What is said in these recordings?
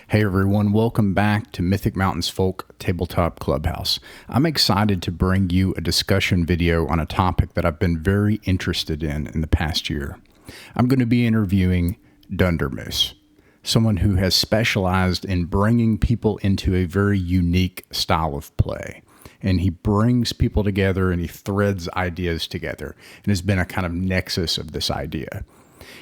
Hey everyone, welcome back to Mythic Mountains Folk Tabletop Clubhouse. I'm excited to bring you a discussion video on a topic that I've been very interested in the past year. I'm going to be interviewing DunderMoose, someone who has specialized in bringing people into a very unique style of play. And he brings people together and he threads ideas together and has been a kind of nexus of this idea.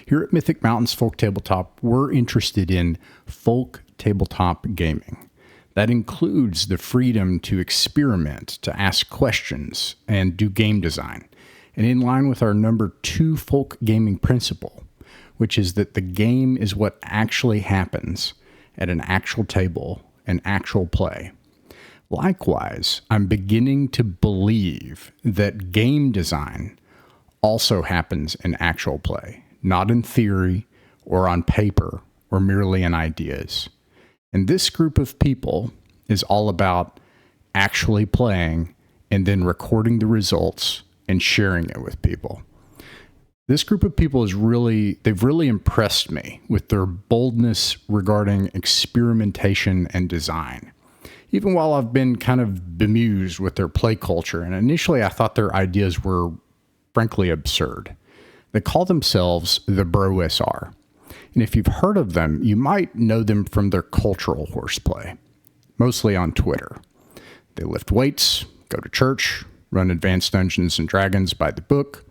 Here at Mythic Mountains Folk Tabletop, we're interested in folk tabletop gaming. That includes the freedom to experiment, to ask questions, and do game design. And in line with our number 2 folk gaming principle, which is that the game is what actually happens at an actual table and actual play. Likewise, I'm beginning to believe that game design also happens in actual play, not in theory or on paper or merely in ideas. And this group of people is all about actually playing and then recording the results and sharing it with people. This group of people they've really impressed me with their boldness regarding experimentation and design. Even while I've been kind of bemused with their play culture, and initially I thought their ideas were frankly absurd. They call themselves the BrOSR. And if you've heard of them, you might know them from their cultural horseplay, mostly on Twitter. They lift weights, go to church, run advanced Dungeons and Dragons by the book.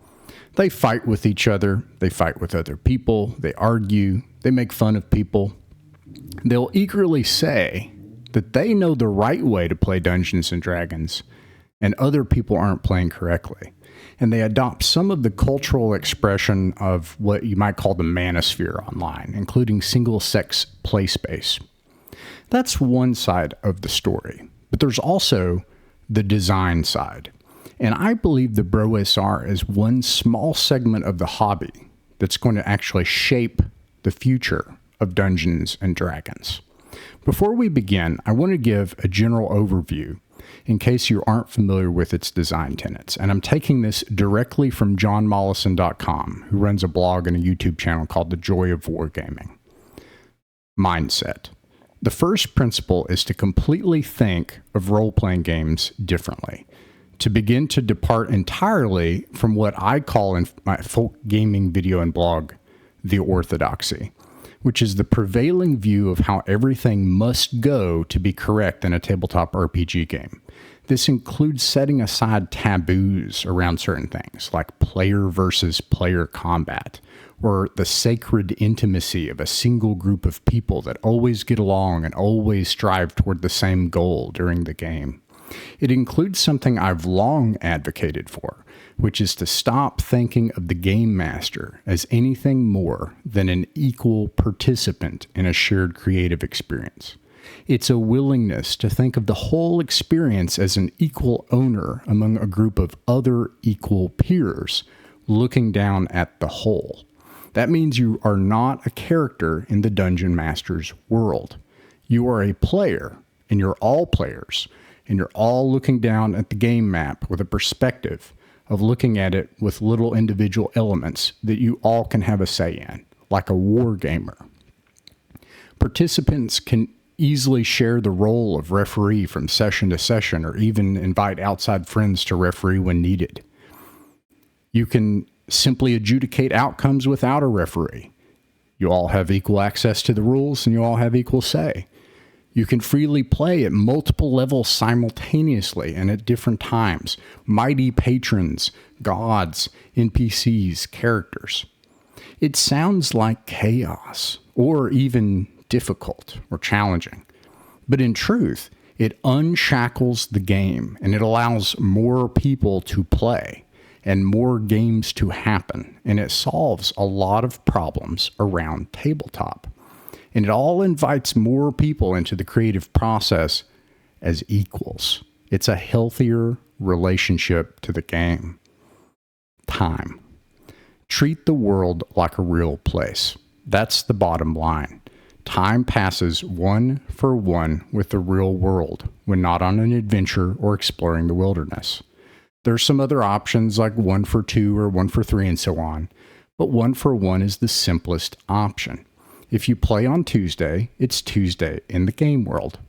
They fight with each other. They fight with other people. They argue. They make fun of people. They'll eagerly say that they know the right way to play Dungeons and Dragons, and other people aren't playing correctly. And they adopt some of the cultural expression of what you might call the manosphere online, including single-sex play space. That's one side of the story, but there's also the design side. And I believe the BrOSR is one small segment of the hobby that's going to actually shape the future of Dungeons and Dragons. Before we begin, I want to give a general overview in case you aren't familiar with its design tenets. And I'm taking this directly from johnmollison.com, who runs a blog and a YouTube channel called The Joy of Wargaming. Mindset. The first principle is to completely think of role-playing games differently, to begin to depart entirely from what I call in my folk gaming video and blog, the orthodoxy, which is the prevailing view of how everything must go to be correct in a tabletop RPG game. This includes setting aside taboos around certain things, like player versus player combat, or the sacred intimacy of a single group of people that always get along and always strive toward the same goal during the game. It includes something I've long advocated for, which is to stop thinking of the game master as anything more than an equal participant in a shared creative experience. It's a willingness to think of the whole experience as an equal owner among a group of other equal peers looking down at the whole. That means you are not a character in the dungeon master's world. You are a player, and you're all players, and you're all looking down at the game map with a perspective of looking at it with little individual elements that you all can have a say in, like a war gamer. Participants can easily share the role of referee from session to session, or even invite outside friends to referee when needed. You can simply adjudicate outcomes without a referee. You all have equal access to the rules, and you all have equal say. You can freely play at multiple levels simultaneously and at different times. Mighty patrons, gods, NPCs, characters. It sounds like chaos, or even difficult or challenging. But in truth, it unshackles the game, and it allows more people to play and more games to happen. And it solves a lot of problems around tabletop. And it all invites more people into the creative process as equals. It's a healthier relationship to the game. Time. Treat the world like a real place. That's the bottom line. Time passes one for one with the real world when not on an adventure or exploring the wilderness. There's some other options like 1 for 2 or 1 for 3 and so on, but 1 for 1 is the simplest option. If you play on Tuesday, it's Tuesday in the game world.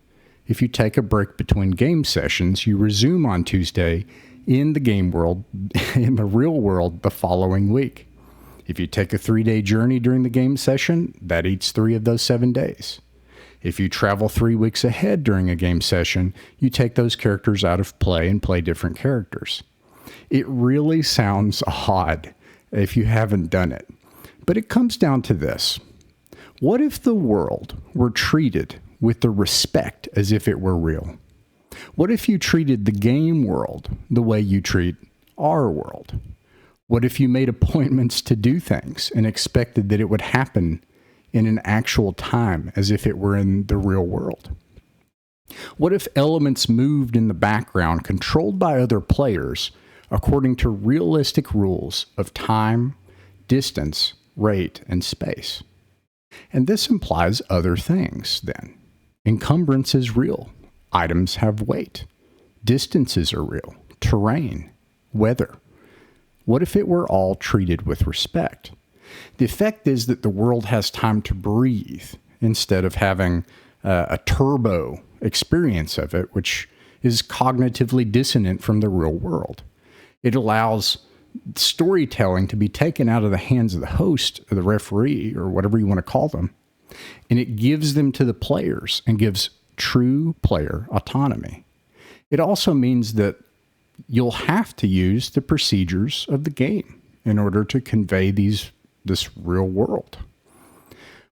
If you take a break between game sessions, you resume on Tuesday in the game world, in the real world, the following week. If you take a 3-day journey during the game session, that eats 3 of those 7 days. If you travel 3 weeks ahead during a game session, you take those characters out of play and play different characters. It really sounds odd if you haven't done it, but it comes down to this. What if the world were treated with the respect as if it were real? What if you treated the game world the way you treat our world? What if you made appointments to do things and expected that it would happen in an actual time as if it were in the real world? What if elements moved in the background controlled by other players according to realistic rules of time, distance, rate, and space? And this implies other things then. Encumbrance is real. Items have weight. Distances are real. Terrain, weather. What if it were all treated with respect? The effect is that the world has time to breathe instead of having a turbo experience of it, which is cognitively dissonant from the real world. It allows storytelling to be taken out of the hands of the host or the referee or whatever you want to call them, and it gives them to the players and gives true player autonomy. It also means that you'll have to use the procedures of the game in order to convey this real world.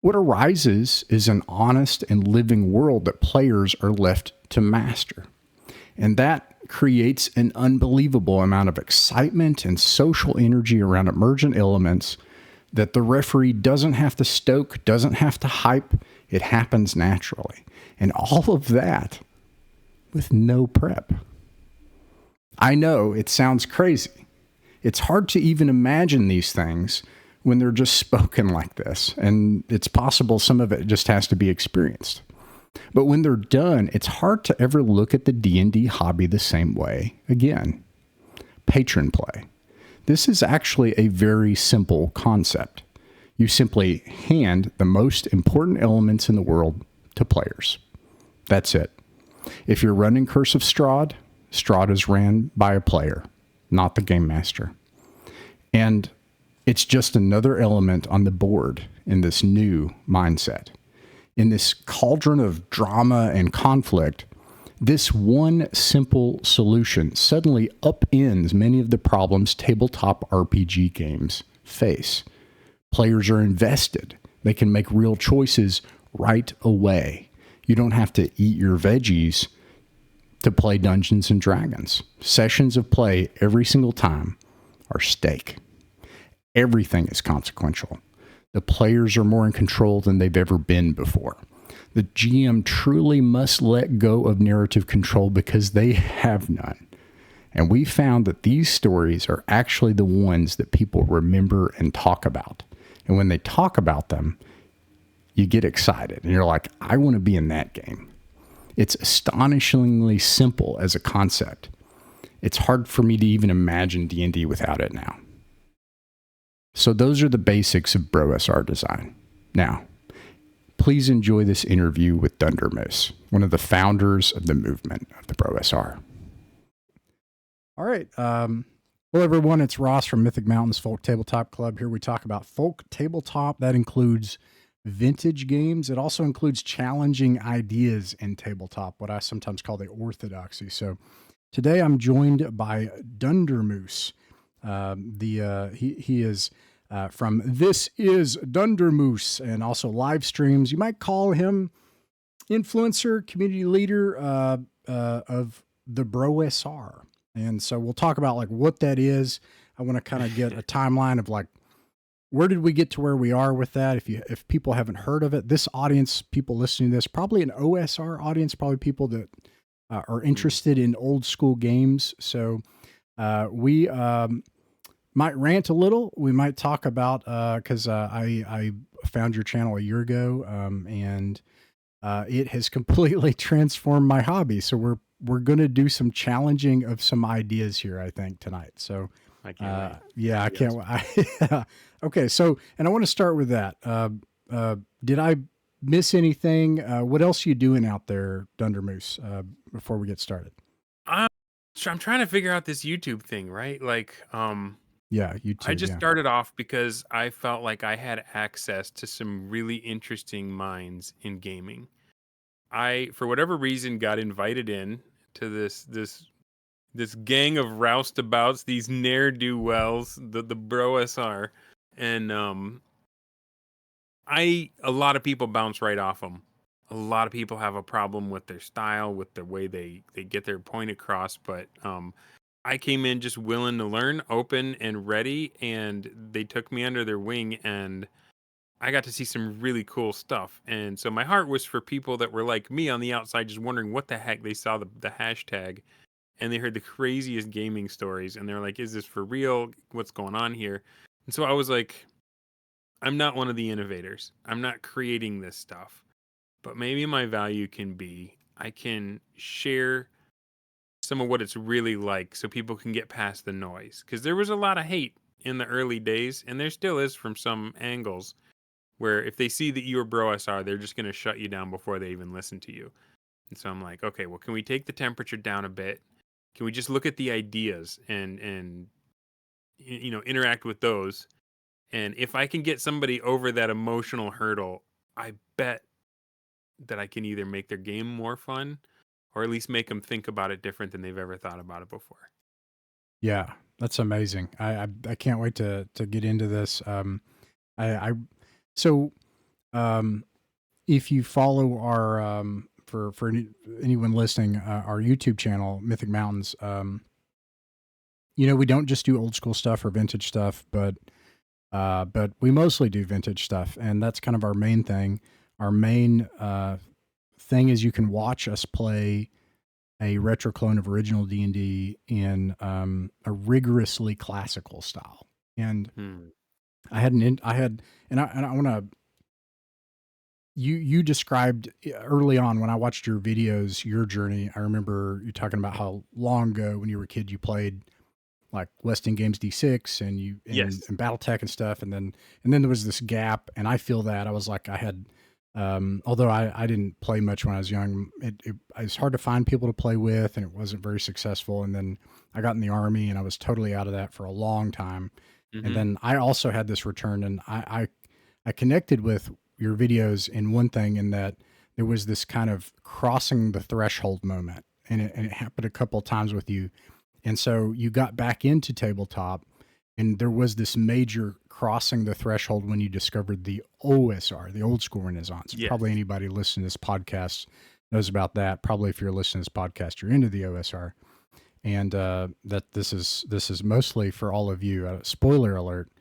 What arises is an honest and living world that players are left to master. And that creates an unbelievable amount of excitement and social energy around emergent elements that the referee doesn't have to stoke, doesn't have to hype. It happens naturally. And all of that with no prep. I know it sounds crazy. It's hard to even imagine these things when they're just spoken like this. And it's possible some of it just has to be experienced. But when they're done, it's hard to ever look at the D&D hobby the same way again. Patron play. This is actually a very simple concept. You simply hand the most important elements in the world to players. That's it. If you're running Curse of Strahd, Strahd is ran by a player, not the game master. And it's just another element on the board in this new mindset. In this cauldron of drama and conflict, this one simple solution suddenly upends many of the problems tabletop RPG games face. Players are invested. They can make real choices right away. You don't have to eat your veggies to play Dungeons and Dragons. Sessions of play every single time are stake. Everything is consequential. The players are more in control than they've ever been before. The GM truly must let go of narrative control because they have none. And we found that these stories are actually the ones that people remember and talk about. And when they talk about them, you get excited and you're like, I want to be in that game. It's astonishingly simple as a concept. It's hard for me to even imagine D&D without it now. So those are the basics of BrOSR design. Now, please enjoy this interview with DunderMoose, one of the founders of the movement of the BrOSR. All right. Hello, everyone. It's Ross from Mythic Mountains Folk Tabletop Club. Here we talk about folk tabletop. That includes vintage games. It also includes challenging ideas in tabletop, what I sometimes call the orthodoxy. So today I'm joined by DunderMoose. He is from This Is DunderMoose and also live streams. You might call him influencer, community leader of the BrOSR. And so we'll talk about like what that is. I want to kind of get a timeline of like, where did we get to where we are with that? If people haven't heard of it, this audience, people listening to this, probably an OSR audience, probably people that are interested in old school games. So we might rant a little. We might talk about, because I found your channel a year ago, and it has completely transformed my hobby. So we're going to do some challenging of some ideas here, I think, tonight. So I can't wait. Yeah, I can't wait. Okay, so, and I want to start with that. did I miss anything? What else are you doing out there, DunderMoose, before we get started? I'm trying to figure out this YouTube thing, right? Like, Yeah, I YouTube. just Yeah. started off because I felt like I had access to some really interesting minds in gaming. I, for whatever reason, got invited in to this gang of roustabouts, these ne'er do wells, the BrOSR, and a lot of people bounce right off them. A lot of people have a problem with their style, with the way they get their point across. But I came in just willing to learn, open and ready, and they took me under their wing, and I got to see some really cool stuff. And so my heart was for people that were like me on the outside, just wondering what the heck. They saw the hashtag and they heard the craziest gaming stories, and they're like, "Is this for real? What's going on here?" And so I was like, I'm not one of the innovators. I'm not creating this stuff. But maybe my value can be I can share some of what it's really like so people can get past the noise. Because there was a lot of hate in the early days, and there still is from some angles, where if they see that you're BrOSR, they're just going to shut you down before they even listen to you. And so I'm like, okay, well, can we take the temperature down a bit? Can we just look at the ideas and interact with those? And if I can get somebody over that emotional hurdle, I bet that I can either make their game more fun or at least make them think about it different than they've ever thought about it before. Yeah, that's amazing. I can't wait to get into this. I so if you follow our for anyone listening, our YouTube channel, Mythic Mountains, we don't just do old school stuff or vintage stuff, but we mostly do vintage stuff, and that's kind of our main thing. Our main thing is you can watch us play a retro clone of original D&D in a rigorously classical style. And I want to. You described early on when I watched your videos, your journey. I remember you talking about how long ago when you were a kid you played like Westing Games D6 and Yes. and BattleTech and stuff, and then there was this gap, and I feel that I was like I had. Although I didn't play much when I was young, it was hard to find people to play with, and it wasn't very successful. And then I got in the Army, and I was totally out of that for a long time. And then I also had this return, and I connected with your videos in one thing, in that there was this kind of crossing the threshold moment, and it happened a couple of times with you. And so you got back into tabletop, and there was this major crossing the threshold when you discovered the OSR, the old school Renaissance. Yes. Probably anybody listening to this podcast knows about that. Probably if you're listening to this podcast, you're into the OSR. And that this is mostly for all of you. Spoiler alert,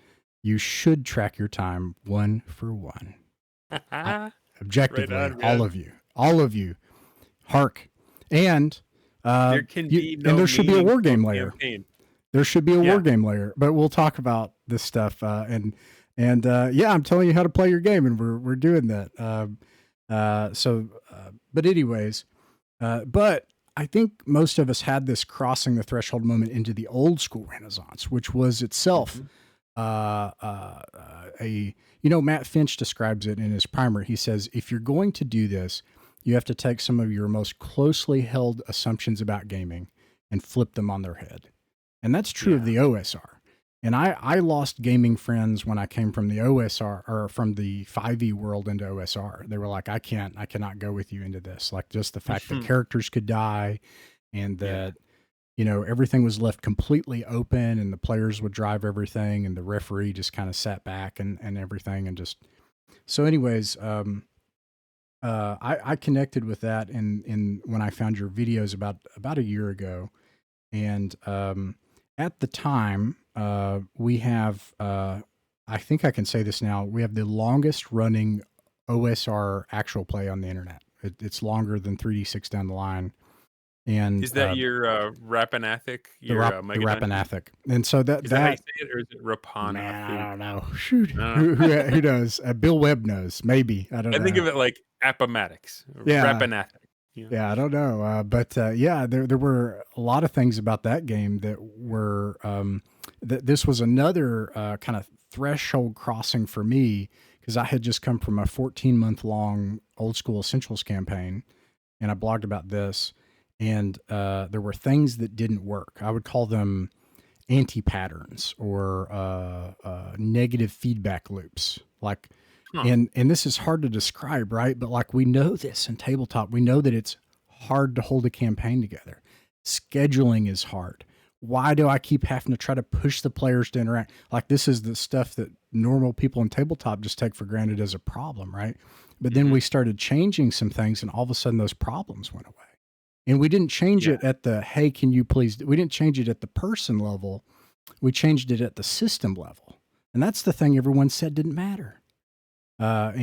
you should track your time one for one. Objectively, right on, all of you, hark. And there can be no, and there should be a war game layer. Campaign. There should be a war game layer, but we'll talk about this stuff. And I'm telling you how to play your game, and we're doing that. But anyways, but I think most of us had this crossing the threshold moment into the old school Renaissance, which was itself Matt Finch describes it in his primer. He says, if you're going to do this, you have to take some of your most closely held assumptions about gaming and flip them on their head. And that's true of the OSR. And I lost gaming friends when I came from the OSR or from the 5e world into OSR. They were like, I cannot go with you into this. Like just the fact that characters could die and that, everything was left completely open and the players would drive everything and the referee just kind of sat back and everything. And just, so anyways, I connected with that in when I found your videos about a year ago. And, at the time, we have, I think I can say this now, we have the longest running OSR actual play on the internet. It's longer than 3D6 down the line. And is that your Rapanathic? The Rapanathic. And so that is that how you say it, or is it Rapana? Man, I don't know. Shoot, who knows? Bill Webb knows. Maybe I don't know. I think of it like Appomattox. Rapanathic. Yeah, I don't know. But there were a lot of things about that game that were this was another kind of threshold crossing for me, because I had just come from a 14-month-long old school essentials campaign, and I blogged about this, and there were things that didn't work. I would call them anti-patterns or negative feedback loops. Like, and this is hard to describe, right? But like, we know this in tabletop. We know that it's hard to hold a campaign together. Scheduling is hard. Why do I keep having to try to push the players to interact? Like, this is the stuff that normal people in tabletop just take for granted as a problem, right? But then we started changing some things, and all of a sudden those problems went away. And we didn't change it at the, hey, can you please, we didn't change it at the person level. We changed it at the system level. And that's the thing everyone said didn't matter. But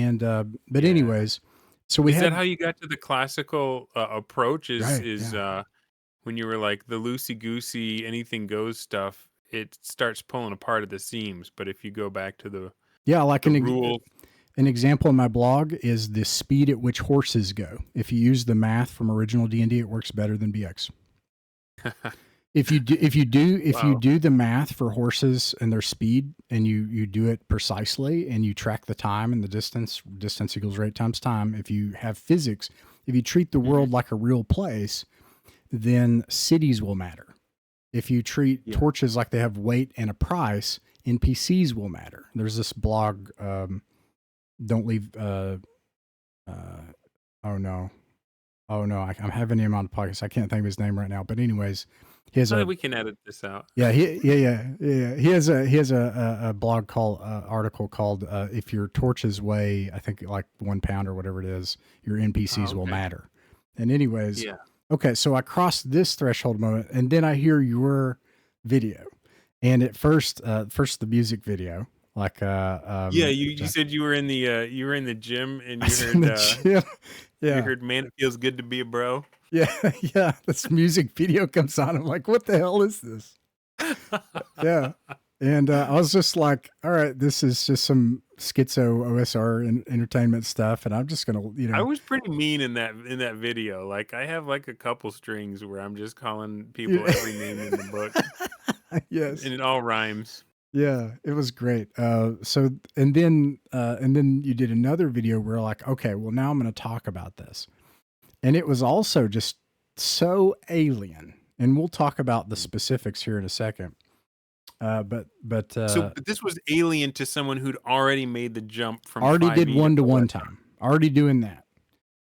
anyways, so we is had. Is that how you got to the classical approach? When you were like the loosey-goosey, anything goes stuff, it starts pulling apart at the seams. But if you go back to the rule. An example in my blog is the speed at which horses go. If you use the math from original D&D, it works better than BX. If you do the math for horses and their speed, and you do it precisely, and you track the time and the distance equals rate times time. If you have physics, if you treat the world like a real place, then cities will matter. If you treat torches like they have weight and a price, NPCs will matter. There's this blog, don't leave, I'm having him on the podcast. I can't think of his name right now, but anyways, he has we can edit this out. Yeah. He has a blog called, article called, if your torches weigh, I think like 1 pound or whatever it is, your NPCs will matter. And anyways, okay, so I crossed this threshold moment, and then I hear your video, and at first the music video, like you said you were in the gym, and you heard you heard "Man, It Feels Good to Be a Bro." Yeah, this music video comes on. I'm like, what the hell is this? Yeah, and I was just like, all right, this is just some schizo OSR entertainment stuff, and I'm just gonna, I was pretty mean in that video. Like, I have like a couple strings where I'm just calling people every name in the book. Yes, and it all rhymes. Yeah, it was great. So and then you did another video where like, okay, well now I'm going to talk about this, and it was also just so alien. And we'll talk about the specifics here in a second. But this was alien to someone who'd already made the jump from already 5e did 1-to-1 to time, already doing that,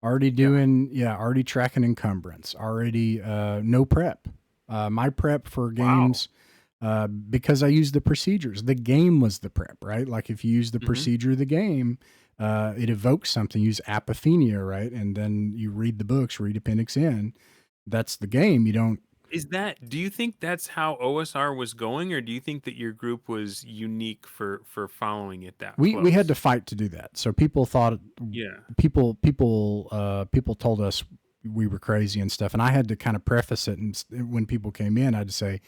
already doing already tracking encumbrance, already no prep. My prep for games. Because I used the procedures. The game was the prep, right? Like if you use the procedure of the game, it evokes something. Use apophenia, right? And then you read the books, read Appendix N. That's the game. You don't. Do you think that's how OSR was going, or do you think that your group was unique for following it that close? We had to fight to do that. So people thought, people told us we were crazy and stuff. And I had to kind of preface it. And when people came in, I'd say,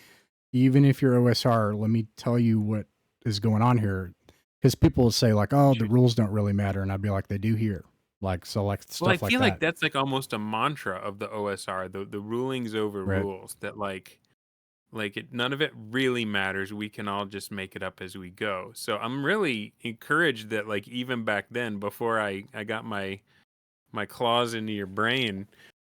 even if you're OSR, let me tell you what is going on here. Because people will say like, oh, the rules don't really matter. And I'd be like, they do here. Like, so like stuff like that. Well, I feel like that's like almost a mantra of the OSR, the rulings over rules, that like none of it really matters. We can all just make it up as we go. So I'm really encouraged that like even back then, before I got my claws into your brain,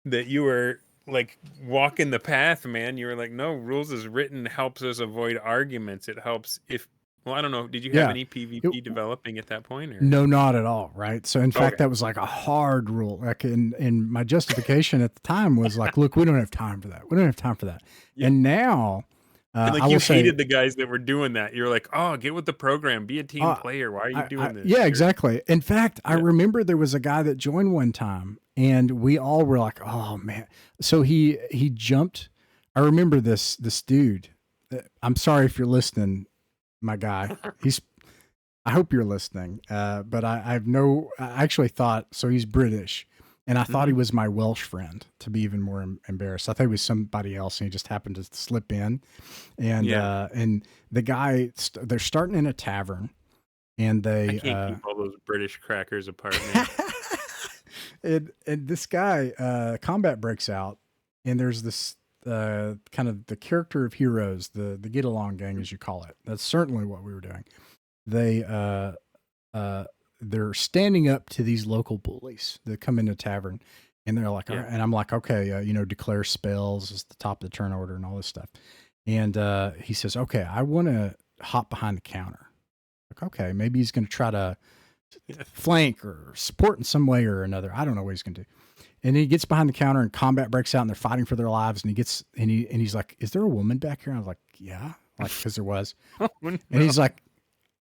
that you were like walking the path, man. You were like, no, rules as written helps us avoid arguments. It helps I don't know. Did you have any PvP developing at that point? Or? No, not at all. Right. So in fact, that was like a hard rule. Like in my justification at the time was like, look, we don't have time for that. We don't have time for that. Yeah. And now, and like you hated the guys that were doing that. You're like, oh, get with the program, be a team player. Why are you doing this? Yeah, exactly. In fact, I remember there was a guy that joined one time, and we all were like, oh man. So he jumped. I remember this dude. I'm sorry if you're listening, my guy. I hope you're listening. But I actually thought, so he's British. And I thought he was my Welsh friend, to be even more embarrassed. I thought he was somebody else, and he just happened to slip in. And and the guy, they're starting in a tavern, and they I can't keep all those British crackers apart, man. and this guy, combat breaks out, and there's this kind of the character of heroes, the get along gang, as you call it. That's certainly what we were doing. They they're standing up to these local bullies that come into the tavern, and they're like, all right. And I'm like, okay, declare spells is the top of the turn order and all this stuff. And he says, okay, I want to hop behind the counter. Like, okay, maybe he's going to try to flank or support in some way or another. I don't know what he's going to do. And he gets behind the counter and combat breaks out and they're fighting for their lives. And he's like, is there a woman back here? I was like, yeah, like, cause there was. Oh, no. And he's like,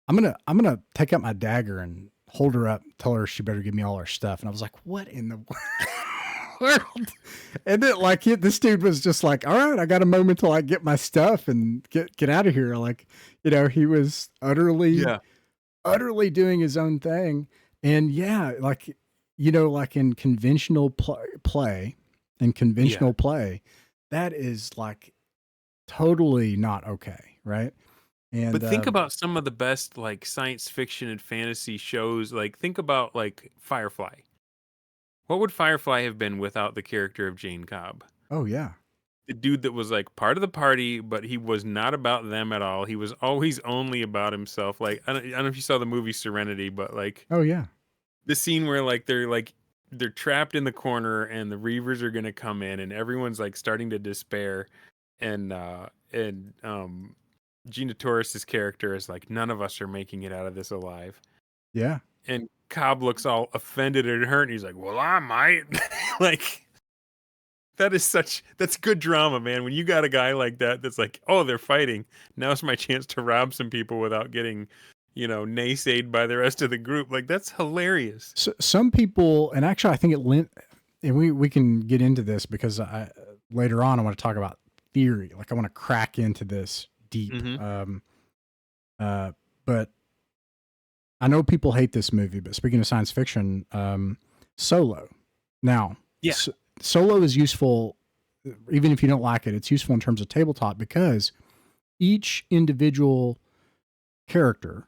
I'm going to take out my dagger and hold her up, tell her she better give me all her stuff. And I was like, what in the world? And then like this dude was just like, all right, I got a moment till I get my stuff and get out of here. Like, he was utterly doing his own thing. And like, like in conventional play, that is like totally not okay. Right. And, but think about some of the best like science fiction and fantasy shows. Like think about like Firefly. What would Firefly have been without the character of Jane Cobb? Oh yeah. The dude that was like part of the party, but he was not about them at all. He was always only about himself. Like I don't know if you saw the movie Serenity, but like oh yeah, the scene where like they're trapped in the corner and the Reavers are gonna come in and everyone's like starting to despair, and Gina Torres's character is like, none of us are making it out of this alive. Yeah. And Cobb looks all offended and hurt, and he's like, well, I might. Like, that's good drama, man. When you got a guy like that that's like, oh, they're fighting. Now's my chance to rob some people without getting, naysayed by the rest of the group. Like, that's hilarious. So, some people, and actually I think and we can get into this because later on I want to talk about theory. Like I want to crack into this deep. Mm-hmm. But I know people hate this movie, but speaking of science fiction, Solo. Now, Solo is useful, even if you don't like it. It's useful in terms of tabletop because each individual character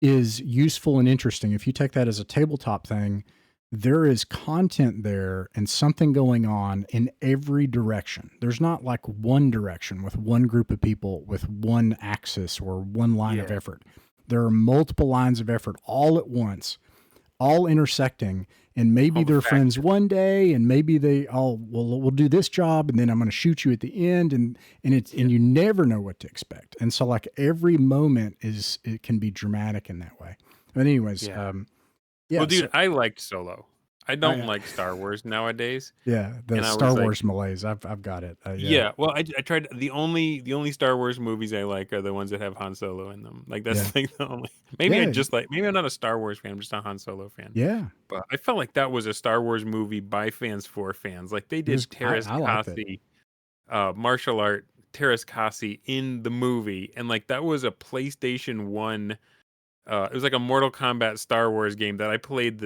is useful and interesting. If you take that as a tabletop thing, there is content there and something going on in every direction. There's not like one direction with one group of people with one axis or one line of effort. There are multiple lines of effort all at once, all intersecting, and maybe they're friends one day, and maybe we'll do this job, and then I'm going to shoot you at the end, and you never know what to expect. And so like every moment it can be dramatic in that way. But anyways, well, dude, I liked Solo. I don't like Star Wars nowadays. Yeah, the Star Wars malaise. I've got it. Well, I tried. The only Star Wars movies I like are the ones that have Han Solo in them. Like that's like the only. Maybe maybe I'm not a Star Wars fan. I'm just a Han Solo fan. Yeah, but I felt like that was a Star Wars movie by fans for fans. Like they did Terrace Kasi, martial art Terrace Kasi in the movie, and like that was a PlayStation 1. It was like a Mortal Kombat Star Wars game that I played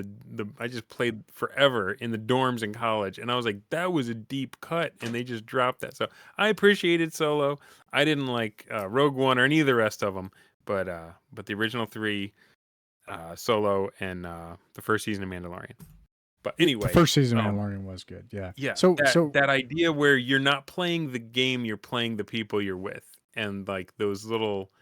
I just played forever in the dorms in college, and I was like, that was a deep cut, and they just dropped that. So I appreciated Solo. I didn't like Rogue One or any of the rest of them, but the original three, Solo and the first season of Mandalorian. But anyway, the first season of Mandalorian was good. Yeah. Yeah. So that idea where you're not playing the game, you're playing the people you're with, and like those little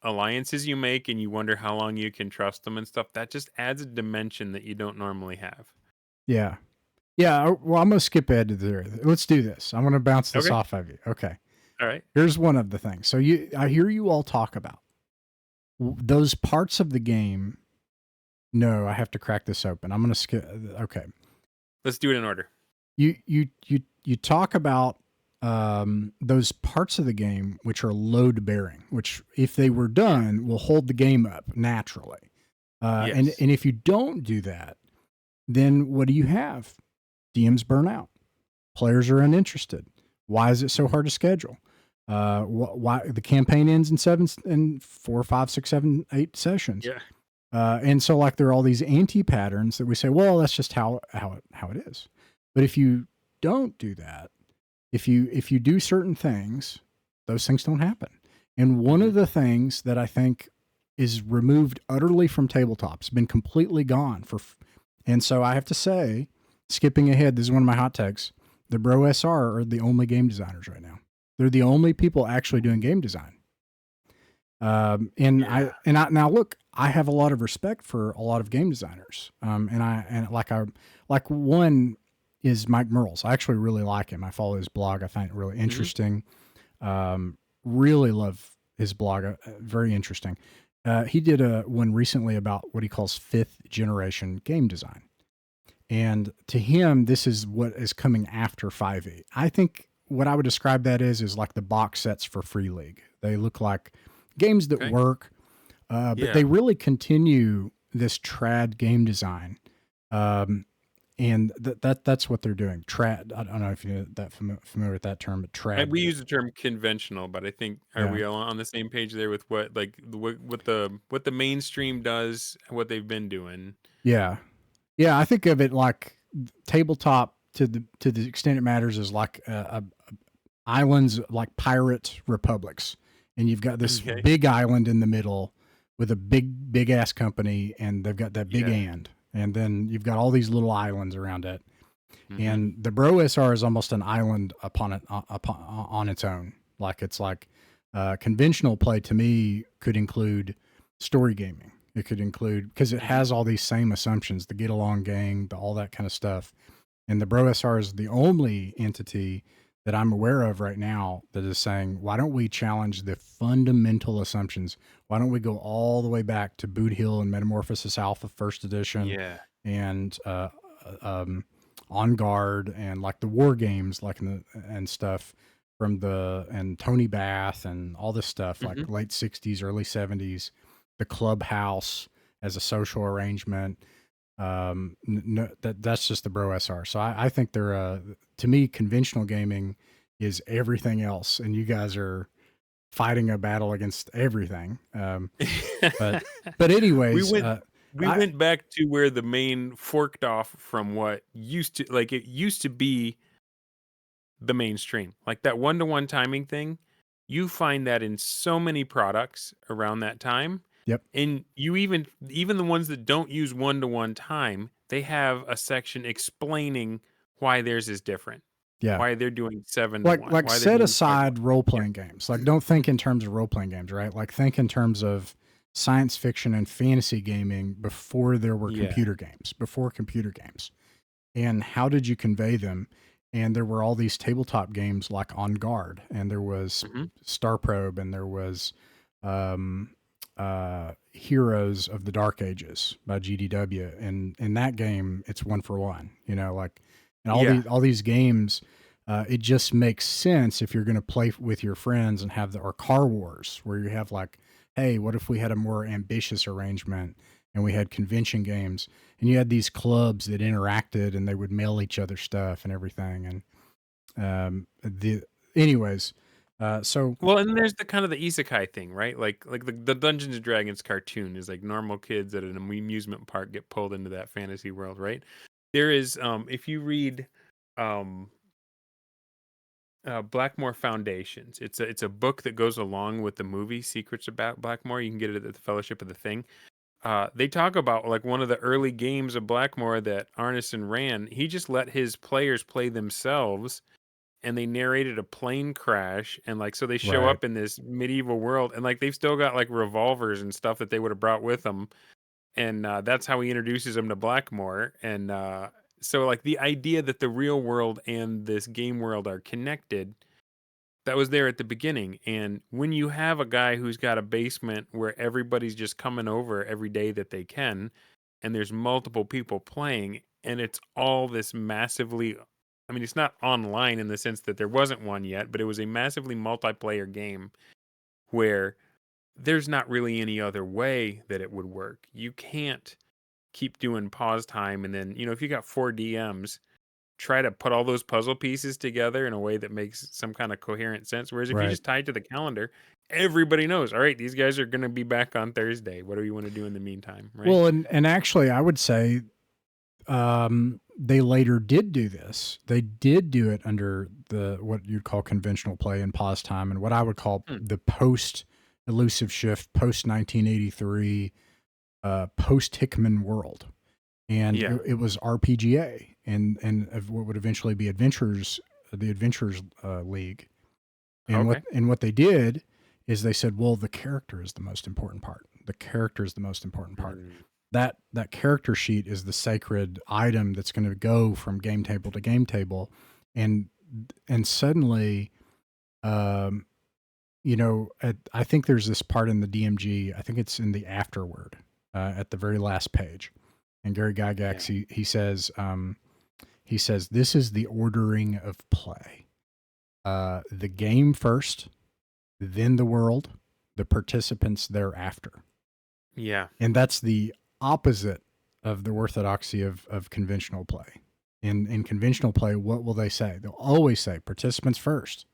alliances you make and you wonder how long you can trust them and stuff, that just adds a dimension that you don't normally have. Well, I'm gonna skip ahead to there. Let's do this. I'm gonna bounce this off of you. Okay, all right, here's one of the things. So I hear you all talk about those parts of the game. No, I have to crack this open. I'm gonna skip. Okay, let's do it in order. You talk about those parts of the game which are load bearing, which if they were done will hold the game up naturally. And if you don't do that, then what do you have? DMs burn out. Players are uninterested. Why is it so hard to schedule? Why the campaign ends in 4, 5, 6, 7, 8 sessions. Yeah. And so like there are all these anti-patterns that we say, well, that's just how it is. But if you don't do that, if you do certain things, those things don't happen. And one of the things that I think is removed utterly from tabletops, been completely gone and so I have to say, skipping ahead, this is one of my hot takes. The BrOSR are the only game designers right now. They're the only people actually doing game design. Now look, I have a lot of respect for a lot of game designers. Like one is Mike Merles. I actually really like him. I follow his blog. I find it really Hmm. interesting. Really love his blog. Very interesting. He did one recently about what he calls fifth generation game design. And to him, this is what is coming after 5e. I think what I would describe that is like the box sets for Free League. They look like games that Okay. work, but they Yeah. really continue this trad game design. And that's what they're doing. Trad. I don't know if you're that familiar with that term, but And trad. we use the term conventional, but I think are Yeah. we all on the same page there with what like what the mainstream does, what they've been doing? Yeah. Yeah. I think of it like tabletop to the extent it matters is like islands, like pirate republics, and you've got this Okay. big island in the middle with a big ass company, and they've got that big Yeah. and then you've got all these little islands around it. Hmm. And the BrOSR is almost an island on its own. Like it's like conventional play to me could include story gaming. It could include because it Hmm. has all these same assumptions, the get along gang, all that kind of stuff. And the BrOSR is the only entity that I'm aware of right now that is saying, why don't we challenge the fundamental assumptions? Why don't we go all the way back to Boot Hill and Metamorphosis Alpha first edition Yeah. and On Guard and like the war games, like and stuff from and Tony Bath and all this stuff, like Hmm. late 60s, early 70s, the clubhouse as a social arrangement. No, that's just the BrOSR. So I think they're to me, conventional gaming is everything else, and you guys are fighting a battle against everything. But but we anyways, went we I went back to where the main forked off from what used to like it used to be the mainstream. Like that one-to-one timing thing, you find that in so many products around that time. yep, And you even the ones that don't use one-to-one time, they have a section explaining why theirs is different. yeah. Why they're doing 7 to 1, Like why they're set doing 5 to 1. aside role Yeah. playing games. Like don't think in terms of role playing games, right? Like think in terms of science fiction and fantasy gaming before there were Yeah. computer games, before computer games. And how did you convey them? And there were all these tabletop games like On Guard, and there was Mhm. Star Probe, and there was um, Heroes of the Dark Ages by GDW. And in that game, it's one for one. You know, like and Yeah. all these games. It just makes sense if you're going to play with your friends and have or Car Wars, where you have like, hey, what if we had a more ambitious arrangement and we had convention games and you had these clubs that interacted and they would mail each other stuff and everything. And the anyways, so Well, and there's the kind of the isekai thing, right? Like the Dungeons and Dragons cartoon is like normal kids at an amusement park get pulled into that fantasy world, right? There is if you read um Blackmore Foundations. It's a book that goes along with the movie Secrets About Blackmore. You can get it at the Fellowship of the Thing. They talk about like one of the early games of Blackmore that Arneson ran. He just let his players play themselves, and they narrated a plane crash, and like so they show right, up in this medieval world, and like they've still got like revolvers and stuff that they would have brought with them, and that's how he introduces them to Blackmore. And so like the idea that the real world and this game world are connected, that was there at the beginning. And when you have a guy who's got a basement where everybody's just coming over every day that they can, and there's multiple people playing, and it's all this massively, I mean, it's not online in the sense that there wasn't one yet, but it was a massively multiplayer game where there's not really any other way that it would work. You can't keep doing pause time and then, if you got four DMs, try to put all those puzzle pieces together in a way that makes some kind of coherent sense. Whereas if you right. just tie it to the calendar, everybody knows, all right, these guys are going to be back on Thursday. What do you want to do in the meantime? Right. Well, and actually, I would say they later did do this. They did do it under the what you'd call conventional play and pause time, and what I would call Hmm. the post elusive shift, post 1983, post Hickman world, and Yeah. it was RPGA and of what would eventually be Adventures, the Adventures League. And Okay. what they did is they said, well, the character is the most important part. The character is the most important part. Mm. That character sheet is the sacred item that's going to go from game table to game table, and suddenly, um, I think there's this part in the DMG. I think it's in the afterword at the very last page, and Gary Gygax Yeah. he says this is the ordering of play. The game first, then the world, the participants thereafter. Yeah. And that's the opposite of the orthodoxy of conventional play. In conventional play, what will they say? They'll always say participants first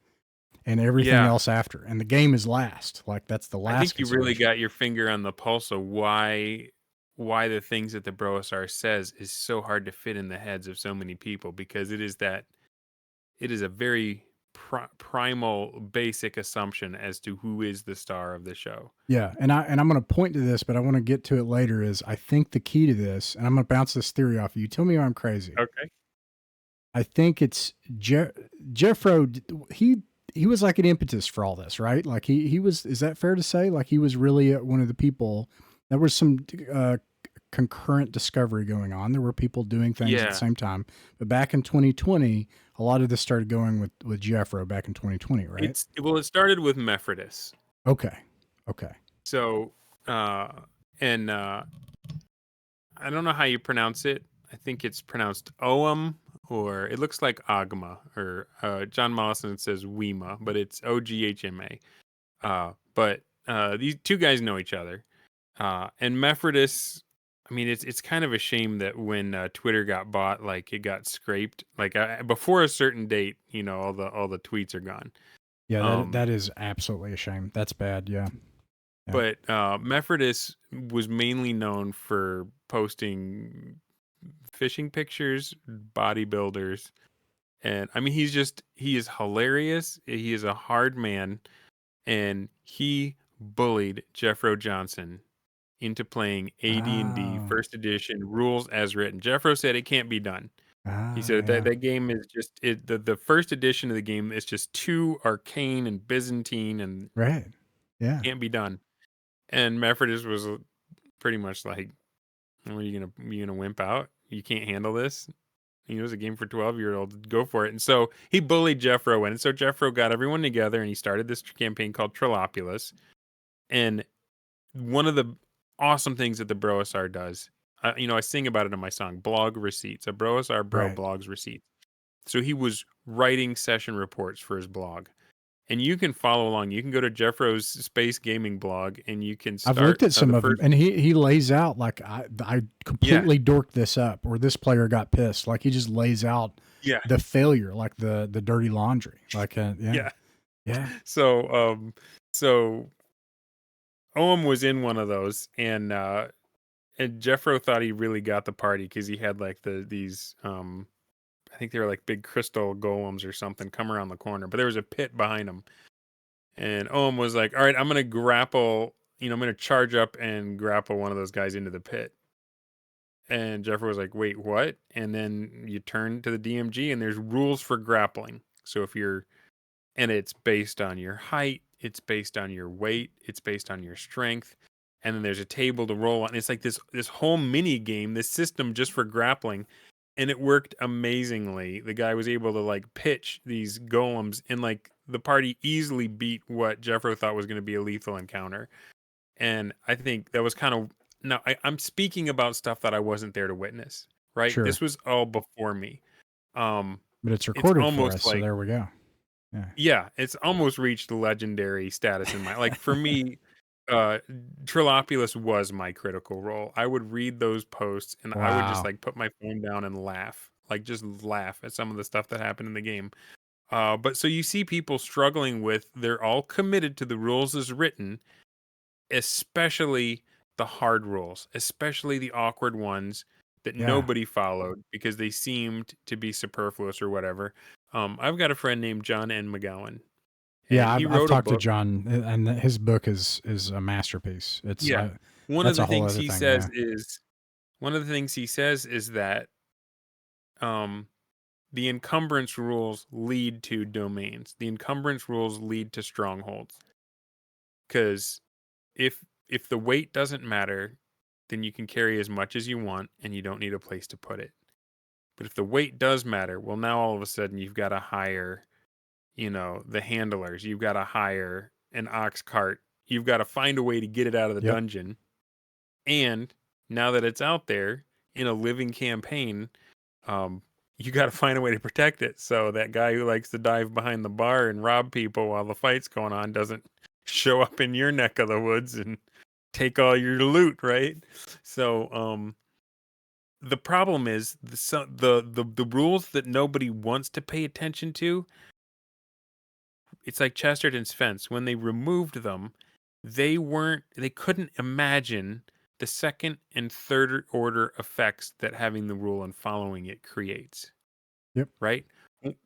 and everything Yeah. else after. And the game is last. Like that's the I last think you really consideration. got your finger on the pulse of why the things that the BrOSR says is so hard to fit in the heads of so many people, because it is a very primal basic assumption as to who is the star of the show. Yeah, and I'm going to point to this, but I want to get to it later. Is I think the key to this, and I'm going to bounce this theory off of you. Tell me I'm crazy. Okay. I think it's Jeffro. He was like an impetus for all this, right? Like he was. Is that fair to say? Like he was really one of the people. There was some concurrent discovery going on. There were people doing things at the Yeah. same time. But back in 2020, a lot of this started going with Jeffro back in 2020, right? It started with Mephrodis. Okay. So, and I don't know how you pronounce it. I think it's pronounced Oum, or it looks like Agma, or John Mollison says Weema, but it's Oghma. But these two guys know each other. And Mephrodis, I mean, it's kind of a shame that when Twitter got bought, like it got scraped. Like before a certain date, all the tweets are gone. Yeah, that is absolutely a shame. That's bad. Yeah. But Mephrodis was mainly known for posting fishing pictures, bodybuilders, and I mean he is hilarious. He is a hard man, and he bullied Jeffro Johnson into playing AD&D Oh. First Edition rules as written. Jeffro said it can't be done. He said Yeah. that game is just the first edition of the game is just too arcane and Byzantine and Right. Yeah. can't be done. And Mephrodis was pretty much like, "Are you gonna wimp out? You can't handle this? It was a game for 12-year-olds. Go for it." And so he bullied Jeffro, and so Jeffro got everyone together, and he started this campaign called Trilopulus. And one of the awesome things that the BrOSR does, I sing about it in my song, blog receipts. A BrOSR bro Right. blogs receipts. So he was writing session reports for his blog. And you can follow along. You can go to Jeffro's Space Gaming blog, and you can I've start looked at some the of them, first. and he lays out like I completely dorked this up, or this player got pissed. Like he just lays out Yeah. the failure, like the dirty laundry. Like Yeah. yeah. So Oum was in one of those, and Jeffro thought he really got the party because he had like these I think they were like big crystal golems or something come around the corner, but there was a pit behind him. And Oum was like, "All right, I'm gonna grapple. I'm gonna charge up and grapple one of those guys into the pit." And Jeffrey was like, "Wait, what?" And then you turn to the DMG, and there's rules for grappling. So and it's based on your height, it's based on your weight, it's based on your strength, and then there's a table to roll on. It's like this whole mini game, this system just for grappling, and it worked amazingly. The guy was able to like pitch these golems, and like the party easily beat what Jeffro thought was going to be a lethal encounter. And I think that was kind of now I'm speaking about stuff that I wasn't there to witness. Right, Sure. this was all before me. Um, But it's it's recorded for almost us, so like there we go. Yeah. yeah, it's almost reached legendary status in my like for me. uh Trilopulus was my critical role. I would read those posts and I would just Wow. like put my phone down and laugh, like just laugh at some of the stuff that happened in the game. But so you see people struggling with, they're all committed to the rules as written, especially the hard rules, especially the awkward ones that Yeah. nobody followed because they seemed to be superfluous or whatever. I've got a friend named John N. McGowan, Yeah, and he I've wrote a talked to book. John, and his book is a masterpiece. It's Yeah. One of that's the a whole things other he thing. says Yeah. is one of the things he says is that um the encumbrance rules lead to domains. The encumbrance rules lead to strongholds. Cuz if if the weight doesn't matter, then you can carry as much as you want and you don't need a place to put it. But if the weight does matter, well, now all of a sudden you've got to hire, the handlers. You've got to hire an ox cart. You've got to find a way to get it out of the Yep. dungeon. And now that it's out there in a living campaign, you got to find a way to protect it. So that guy who likes to dive behind the bar and rob people while the fight's going on doesn't show up in your neck of the woods and take all your loot, right? So, the problem is the rules that nobody wants to pay attention to. It's like Chesterton's fence. When they removed them, they couldn't imagine the second and third order effects that having the rule and following it creates. Yep. Right?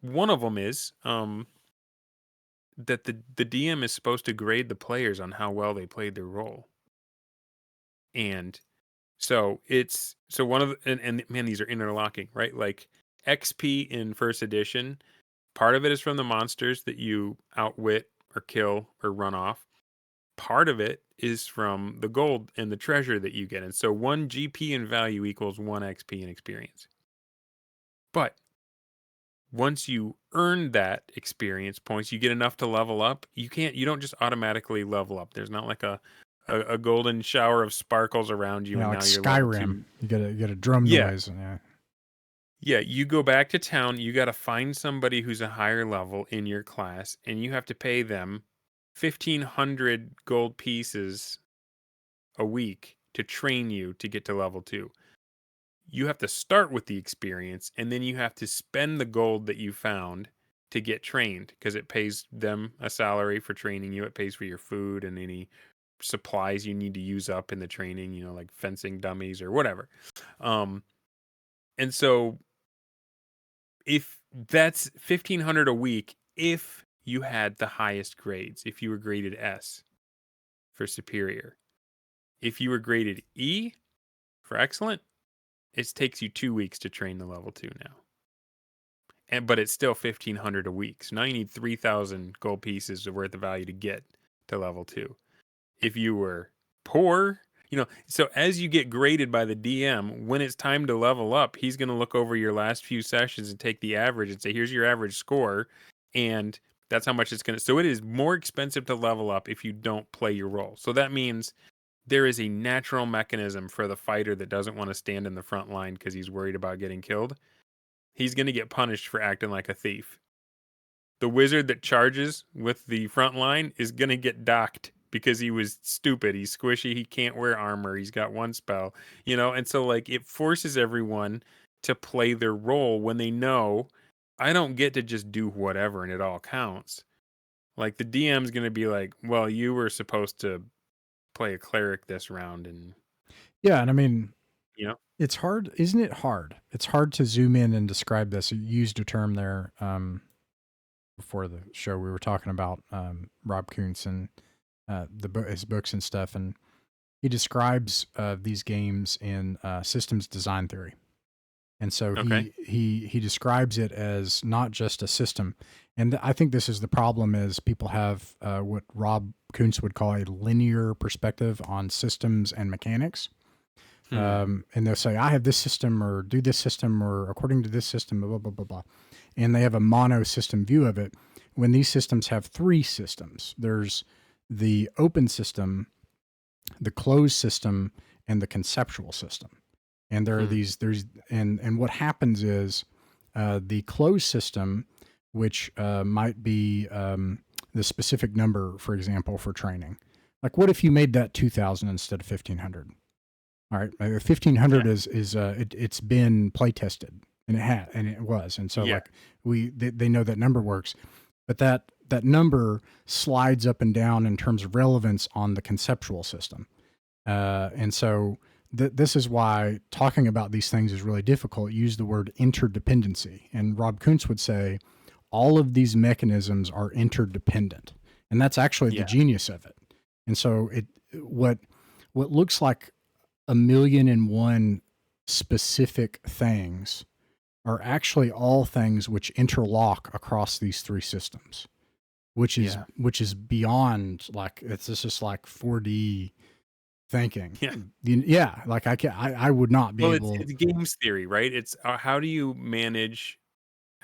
One of them is that the DM is supposed to grade the players on how well they played their role. And so one of the, and man, these are interlocking, right? Like XP in first edition, part of it is from the monsters that you outwit or kill or run off. Part of it is from the gold and the treasure that you get. And so 1 GP in value equals 1 XP in experience. But once you earn that experience points, you get enough to level up. You don't just automatically level up. There's not like a golden shower of sparkles around you, and like now you're level 2. Skyrim. You get a drum noise. Yeah, you go back to town, you got to find somebody who's a higher level in your class, and you have to pay them 1,500 gold pieces a week to train you to get to level 2. You have to start with the experience, and then you have to spend the gold that you found to get trained, because it pays them a salary for training you. It pays for your food and any supplies you need to use up in the training, like fencing dummies or whatever. And so if that's 1,500 a week, if you had the highest grades, if you were graded S for superior, if you were graded E for excellent, it takes you 2 weeks to train the level 2 now. But it's still 1,500 a week. So now you need 3,000 gold pieces worth of value to get to level 2. If you were poor, so as you get graded by the DM, when it's time to level up, he's going to look over your last few sessions and take the average and say, here's your average score. And that's how much it's going to. So it is more expensive to level up if you don't play your role. So that means there is a natural mechanism for the fighter that doesn't want to stand in the front line because he's worried about getting killed. He's going to get punished for acting like a thief. The wizard that charges with the front line is going to get docked because he was stupid. He's squishy. He can't wear armor. He's got one spell, and so like it forces everyone to play their role when they know I don't get to just do whatever and it all counts. Like the DM's going to be like, well, you were supposed to play a cleric this round. And yeah. And I mean, it's hard, isn't it hard? It's hard to zoom in and describe this. You used a term there before the show. We were talking about Rob Kuntz and his books and stuff, and he describes these games in systems design theory. And so he describes it as not just a system. And I think this is the problem: is people have what Rob Kuntz would call a linear perspective on systems and mechanics. And they'll say, I have this system, or do this system, or according to this system, blah, blah, blah, blah. And they have a mono system view of it, when these systems have 3 systems. There's the open system, the closed system, and the conceptual system. And there are and what happens is the closed system, which might be the specific number, for example, for training. Like, what if you made that 2,000 instead of 1,500? All right, 1,500 it's been play tested, and it was, and so they know that number works, but that number slides up and down in terms of relevance on the conceptual system, and so this is why talking about these things is really difficult. Use the word interdependency, and Rob Kuntz would say all of these mechanisms are interdependent, and that's actually the genius of it. And so what looks like 1,000,001 specific things are actually all things which interlock across these 3 systems, which is beyond, like, this is like 4D thinking. Yeah. Yeah, like I would not be Well, able. it's games theory, right? It's how do you manage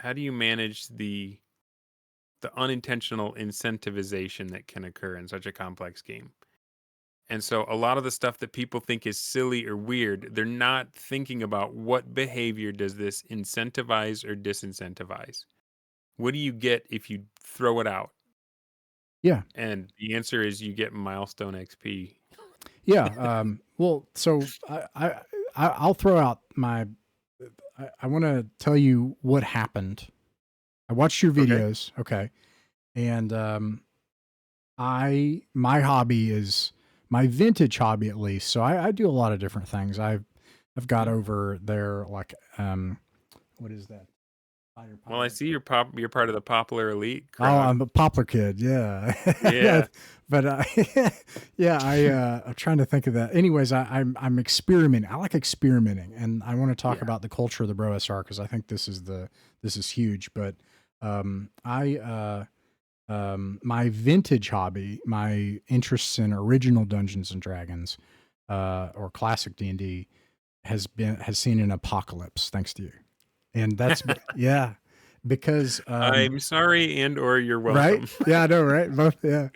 the unintentional incentivization that can occur in such a complex game. And so a lot of the stuff that people think is silly or weird, they're not thinking about what behavior does this incentivize or disincentivize. What do you get if you throw it out? Yeah, And the answer is you get milestone XP. yeah. Well, so I'll throw out my. I want to tell you what happened. I watched your Okay. videos, okay, and my hobby is my vintage hobby at least. So I do a lot of different things. I've got Mhm. over there like what is that? Fire Well, I pilot. see you're part of the popular elite Oh, crowd. I'm a poplar kid. Yeah. Yeah. But yeah, I'm trying to think of that. Anyways, I'm experimenting. I like experimenting, and I want to talk Yeah. about the culture of the BrOSR because I think this is huge. But I my vintage hobby, my interests in original Dungeons and Dragons, or classic D&D has seen an apocalypse thanks to you, and yeah, because I'm sorry and or you're right, welcome. yeah, I know, right, both, yeah.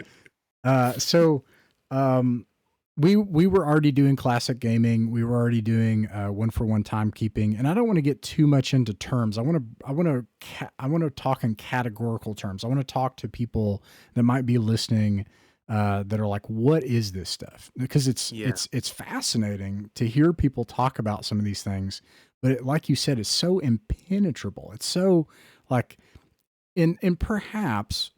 So, um, we were already doing classic gaming. We were already doing one for one timekeeping, and I don't want to get too much into terms. I want to talk in categorical terms. I want to talk to people that might be listening that are like, "What is this stuff?" Because Yeah. it's fascinating to hear people talk about some of these things, but like you said, it's so impenetrable. It's so like and perhaps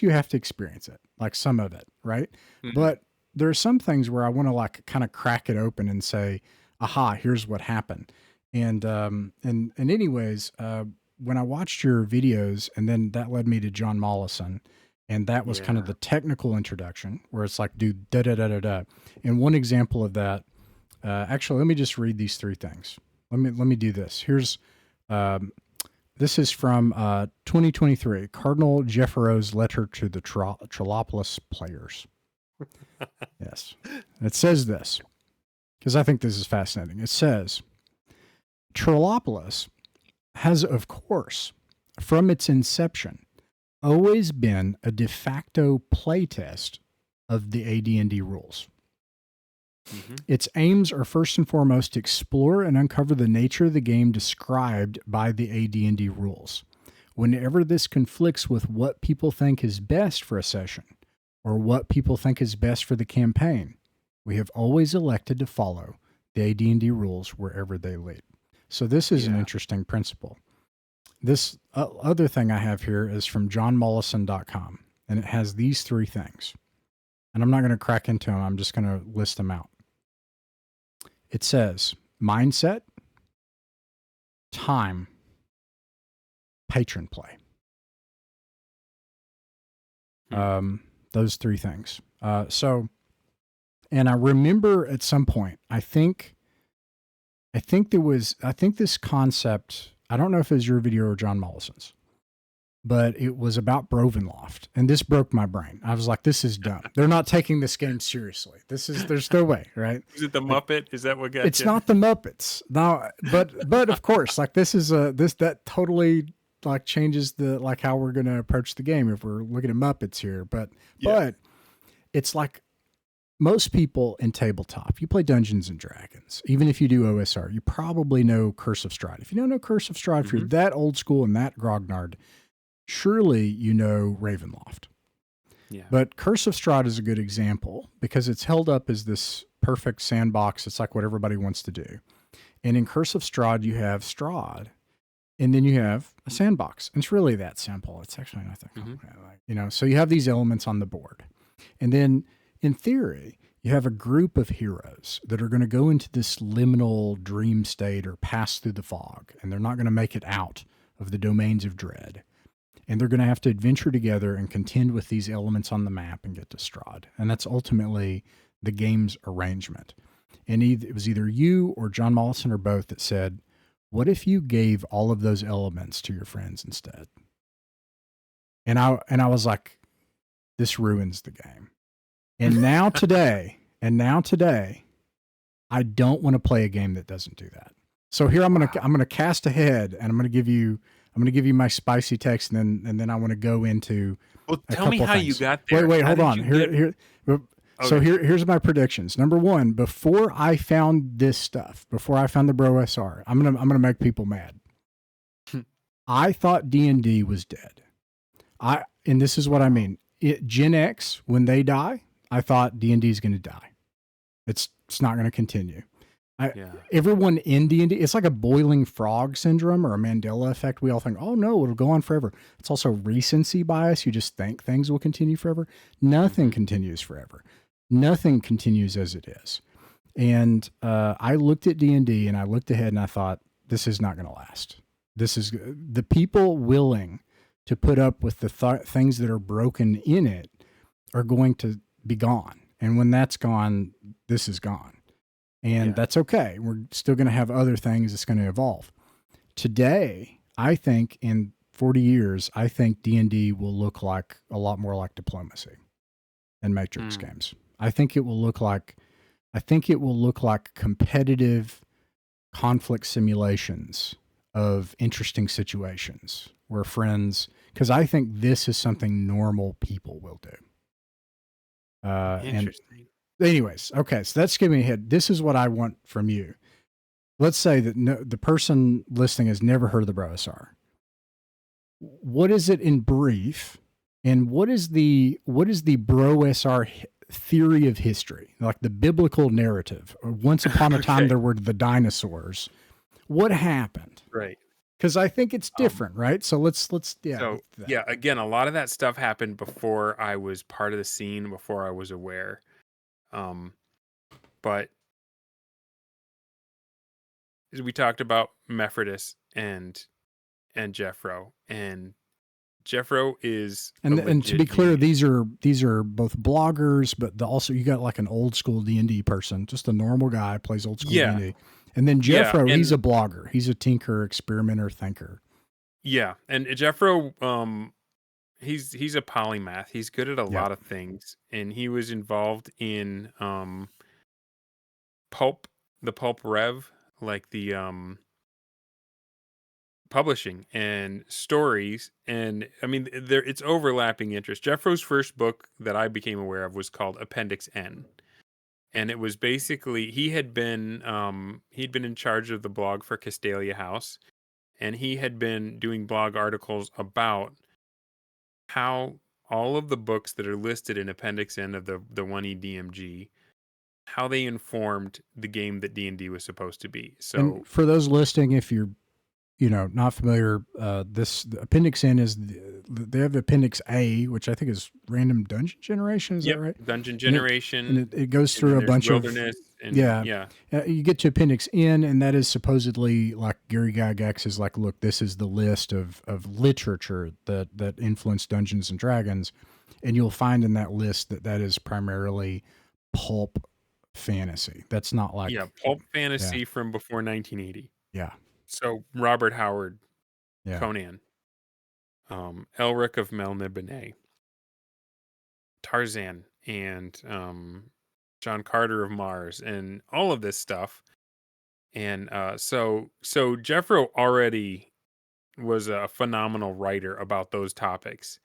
you have to experience it, like some of it, right? Mhm. But there are some things where I want to like kind of crack it open and say, aha, here's what happened. And anyways, when I watched your videos, and then that led me to John Mollison, and that was kind of Yeah. the technical introduction where it's like do da da da da da. And one example of that, actually, let me just read these three things. Let me do this. Here's um, this is from 2023, Cardinal Jeffero's letter to the Trollopolis players. Yes. It says this, because I think this is fascinating. It says, Trollopolis has, of course, from its inception, always been a de facto playtest of the AD&D rules. Mhm. Its aims are first and foremost to explore and uncover the nature of the game described by the AD&D rules. Whenever this conflicts with what people think is best for a session or what people think is best for the campaign, we have always elected to follow the AD&D rules wherever they lead. So this is an Yeah. interesting principle. This other thing I have here is from johnmollison.com, and it has these three things. And I'm not going to crack into them. I'm just going to list them out. It says mindset, time, patron play. Hmm. Those three things. And I remember at some point, I think this concept, I don't know if it was your video or John Mollison's, but it was about Brovenloft. And this broke my brain. I was like, this is dumb. They're not taking this game seriously. There's no way, right? Is it the Like, Muppet? Is that what got it's you? not the Muppets. No, but of course, like that totally like changes the like how we're gonna approach the game if we're looking at Muppets here. Yeah. But it's like most people in tabletop, you play Dungeons and Dragons. Even if you do OSR, you probably know Curse of Strahd. If you don't know Curse of Strahd, if you're Hmm. that old school and that grognard, surely you know Ravenloft. Yeah. But Curse of Strahd is a good example because it's held up as this perfect sandbox. It's like what everybody wants to do. And in Curse of Strahd, you have Strahd, and then you have a sandbox. And it's really that simple. It's actually not that Hmm. complicated. So you have these elements on the board. And then in theory, you have a group of heroes that are going to go into this liminal dream state or pass through the fog, and they're not going to make it out of the domains of dread. And they're going to have to adventure together and contend with these elements on the map and get to Strahd. And that's ultimately the game's arrangement. And it was either you or John Mollison or both that said, what if you gave all of those elements to your friends instead? And I was like, this ruins the game. And now today, And now today, I don't want to play a game that doesn't do that. So here I'm gonna cast ahead, and I'm gonna give you my spicy text, and then I want to go into Well, a tell me couple how you things. got there. Wait, How hold did on. you Here, get? here. So Okay. here's my predictions. Number one, before I found this stuff, before I found the BrOSR, I'm gonna make people mad. I thought D&D was dead. And this is what I mean. Gen X, when they die, I thought D&D is going to die. It's not going to continue. Yeah. Everyone in D&D, it's like a boiling frog syndrome or a Mandela effect. We all think, oh no, it'll go on forever. It's also recency bias. You just think things will continue forever. Nothing continues forever. Nothing continues as it is. And I looked at D&D and I looked ahead and I thought, this is not going to last. This is the people willing to put up with the things that are broken in it are going to be gone. And when that's gone, this is gone. And that's okay. We're still going to have other things that's going to evolve. Today, I think in 40 years, I think D&D will look like a lot more like diplomacy and matrix games. I think it will look like competitive conflict simulations of interesting situations where friends, because I think this is something normal people will do. Interesting. Anyways, okay, so that's giving me a hit. This is what I want from you. Let's say that the person listening has never heard of the BrOSR. What is it in brief, and what is the BrOSR theory of history, like the biblical narrative? Once upon a time, there were the dinosaurs. What happened? Right. Because I think it's different, right? So let's So yeah, again, a lot of that stuff happened before I was part of the scene, before I was aware. But we talked about Mephrodis and Jeffro, and Jeffro is and to be clear, these are both bloggers, but also you got like an old school D&D person, just a normal guy plays old school D&D. And then Jeffro, he's a blogger, he's a tinker, experimenter, thinker. Yeah, and Jeffro, he's a polymath. He's good at a lot of things, and he was involved in the pulp rev, like the publishing and stories, and I mean it's overlapping interest. Jeffro's first book that I became aware of was called Appendix N, and it was basically he'd been in charge of the blog for Castalia House, and he had been doing blog articles about how all of the books that are listed in Appendix N of the 1E DMG, how they informed the game that D&D was supposed to be. So, and for those listening, if you're not familiar, this Appendix N is they have Appendix A, which I think is random dungeon generation. Is that right? Dungeon generation, and it goes through a bunch of wilderness. And you get to Appendix N, and that is supposedly like Gary Gygax is like, look, this is the list of literature that influenced Dungeons and Dragons, and you'll find in that list that is primarily pulp fantasy. That's not like pulp fantasy from before 1980. Yeah. So Robert Howard, Conan, Elric of Melniboné, Tarzan, and John Carter of Mars, and all of this stuff. And so Jeffro already was a phenomenal writer about those topics,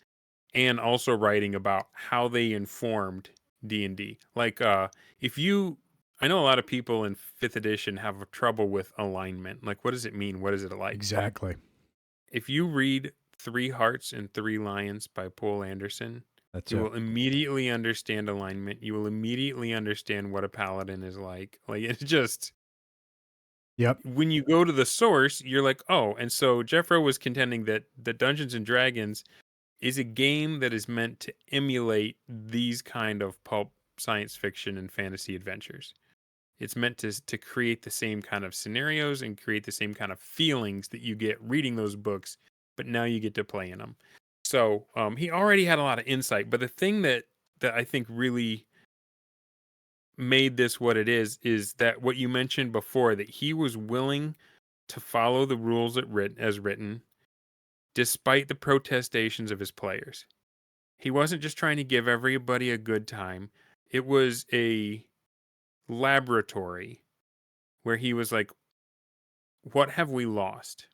and also writing about how they informed D&D. Like I know a lot of people in 5th edition have trouble with alignment. Like, what does it mean? What is it like? Exactly. If you read 3 Hearts and 3 Lions by Poul Anderson, you will immediately understand alignment. You will immediately understand what a paladin is like. Like, it's just... When you go to the source, you're like, oh. And so Jeffro was contending that Dungeons and Dragons is a game that is meant to emulate these kind of pulp science fiction and fantasy adventures. It's meant to create the same kind of scenarios and create the same kind of feelings that you get reading those books, but now you get to play in them. So he already had a lot of insight, but the thing that I think really made this what it is that what you mentioned before, that he was willing to follow the rules as written, despite the protestations of his players. He wasn't just trying to give everybody a good time. It was a laboratory where he was like, what have we lost?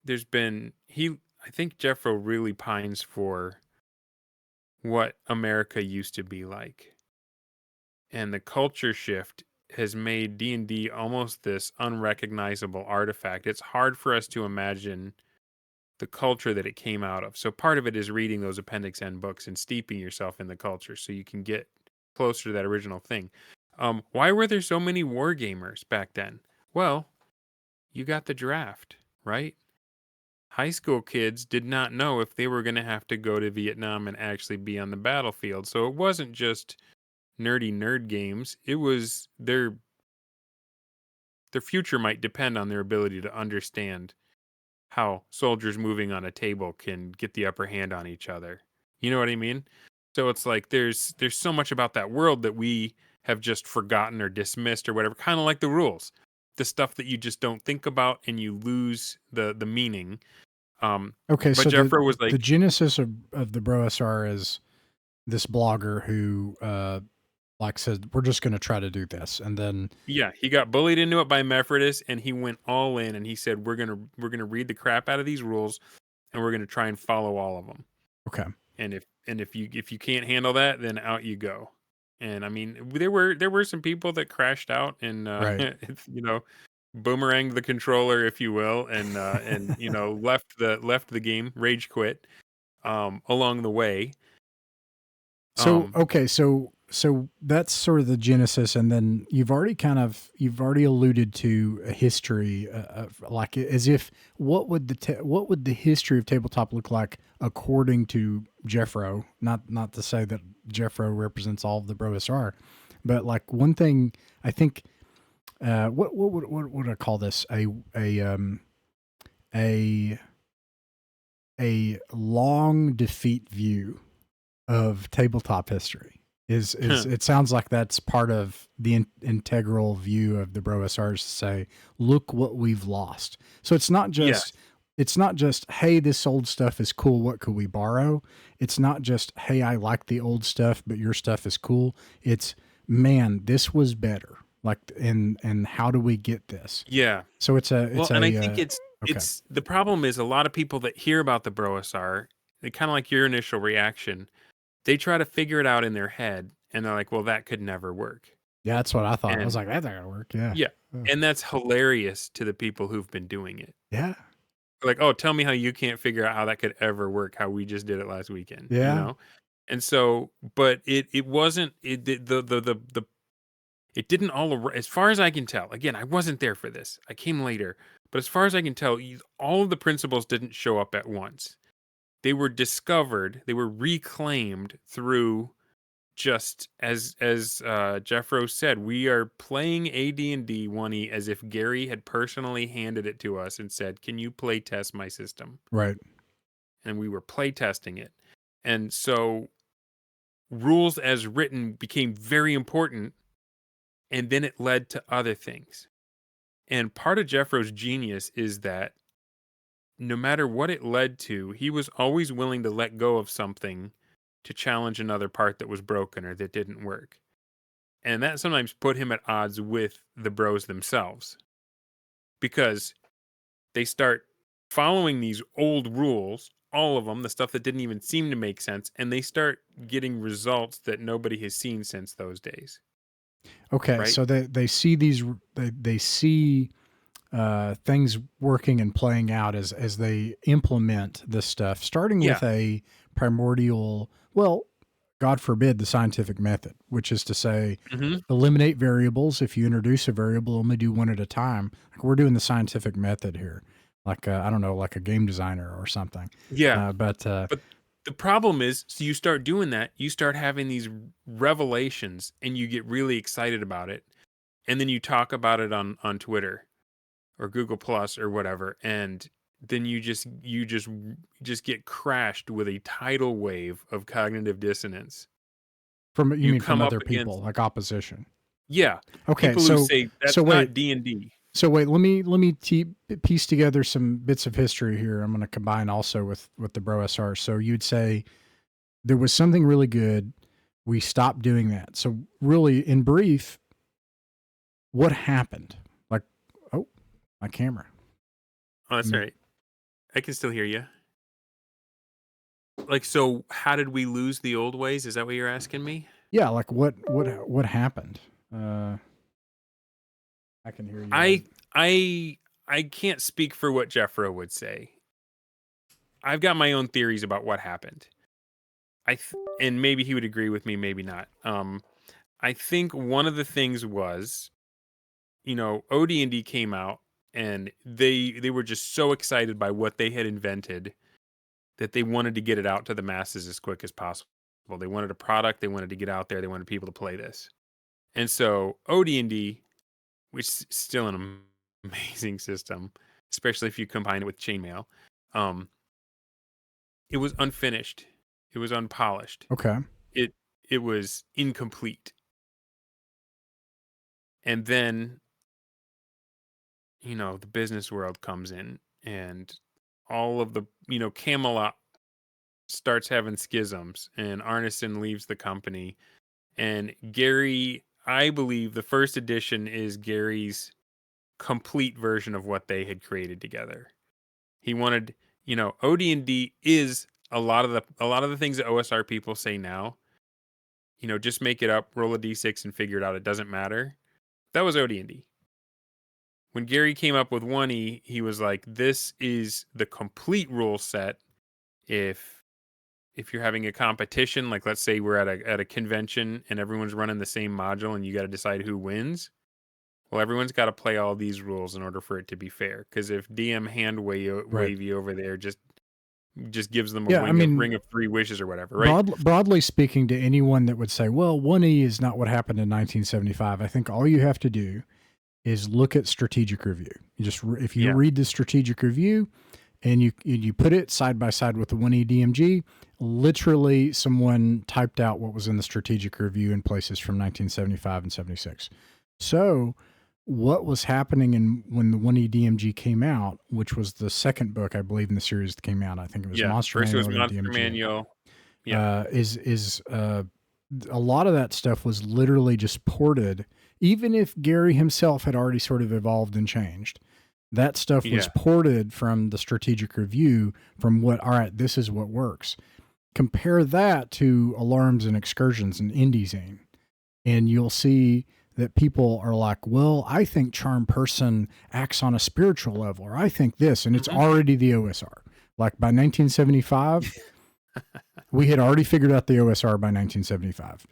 I think Jeffro really pines for what America used to be like. And the culture shift has made D&D almost this unrecognizable artifact. It's hard for us to imagine the culture that it came out of. So part of it is reading those Appendix N books and steeping yourself in the culture so you can get closer to that original thing. Why were there so many war gamers back then? Well, you got the draft, right? High school kids did not know if they were going to have to go to Vietnam and actually be on the battlefield. So it wasn't just nerdy nerd games. It was their future might depend on their ability to understand how soldiers moving on a table can get the upper hand on each other. You know what I mean? So it's like there's so much about that world that we have just forgotten or dismissed or whatever, kind of like the rules. The stuff that you just don't think about and you lose the meaning. Okay, But so Jeffro was the like, genesis of the BrOSR is this blogger who like said, we're just going to try to do this. And then, yeah, he got bullied into it by Mephrodis and he went all in and he said, we're going to read the crap out of these rules and we're going to try and follow all of them. okay. And if you can't handle that, then out you go. And I mean, there were some people that crashed out and Right. boomeranged the controller, if you will, and left the game, rage quit along the way. So okay, so that's sort of the genesis, and then you've already alluded to a history, of, like, as if what would the history of tabletop look like according to Jeffro? Not to say that Jeffro represents all of the BrOSR, but like one thing I think, what would I call this? A long defeat view of tabletop history is it sounds like that's part of the integral view of the BrOSRs to say, look what we've lost. So it's not just hey, this old stuff is cool, what could we borrow? It's not just hey, I like the old stuff but your stuff is cool. It's, man, this was better, like, and how do we get this? Yeah. So I think it's the problem is a lot of people that hear about the BrOSR, they kind of like your initial reaction. They try to figure it out in their head, and they're like, well, that could never work. Yeah, that's what I thought. I was like, that's not going to work. Yeah. Yeah. And that's hilarious to the people who've been doing it. Yeah. Like, oh, tell me how you can't figure out how that could ever work, how we just did it last weekend. Yeah. And so, but it wasn't, it didn't all, as far as I can tell, again, I wasn't there for this. I came later. But as far as I can tell, all of the principles didn't show up at once. They were discovered, they were reclaimed through, just as Jeffro said, we are playing AD&D 1E as if Gary had personally handed it to us and said, can you play test my system? Right. And we were play testing it. And so rules as written became very important, and then it led to other things. And part of Jeffro's genius is that no matter what it led to, he was always willing to let go of something to challenge another part that was broken or that didn't work. And that sometimes put him at odds with the bros themselves, because they start following these old rules, all of them, the stuff that didn't even seem to make sense, and they start getting results that nobody has seen since those days. Okay, right? So they see they see things working and playing out as they implement this stuff, starting with a primordial, well, God forbid, the scientific method, which is to say, eliminate variables. If you introduce a variable, only do one at a time. Like, we're doing the scientific method here, like I don't know, like a game designer or something. Yeah, but the problem is, so you start doing that, you start having these revelations, and you get really excited about it, and then you talk about it on Twitter or Google Plus or whatever, and then you just get crashed with a tidal wave of cognitive dissonance. From from other people, like opposition. Yeah. Okay. People who say that's not D&D. So wait, let me piece together some bits of history here. I'm going to combine also with the BrOSR. So you'd say there was something really good. we stopped doing that. So really, in brief, what happened? Like, oh, my camera. Oh, that's all right. I can still hear you. Like, so how did we lose the old ways? Is that what you're asking me? Yeah, like what happened? I can hear you. I can't speak for what Jeffro would say. I've got my own theories about what happened. And maybe he would agree with me, maybe not. I think one of the things was, OD&D came out and they were just so excited by what they had invented that they wanted to get it out to the masses as quick as possible. They wanted a product, they wanted to get out there, they wanted people to play this. And so OD&D, which is still an amazing system, especially if you combine it with chainmail, it was unfinished. It was unpolished. Okay. It was incomplete. And then, the business world comes in and all of the, Camelot starts having schisms and Arneson leaves the company. And Gary, I believe the first edition is Gary's complete version of what they had created together. He wanted, OD&D is a lot of the things that OSR people say now. Just make it up, roll a d6 and figure it out. It doesn't matter. That was OD&D. When Gary came up with 1E, he was like, this is the complete rule set. If you're having a competition, like let's say we're at a convention and everyone's running the same module and you got to decide who wins. Well, everyone's got to play all these rules in order for it to be fair. Because if DM hand wave you over there, just gives them a ring of 3 wishes or whatever, right? Broadly speaking, to anyone that would say, well, 1E is not what happened in 1975, I think all you have to do is look at strategic review. If you read the strategic review and you put it side by side with the 1E DMG, literally someone typed out what was in the strategic review in places from 1975 and 76. So what was happening when the 1E DMG came out, which was the second book, I believe, in the series that came out. I think it was Monster Manual. First it was Monster DMG. Manual. A lot of that stuff was literally just ported, even if Gary himself had already sort of evolved and changed. That stuff was ported from the strategic review from all right, this is what works. Compare that to Alarms and Excursions and Indie Zine, and you'll see that people are like, well, I think Charm Person acts on a spiritual level, or I think this, and it's already the OSR. Like by 1975, we had already figured out the OSR by 1975.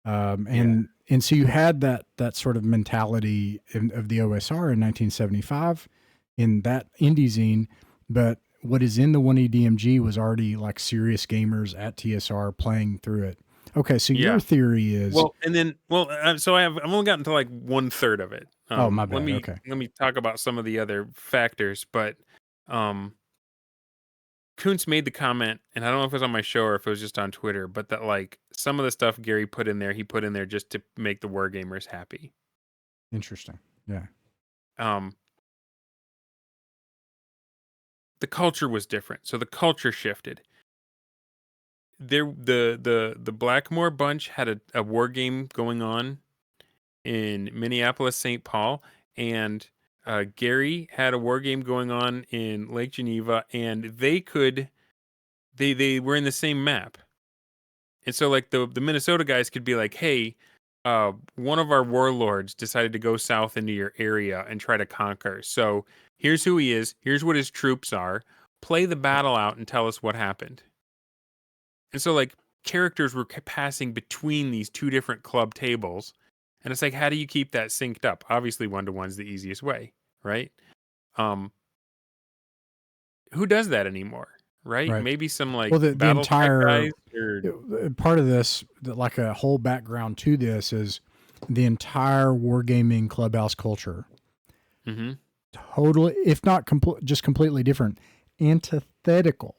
And so you had that sort of mentality of the OSR in 1975 in that indie zine, but what is in the 1E DMG was already like serious gamers at TSR playing through it. Okay, so your theory is so I've only gotten to like 1/3 of it. My bad. Let me talk about some of the other factors, but Kuntz made the comment, and I don't know if it was on my show or if it was just on Twitter, but that like some of the stuff Gary put in there, he put in there just to make the wargamers happy. Interesting. Yeah. The culture was different, so the culture shifted. The Blackmore bunch had a war game going on in Minneapolis, St. Paul, and Gary had a war game going on in Lake Geneva, and they were in the same map. And so like the Minnesota guys could be like, hey, one of our warlords decided to go south into your area and try to conquer. So here's who he is. Here's what his troops are. Play the battle out and tell us what happened. And so like characters were passing between these two different club tables. And it's like, how do you keep that synced up? Obviously 1-to-1's the easiest way, right? Who does that anymore? Right? Maybe some like the entire guys part of this, like a whole background to this, is the entire wargaming clubhouse culture. Totally, if not just completely different, antithetical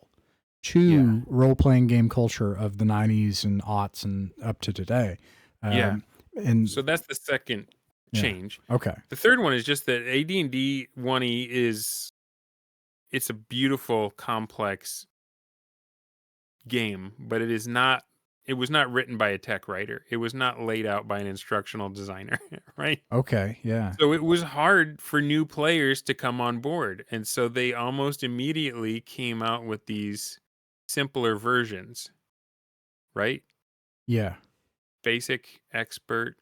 to role-playing game culture of the 90s and aughts and up to today. And so that's the second change. Okay. The third one is just that AD&D 1E it's a beautiful, complex game, but it is not it was not written by a tech writer. It was not laid out by an instructional designer, right? Okay. Yeah. So it was hard for new players to come on board. And so they almost immediately came out with these simpler versions, right? Yeah. Basic, expert,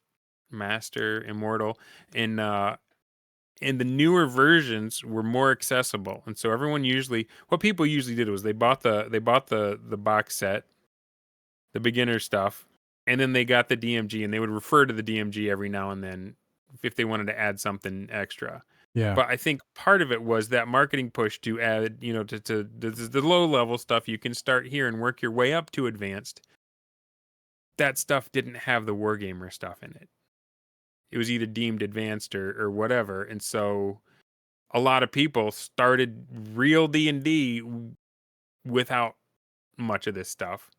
master, immortal. And the newer versions were more accessible. And so everyone usually, what people usually did was they bought the box set, the beginner stuff, and then they got the DMG, and they would refer to the DMG every now and then if they wanted to add something extra. Yeah. But I think part of it was that marketing push to add, to the low level stuff. You can start here and work your way up to advanced. That stuff didn't have the wargamer stuff in it. It was either deemed advanced or whatever. And so a lot of people started real D&D without much of this stuff.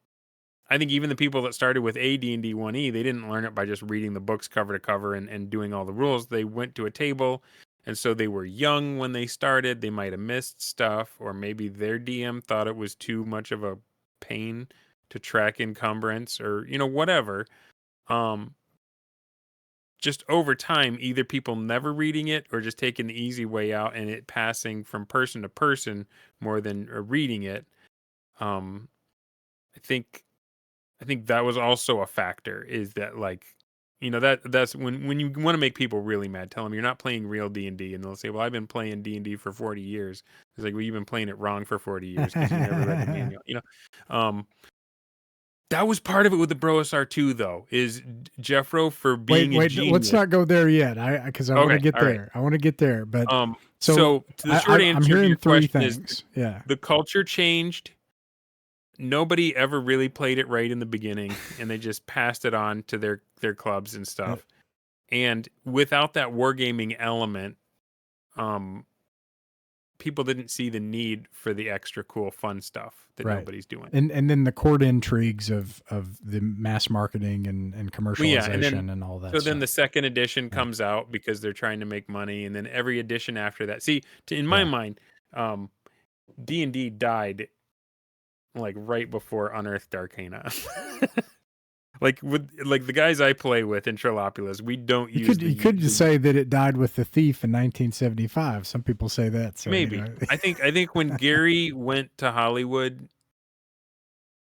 I think even the people that started with AD&D 1E, they didn't learn it by just reading the books cover to cover and doing all the rules. They went to a table, and so they were young when they started. They might have missed stuff, or maybe their DM thought it was too much of a pain to track encumbrance, or whatever. Just over time, either people never reading it or just taking the easy way out and it passing from person to person more than reading it. I think that was also a factor, is that that's when you want to make people really mad, tell them you're not playing real D&D, and they'll say, well, I've been playing D&D for 40 years. It's like, well, you've been playing it wrong for 40 years because you never read the manual. That was part of it with the BrOSR too, though, is Jeffro for being a genius. Let's not go there yet. Because I want to get there. Right. I want to get there. But so the short answer I'm hearing to your three question things. is the culture changed. Nobody ever really played it right in the beginning, and they just passed it on to their clubs and stuff. And without that wargaming element, people didn't see the need for the extra cool fun stuff that nobody's doing. And then the court intrigues of the mass marketing and commercialization and all that. So then the second edition comes out because they're trying to make money, and then every edition after that. See, in my mind, D&D died like right before Unearthed Arcana. Like the guys I play with in Trollopolis, we don't use. You could just say that it died with the Thief in 1975. Some people say that. So, maybe I think when Gary went to Hollywood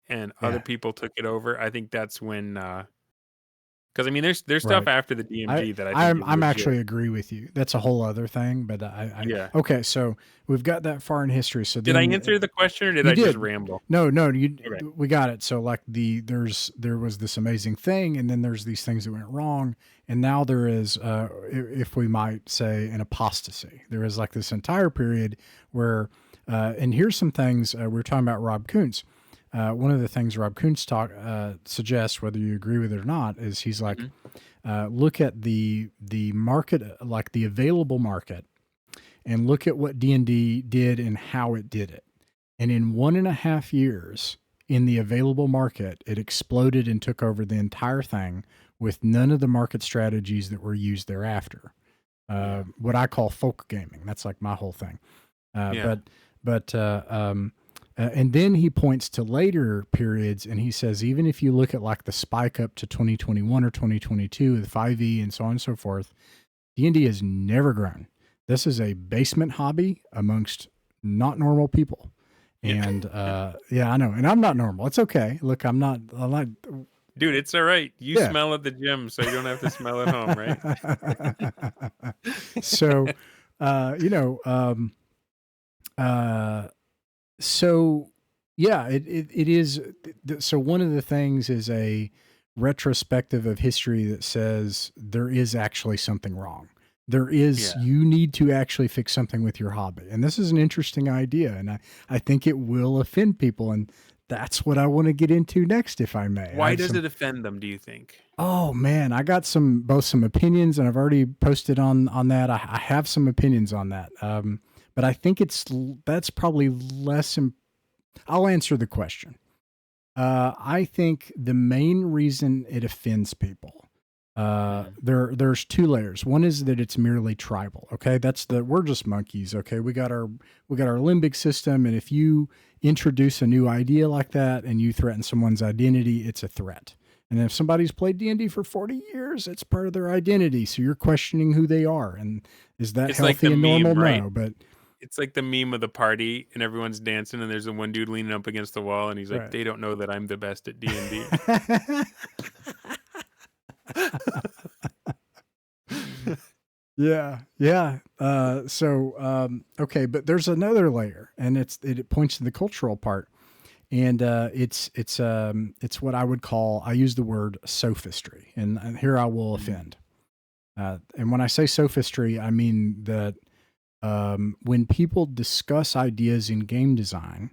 and other people took it over, I think that's when. Because I mean, there's stuff after the DMG that I'm actually agree with you. That's a whole other thing, but okay. So we've got that far in history. So did I answer the question, or did I just ramble? No, we got it. So like there was this amazing thing, and then there's these things that went wrong, and now there is, if we might say, an apostasy. There is like this entire period where, and here's some things we were talking about. Rob Kuntz. One of the things Rob Kuntz suggests, whether you agree with it or not, is he's like, look at the market, like the available market, and look at what D&D did and how it did it. And in 1.5 years in the available market, it exploded and took over the entire thing with none of the market strategies that were used thereafter. What I call folk gaming. That's like my whole thing. And then he points to later periods, and he says, even if you look at like the spike up to 2021 or 2022 with 5e and so on and so forth, D&D has never grown. This is a basement hobby amongst not normal people. And I know. And I'm not normal. It's okay. Look, I'm not. Dude, it's all right. You smell at the gym, so you don't have to smell at home, right? So, So yeah, it is. So one of the things is a retrospective of history that says there is actually something wrong. There is, you need to actually fix something with your hobby. And this is an interesting idea. And I think it will offend people. And that's what I want to get into next, if I may. Why does it offend them, do you think? Oh man, I got both some opinions, and I've already posted on that. I have some opinions on that. But I think that's probably less. I'll answer the question. I think the main reason it offends people There's two layers. One is that it's merely tribal. Okay. We're just monkeys. Okay. We got our limbic system. And if you introduce a new idea like that and you threaten someone's identity, it's a threat. And if somebody's played D&D for 40 years, it's part of their identity. So you're questioning who they are. And is that healthy and normal? Right? No, but it's like the meme of the party and everyone's dancing and there's the one dude leaning up against the wall and he's like, they don't know that I'm the best at D&D. Yeah. Okay, but there's another layer, and it points to the cultural part, and it's what I would call, I use the word sophistry, and here I will offend. And when I say sophistry, I mean that when people discuss ideas in game design,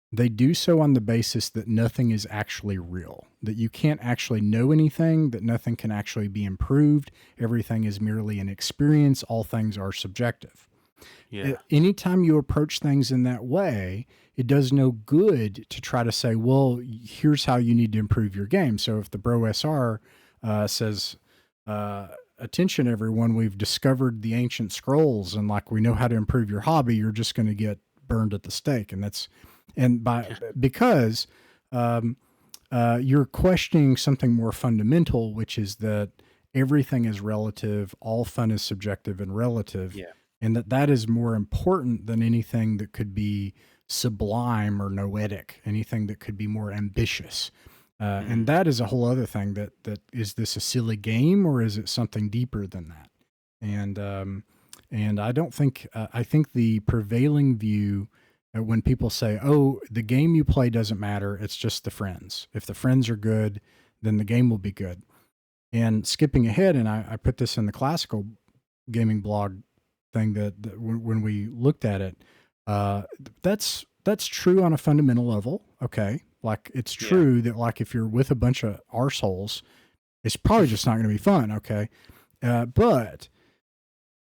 they do so on the basis that nothing is actually real, that you can't actually know anything, that nothing can actually be improved. Everything is merely an experience. All things are subjective. Yeah. Anytime you approach things in that way, it does no good to try to say, well, here's how you need to improve your game. So if the BrOSR says, attention everyone, we've discovered the ancient scrolls and like we know how to improve your hobby, you're just going to get burned at the stake. Because you're questioning something more fundamental, which is that everything is relative, all fun is subjective and relative, and that is more important than anything that could be sublime or noetic, anything that could be more ambitious. And that is a whole other thing. That is this a silly game or is it something deeper than that? And I don't think I think the prevailing view, when people say, oh, the game you play doesn't matter, it's just the friends. If the friends are good, then the game will be good. And skipping ahead, and I put this in the classical gaming blog thing that when we looked at it, that's true on a fundamental level. Okay. Like it's true that like if you're with a bunch of arseholes, it's probably just not going to be fun. Okay. But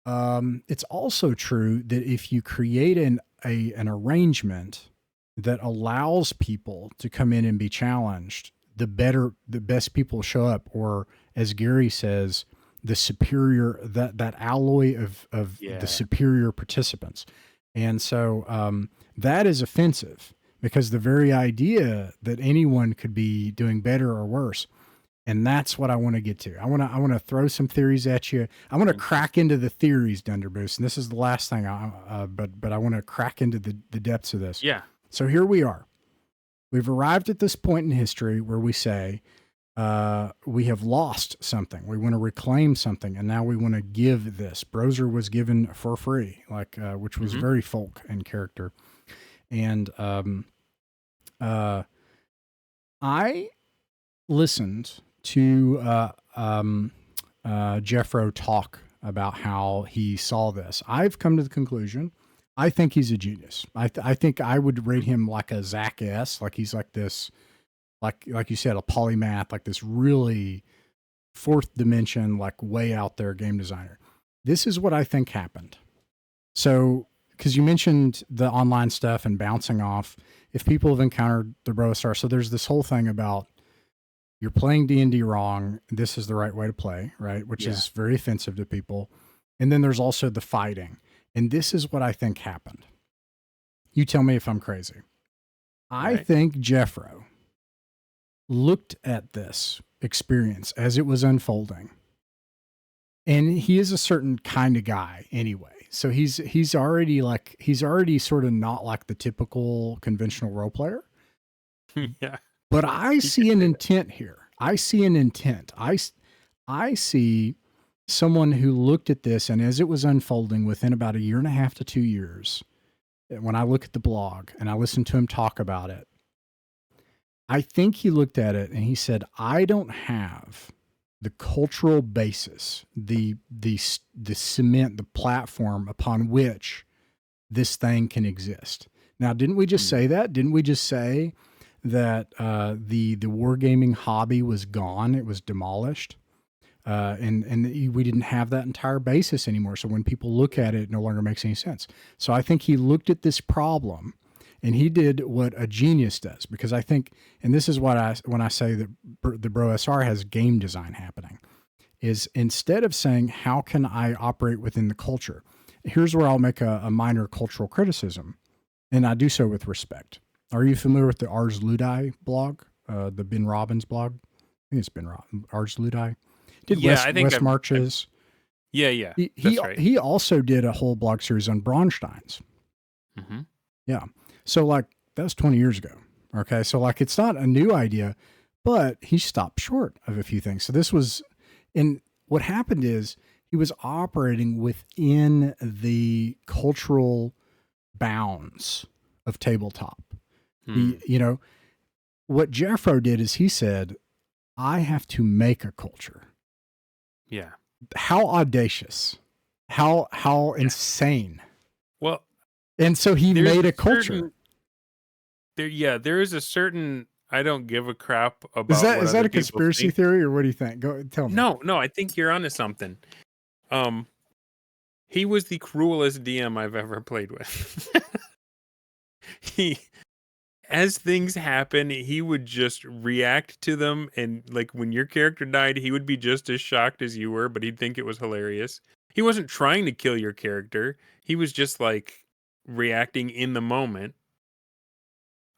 it's also true that if you create an arrangement that allows people to come in and be challenged, the best people show up, or as Gary says, the superior, that alloy of the superior participants. And so that is offensive, because the very idea that anyone could be doing better or worse. And that's what I want to get to. I want to throw some theories at you. I want to crack into the theories, DunderMoose, and this is the last thing. But I want to crack into the depths of this. Yeah. So here we are. We've arrived at this point in history where we say we have lost something. We want to reclaim something, and now we want to give this. BrOSR was given for free, which was very folk in character, and I listened to Jeffro talk about how he saw this. I've come to the conclusion, I think he's a genius. I think I would rate him like a Zach S. Like he's like this, like you said, a polymath, like this really fourth dimension, like way out there game designer. This is what I think happened. So, because you mentioned the online stuff and bouncing off, if people have encountered the BrOSR, so there's this whole thing about you're playing D&D wrong. This is the right way to play, right? Which is very offensive to people. And then there's also the fighting. And this is what I think happened. You tell me if I'm crazy. I think Jeffro looked at this experience as it was unfolding. And he is a certain kind of guy anyway. So he's already sort of not like the typical conventional role player. Yeah. But I see an intent here. I see an intent. I see someone who looked at this, and as it was unfolding within about 1.5 to 2 years, when I look at the blog and I listen to him talk about it, I think he looked at it and he said, I don't have the cultural basis, the cement, the platform upon which this thing can exist. Now, didn't we just say that? Didn't we just say that the wargaming hobby was gone? It was demolished. And we didn't have that entire basis anymore. So when people look at it, it no longer makes any sense. So I think he looked at this problem and he did what a genius does, because I think, and this is what when I say that the BrOSR has game design happening, is instead of saying, how can I operate within the culture? Here's where I'll make a minor cultural criticism, and I do so with respect. Are you familiar with the Ars Ludi blog, the Ben Robbins blog? I think it's Ars Ludi. Did Yeah, I think West Marches. Yeah, He that's right. he also did a whole blog series on Braunsteins. Mm-hmm. Yeah. So like that was 20 years ago. Okay. So like it's not a new idea, but he stopped short of a few things. So this was, and what happened is he was operating within the cultural bounds of tabletop. He, you know, what Jeffro did is he said, I have to make a culture. Yeah. How audacious, how insane. Well, and so he made a culture. There is a certain I don't give a crap about. Is that a conspiracy theory, or what do you think? Go tell me. No, I think you're onto something. He was the cruelest DM I've ever played with. As things happen, he would just react to them, and like when your character died, he would be just as shocked as you were, but he'd think it was hilarious. He wasn't trying to kill your character. He was just like reacting in the moment.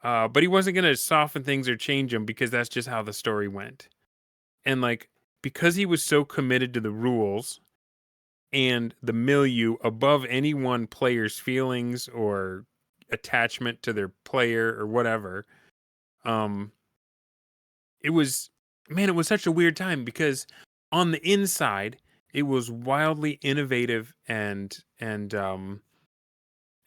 But he wasn't going to soften things or change them because that's just how the story went. And like, because he was so committed to the rules and the milieu above any one player's feelings or attachment to their player or whatever, it was such a weird time because on the inside, it was wildly innovative and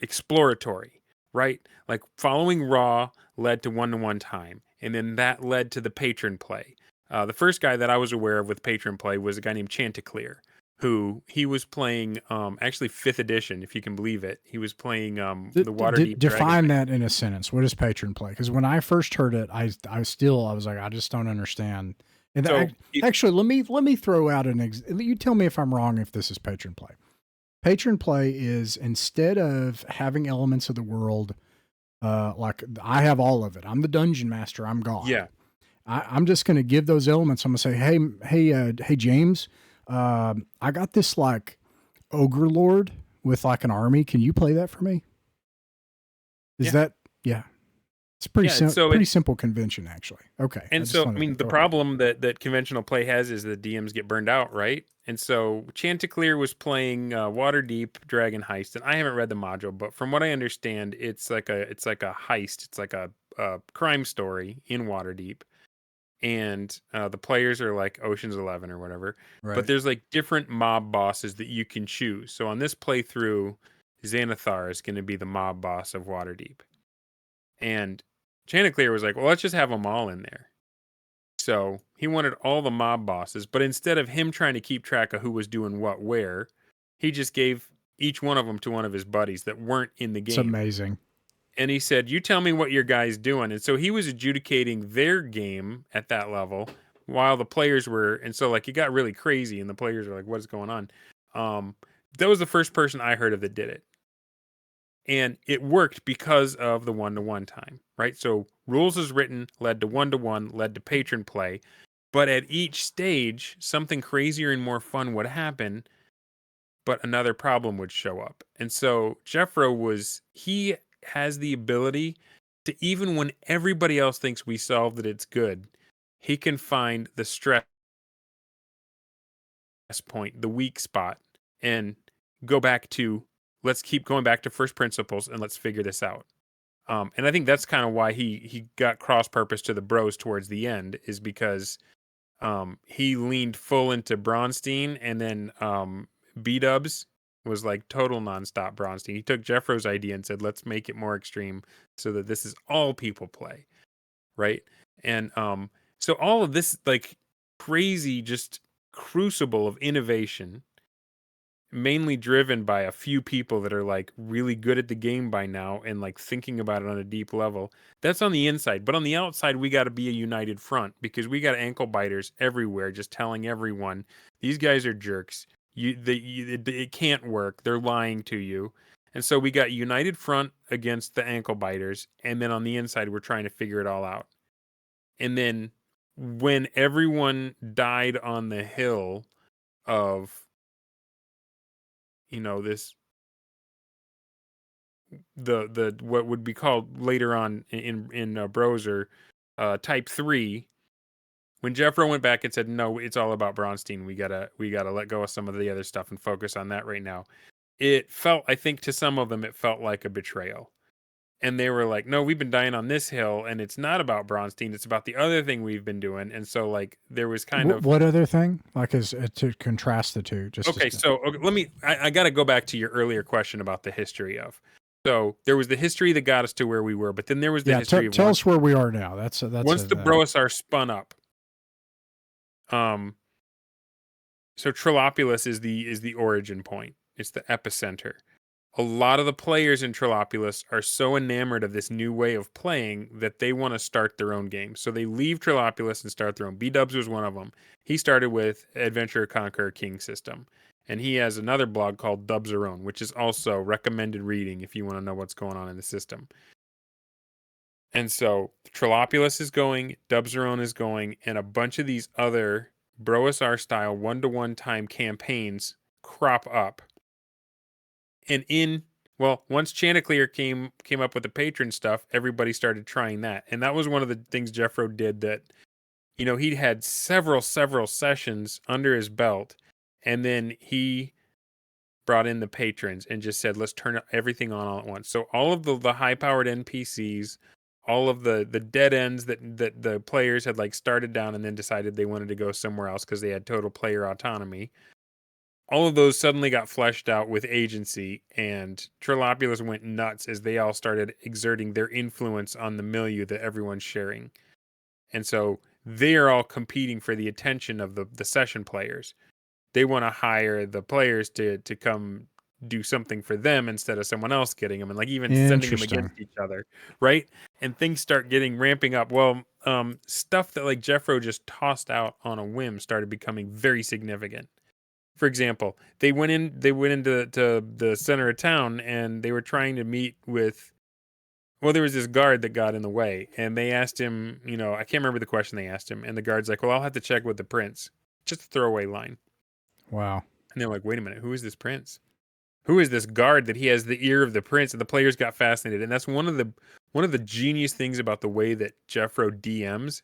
exploratory, right? Like following Raw led to one-to-one time, and then that led to the patron play. The first guy that I was aware of with patron play was a guy named Chanticleer, who he was playing actually 5th edition, if you can believe it. He was playing the Waterdeep. Define that in a sentence. What is patron play? Because when I first heard it, I was like, I just don't understand. And so, actually, let me throw out you tell me if I'm wrong if this is patron play. Patron play is instead of having elements of the world, like I have all of it. I'm the dungeon master. I'm gone. Yeah. I'm just going to give those elements. I'm going to say, hey, James, I got this like ogre lord with like an army. Can you play that for me? Is that, yeah. It's pretty simple convention, actually. Okay. And so, I mean, the problem that conventional play has is the DMs get burned out, right? And so Chanticleer was playing Waterdeep Dragon Heist, and I haven't read the module, but from what I understand, it's like a heist. It's like a crime story in Waterdeep, and the players are like Ocean's 11 or whatever. Right. But there's like different mob bosses that you can choose. So on this playthrough, Xanathar is going to be the mob boss of Waterdeep. And Chanticleer was like, well, let's just have them all in there. So he wanted all the mob bosses, but instead of him trying to keep track of who was doing what where, he just gave each one of them to one of his buddies that weren't in the game. It's amazing. And he said, you tell me what your guy's doing. And so he was adjudicating their game at that level while the players were, and so like it got really crazy and the players were like, what is going on? That was the first person I heard of that did it. And it worked because of the one-to-one time, right? So rules as written led to one-to-one, led to patron play. But at each stage, something crazier and more fun would happen, but another problem would show up. And so Jeffro he has the ability to, even when everybody else thinks we solved it, it's good, he can find the stress point, the weak spot, and go back to, let's keep going back to first principles and let's figure this out. And I think that's kind of why he got cross purpose to the bros towards the end, is because he leaned full into Bronstein, and then B-dubs was like total nonstop Bronstein. He took Jeffro's idea and said, let's make it more extreme so that this is all people play, right? And so all of this like crazy just crucible of innovation, mainly driven by a few people that are like really good at the game by now and like thinking about it on a deep level. That's on the inside, but on the outside, we got to be a united front, because we got ankle biters everywhere, just telling everyone these guys are jerks. It can't work. They're lying to you. And so we got united front against the ankle biters. And then on the inside, we're trying to figure it all out. And then when everyone died on the hill, of, this the what would be called later on in BrOSR type 3. When Jeffro went back and said, no, it's all about Bronstein, we gotta let go of some of the other stuff and focus on that right now. It felt, I think to some of them, it felt like a betrayal. And they were like, no, we've been dying on this hill, and it's not about Bronstein, it's about the other thing we've been doing. And so, like, there was kind of... What other thing? Like, is to contrast the two? Okay, so let me... I got to go back to your earlier question about the history of... So there was the history that got us to where we were, but then there was the history of... Tell us where we are now. That's once the BrOSR spun up. So Trilopulus is the origin point. It's the epicenter. A lot of the players in Trilopulus are so enamored of this new way of playing that they want to start their own game. So they leave Trilopulus and start their own. B-Dubs was one of them. He started with Adventure Conqueror King system. And he has another blog called Dubs Are Own, which is also recommended reading if you want to know what's going on in the system. And so Trilopulus is going, Dubs Are Own is going, and a bunch of these other BrOSR style 1-to-1 time campaigns crop up. And once Chanticleer came up with the patron stuff, everybody started trying that. And that was one of the things Jeffro did that, he'd had several sessions under his belt. And then he brought in the patrons and just said, let's turn everything on all at once. So all of the high-powered NPCs, all of the dead ends that the players had like started down and then decided they wanted to go somewhere else because they had total player autonomy. All of those suddenly got fleshed out with agency, and Trilopulus went nuts as they all started exerting their influence on the milieu that everyone's sharing. And so they are all competing for the attention of the session players. They want to hire the players to come do something for them instead of someone else getting them, and like even sending them against each other, right? And things start ramping up. Well, stuff that like Jeffro just tossed out on a whim started becoming very significant. For example, they went into the center of town and they were trying to meet with... Well, there was this guard that got in the way, and they asked him, I can't remember the question they asked him, and the guard's like, well, I'll have to check with the prince. Just a throwaway line. Wow. And they're like, wait a minute, who is this prince? Who is this guard that he has the ear of the prince? And the players got fascinated. And that's one of the genius things about the way that Jeffro DMs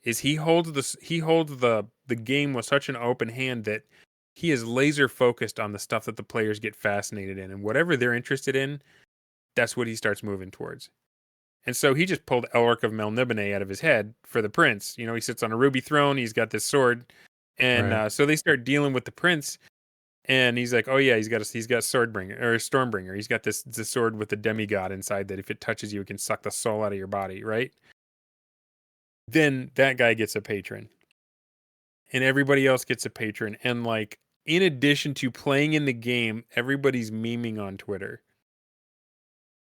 is he holds the game with such an open hand that he is laser focused on the stuff that the players get fascinated in, and whatever they're interested in, that's what he starts moving towards. And so he just pulled Elric of Melniboné out of his head for the prince. He sits on a ruby throne. He's got this sword, and so they start dealing with the prince, and he's like, oh yeah, he's got Swordbringer or Stormbringer. He's got this sword with the demigod inside that if it touches you, it can suck the soul out of your body, right? Then that guy gets a patron. And everybody else gets a patron. And like, in addition to playing in the game, everybody's memeing on Twitter.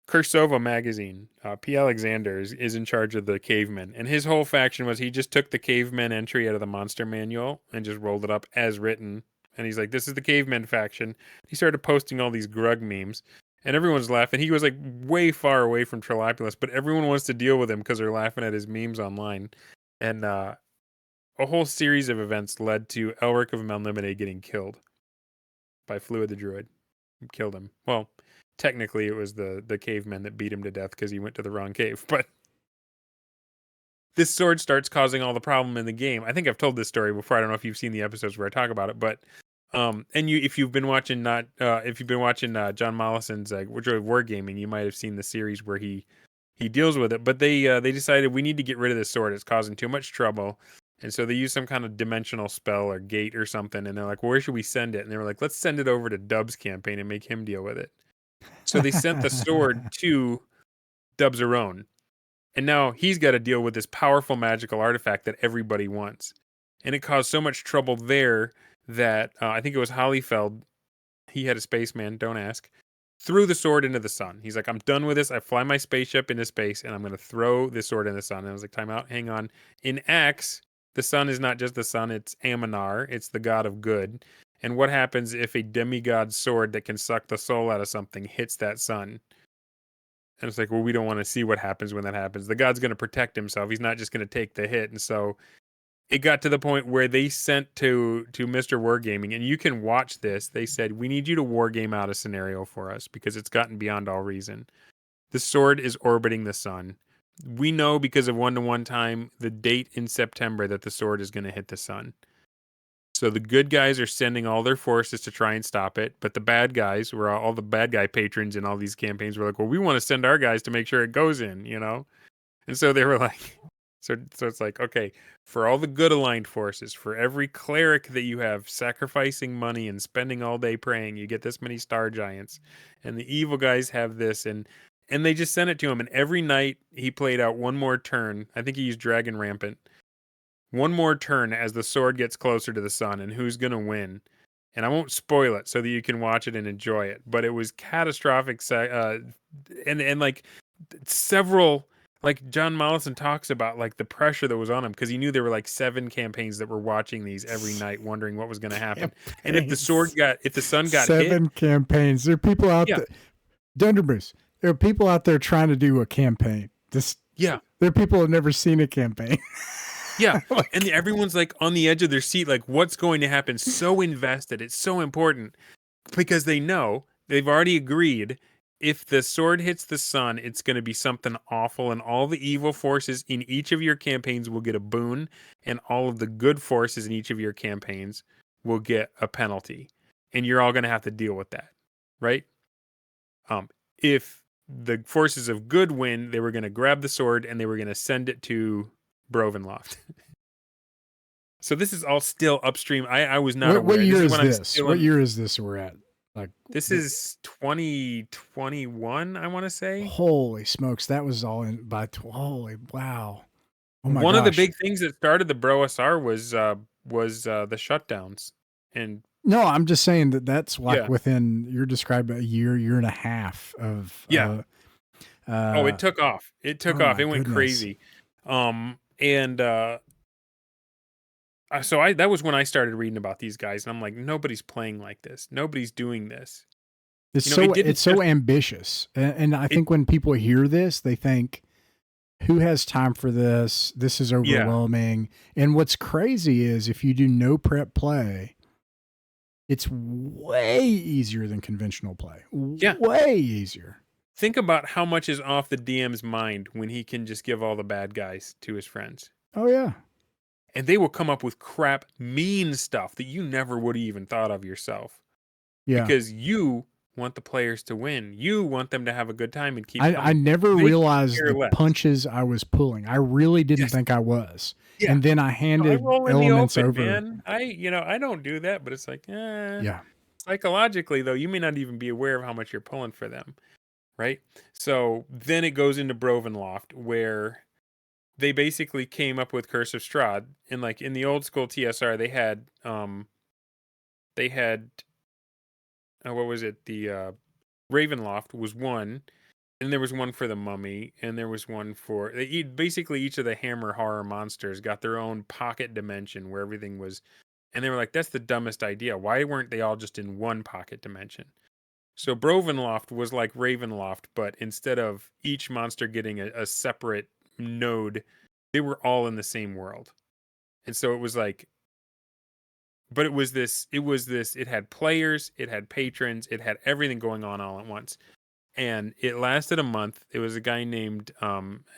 Kursova magazine, P. Alexander is in charge of the cavemen. And his whole faction was he just took the cavemen entry out of the monster manual and just rolled it up as written. And he's like, this is the cavemen faction. He started posting all these Grug memes. And everyone's laughing. He was like way far away from Trilopulus, but everyone wants to deal with him because they're laughing at his memes online. And a whole series of events led to Elric of Melniboné getting killed by Fluid the Druid. Killed him. Well, technically it was the cavemen that beat him to death because he went to the wrong cave. But this sword starts causing all the problem in the game. I think I've told this story before. I don't know if you've seen the episodes where I talk about it, but if you've been watching John Mollison's Wargaming, you might have seen the series where he deals with it. But they decided we need to get rid of this sword. It's causing too much trouble. And so they use some kind of dimensional spell or gate or something. And they're like, well, where should we send it? And they were like, let's send it over to Dub's campaign and make him deal with it. So they sent the sword to Dubs Are Own. And now he's got to deal with this powerful magical artifact that everybody wants. And it caused so much trouble there that I think it was Hollyfeld, he had a spaceman, don't ask, threw the sword into the sun. He's like, I'm done with this. I fly my spaceship into space, and I'm going to throw this sword in the sun. And I was like, time out, hang on. In Axe, the sun is not just the sun, it's Aminar. It's the god of good. And what happens if a demigod sword that can suck the soul out of something hits that sun? And it's like, well, we don't want to see what happens when that happens. The god's going to protect himself. He's not just going to take the hit. And so it got to the point where they sent to Mr. Wargaming, and you can watch this. They said, "We need you to wargame out a scenario for us because it's gotten beyond all reason. The sword is orbiting the sun. We know because of 1-to-1 time the date in September that the sword is going to hit the sun. So the good guys are sending all their forces to try and stop it, but the bad guys, were all the bad guy patrons in all these campaigns, were like, well, we want to send our guys to make sure it goes in, you know? And so they were like, so it's like, okay, for all the good aligned forces, for every cleric that you have sacrificing money and spending all day praying, you get this many star giants, and the evil guys have this, and they just sent it to him, and every night he played out one more turn. I think he used Dragon Rampant. One more turn as the sword gets closer to the sun, and who's going to win. And I won't spoil it so that you can watch it and enjoy it, but it was catastrophic. And like several, like John Mollison talks about, like the pressure that was on him because he knew there were like 7 campaigns that were watching these every night, wondering what was going to happen. And if the sun got 7 hit, campaigns. There are people out yeah, there. DunderMoose. There are people out there trying to do a campaign. yeah. There are people who have never seen a campaign. Yeah, and everyone's like on the edge of their seat, like what's going to happen? So invested. It's so important because they know they've already agreed if the sword hits the sun, it's going to be something awful, and all the evil forces in each of your campaigns will get a boon, and all of the good forces in each of your campaigns will get a penalty, and you're all going to have to deal with that, right? If the forces of good win, they were going to grab the sword and they were going to send it to Brovenloft. So this is all still upstream. I was not aware. What year is this? this? What year is this we're at? Like this is 2021, I want to say. Holy smokes, that was all in by holy wow. Oh my One gosh. of the big things that started the BrOSR was the shutdowns. And no, I'm just saying that's like within, you're describing a year and a half of it took off. It took off. It went crazy. So that was when I started reading about these guys, and I'm like, nobody's playing like this. Nobody's doing this. It's so ambitious, and I think when people hear this, they think, "Who has time for this? This is overwhelming." Yeah. And what's crazy is if you do no prep play, it's way easier than conventional play. Yeah, way easier. Think about how much is off the DM's mind when he can just give all the bad guys to his friends. Oh yeah. And they will come up with crap, mean stuff that you never would have even thought of yourself. Yeah. Because you want the players to win. You want them to have a good time and keep coming. I never realized the punches I was pulling. I really didn't think I was. Yeah. And then I handed elements over. Man. I don't do that, but it's like, yeah. Psychologically, though, you may not even be aware of how much you're pulling for them. Right? So then it goes into Brovenloft, where they basically came up with Curse of Strahd, and like in the old school TSR, they had what was it? The Ravenloft was one, and there was one for the Mummy, and there was one for basically each of the Hammer horror monsters got their own pocket dimension where everything was, and they were like, that's the dumbest idea. Why weren't they all just in one pocket dimension? So Brovenloft was like Ravenloft, but instead of each monster getting a separate node, they were all in the same world. And so it was like, but it had players, it had patrons, it had everything going on all at once. And it lasted a month. It was a guy named,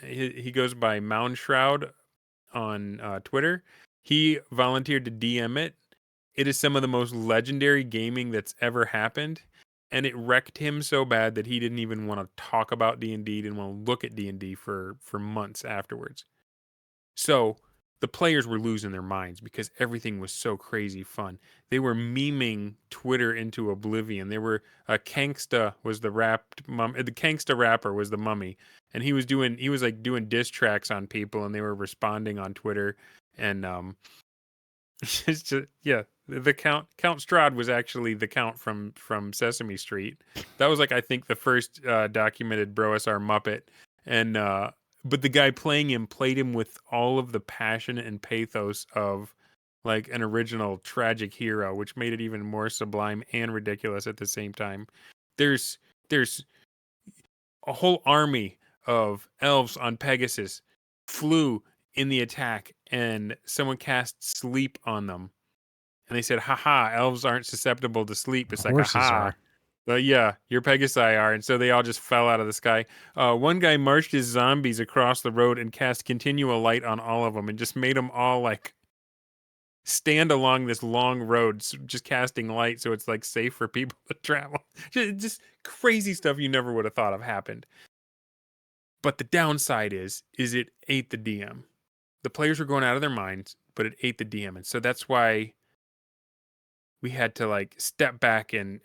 he goes by Mound Shroud on Twitter. He volunteered to DM it. It is some of the most legendary gaming that's ever happened. And it wrecked him so bad that he didn't even want to talk about D&D, didn't want to look at D&D for months afterwards. So the players were losing their minds because everything was so crazy fun. They were memeing Twitter into oblivion. They were Kanksta was the the Kanksta rapper was the Mummy, and he was doing diss tracks on people, and they were responding on Twitter, and it's just the Count Strahd was actually the Count from Sesame Street. That was like I think the first documented BrOSR Muppet, and but the guy playing him played him with all of the passion and pathos of like an original tragic hero, which made it even more sublime and ridiculous at the same time. There's a whole army of elves on Pegasus flew in the attack, and someone cast sleep on them, and they said, "Haha, elves aren't susceptible to sleep." It's like, Horses "Aha." are. But yeah, your Pegasi are, and so they all just fell out of the sky. One guy marched his zombies across the road and cast continual light on all of them, and just made them all like stand along this long road, just casting light, so it's like safe for people to travel. Just crazy stuff you never would have thought of happened. But the downside is it ate the DM. The players were going out of their minds, but it ate the DM, and so that's why we had to like step back and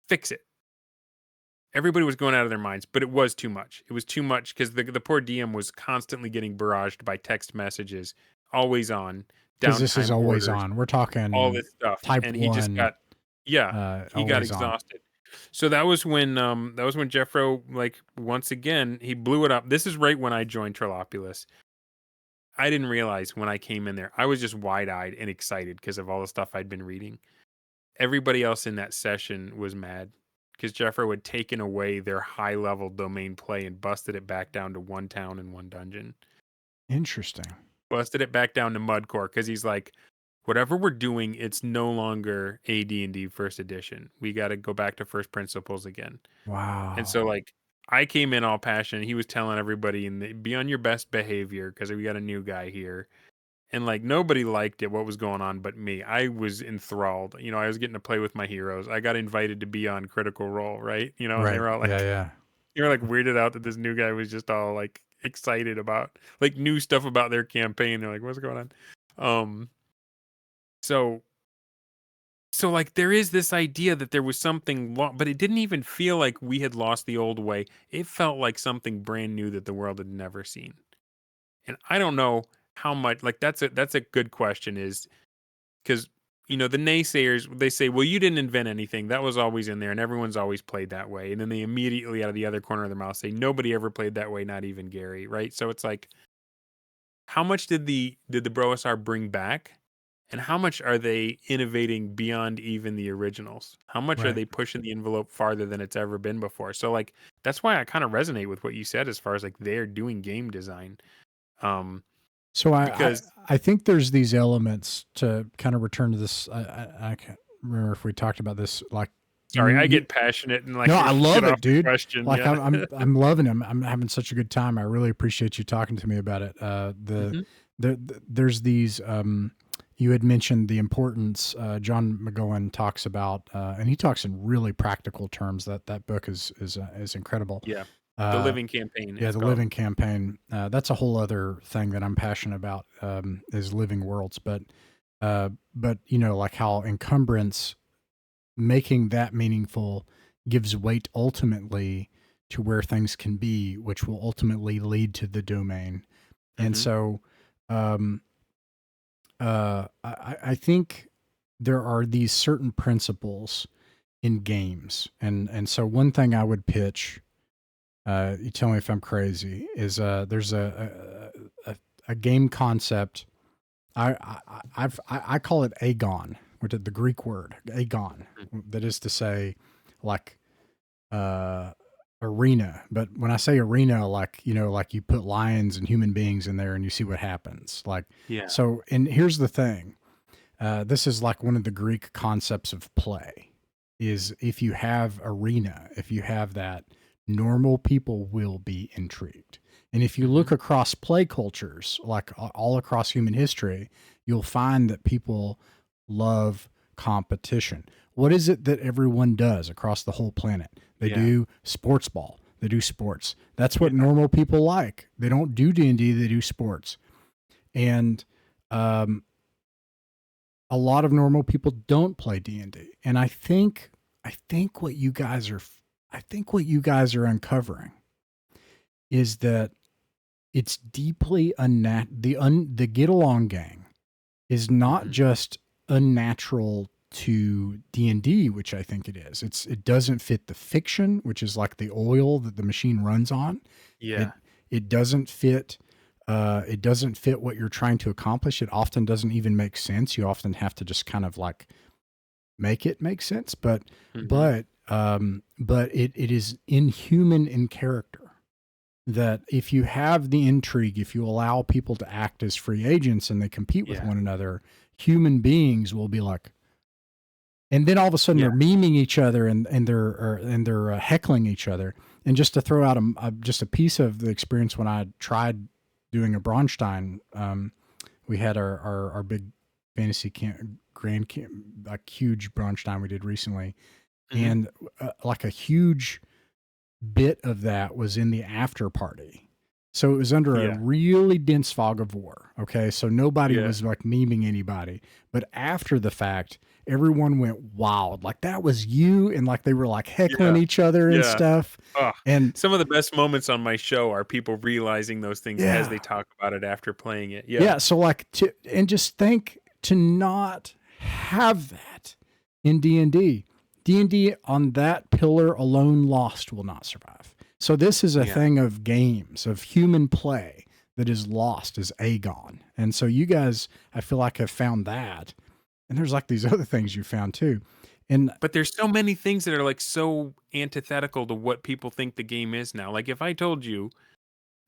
fix it. Everybody was going out of their minds, but it was too much. It was too much because the poor DM was constantly getting barraged by text messages, always on, Because this is downtime always orders, on. We're all talking this stuff, type and he just 1, got, yeah, he got always on. exhausted. So that was when Jeffro, like, once again, he blew it up. This is right when I joined Trolopulus. I didn't realize when I came in there, I was just wide-eyed and excited because of all the stuff I'd been reading. Everybody else in that session was mad because Jeffro had taken away their high-level domain play and busted it back down to one town and one dungeon. Interesting. Busted it back down to Mudcore because he's like, whatever we're doing, it's no longer AD&D first edition. We got to go back to first principles again. Wow. And so, like, I came in all passionate. He was telling everybody, and be on your best behavior because we got a new guy here. And like nobody liked it, what was going on but me. I was enthralled. You know, I was getting to play with my heroes. I got invited to be on Critical Role, right? You know, and they Right. were all like, Yeah. they were like weirded out that this new guy was just all like excited about like new stuff about their campaign. They're like, what's going on? So like there is this idea that there was something but it didn't even feel like we had lost the old way. It felt like something brand new that the world had never seen. And I don't know how much, like that's a good question, is because you know the naysayers, they say, well, you didn't invent anything, that was always in there and everyone's always played that way, and then they immediately out of the other corner of their mouth say nobody ever played that way, not even Gary, right? So it's like, how much did the BrOSR bring back, and how much are they innovating beyond even the originals? How much are Right. they pushing the envelope farther than it's ever been before? So like that's why I kind of resonate with what you said as far as like they're doing game design. So Because I think there's these elements to kind of return to this. I can't remember if we talked about this. Like, sorry, I get passionate and like no, I love get it, off the dude. question. Like Yeah. I'm loving him. I'm having such a good time. I really appreciate you talking to me about it. There's these. You had mentioned the importance. John McGowan talks about, and he talks in really practical terms. That book is incredible. Yeah. The living campaign. Yeah, the living campaign. That's a whole other thing that I'm passionate about, is living worlds. But you know, like how encumbrance, making that meaningful, gives weight ultimately to where things can be, which will ultimately lead to the domain. And so, I think there are these certain principles in games, and so one thing I would pitch. You tell me if I'm crazy. Is there's a game concept. I call it agon, which is the Greek word agon, that is to say, like arena. But when I say arena, like, you know, like you put lions and human beings in there and you see what happens. Like, Yeah. So, and here's the thing. This is like one of the Greek concepts of play. Is if you have arena, if you have that, normal people will be intrigued. And if you look across play cultures, like all across human history, you'll find that people love competition. What is it that everyone does across the whole planet? They do sports ball. They do sports. That's what normal people like. They don't do D&D, they do sports. And a lot of normal people don't play D&D. And I think what you guys are uncovering is that it's deeply the get along gang is not just unnatural to D&D, which I think it is. It doesn't fit the fiction, which is like the oil that the machine runs on. Yeah. It doesn't fit. It doesn't fit what you're trying to accomplish. It often doesn't even make sense. You often have to just kind of like make it make sense. But it is inhuman in character. that if you have the intrigue, if you allow people to act as free agents and they compete with one another, human beings will be like, and then all of a sudden they're memeing each other and they're heckling each other. And just to throw out just a piece of the experience when I tried doing a Bronstein, we had our big fantasy like huge Bronstein we did recently. And like a huge bit of that was in the after party. So it was under a really dense fog of war. Okay. So nobody was like memeing anybody, but after the fact, everyone went wild. Like that was you. And like, they were like heckling each other and stuff. And some of the best moments on my show are people realizing those things as they talk about it after playing it. Yeah. So like and just think to not have that in D&D. D&D on that pillar alone lost will not survive. So this is a thing of games, of human play that is lost, is Aegon. And so you guys, I feel like, have found that. And there's like these other things you found too. But there's so many things that are like so antithetical to what people think the game is now. Like if I told you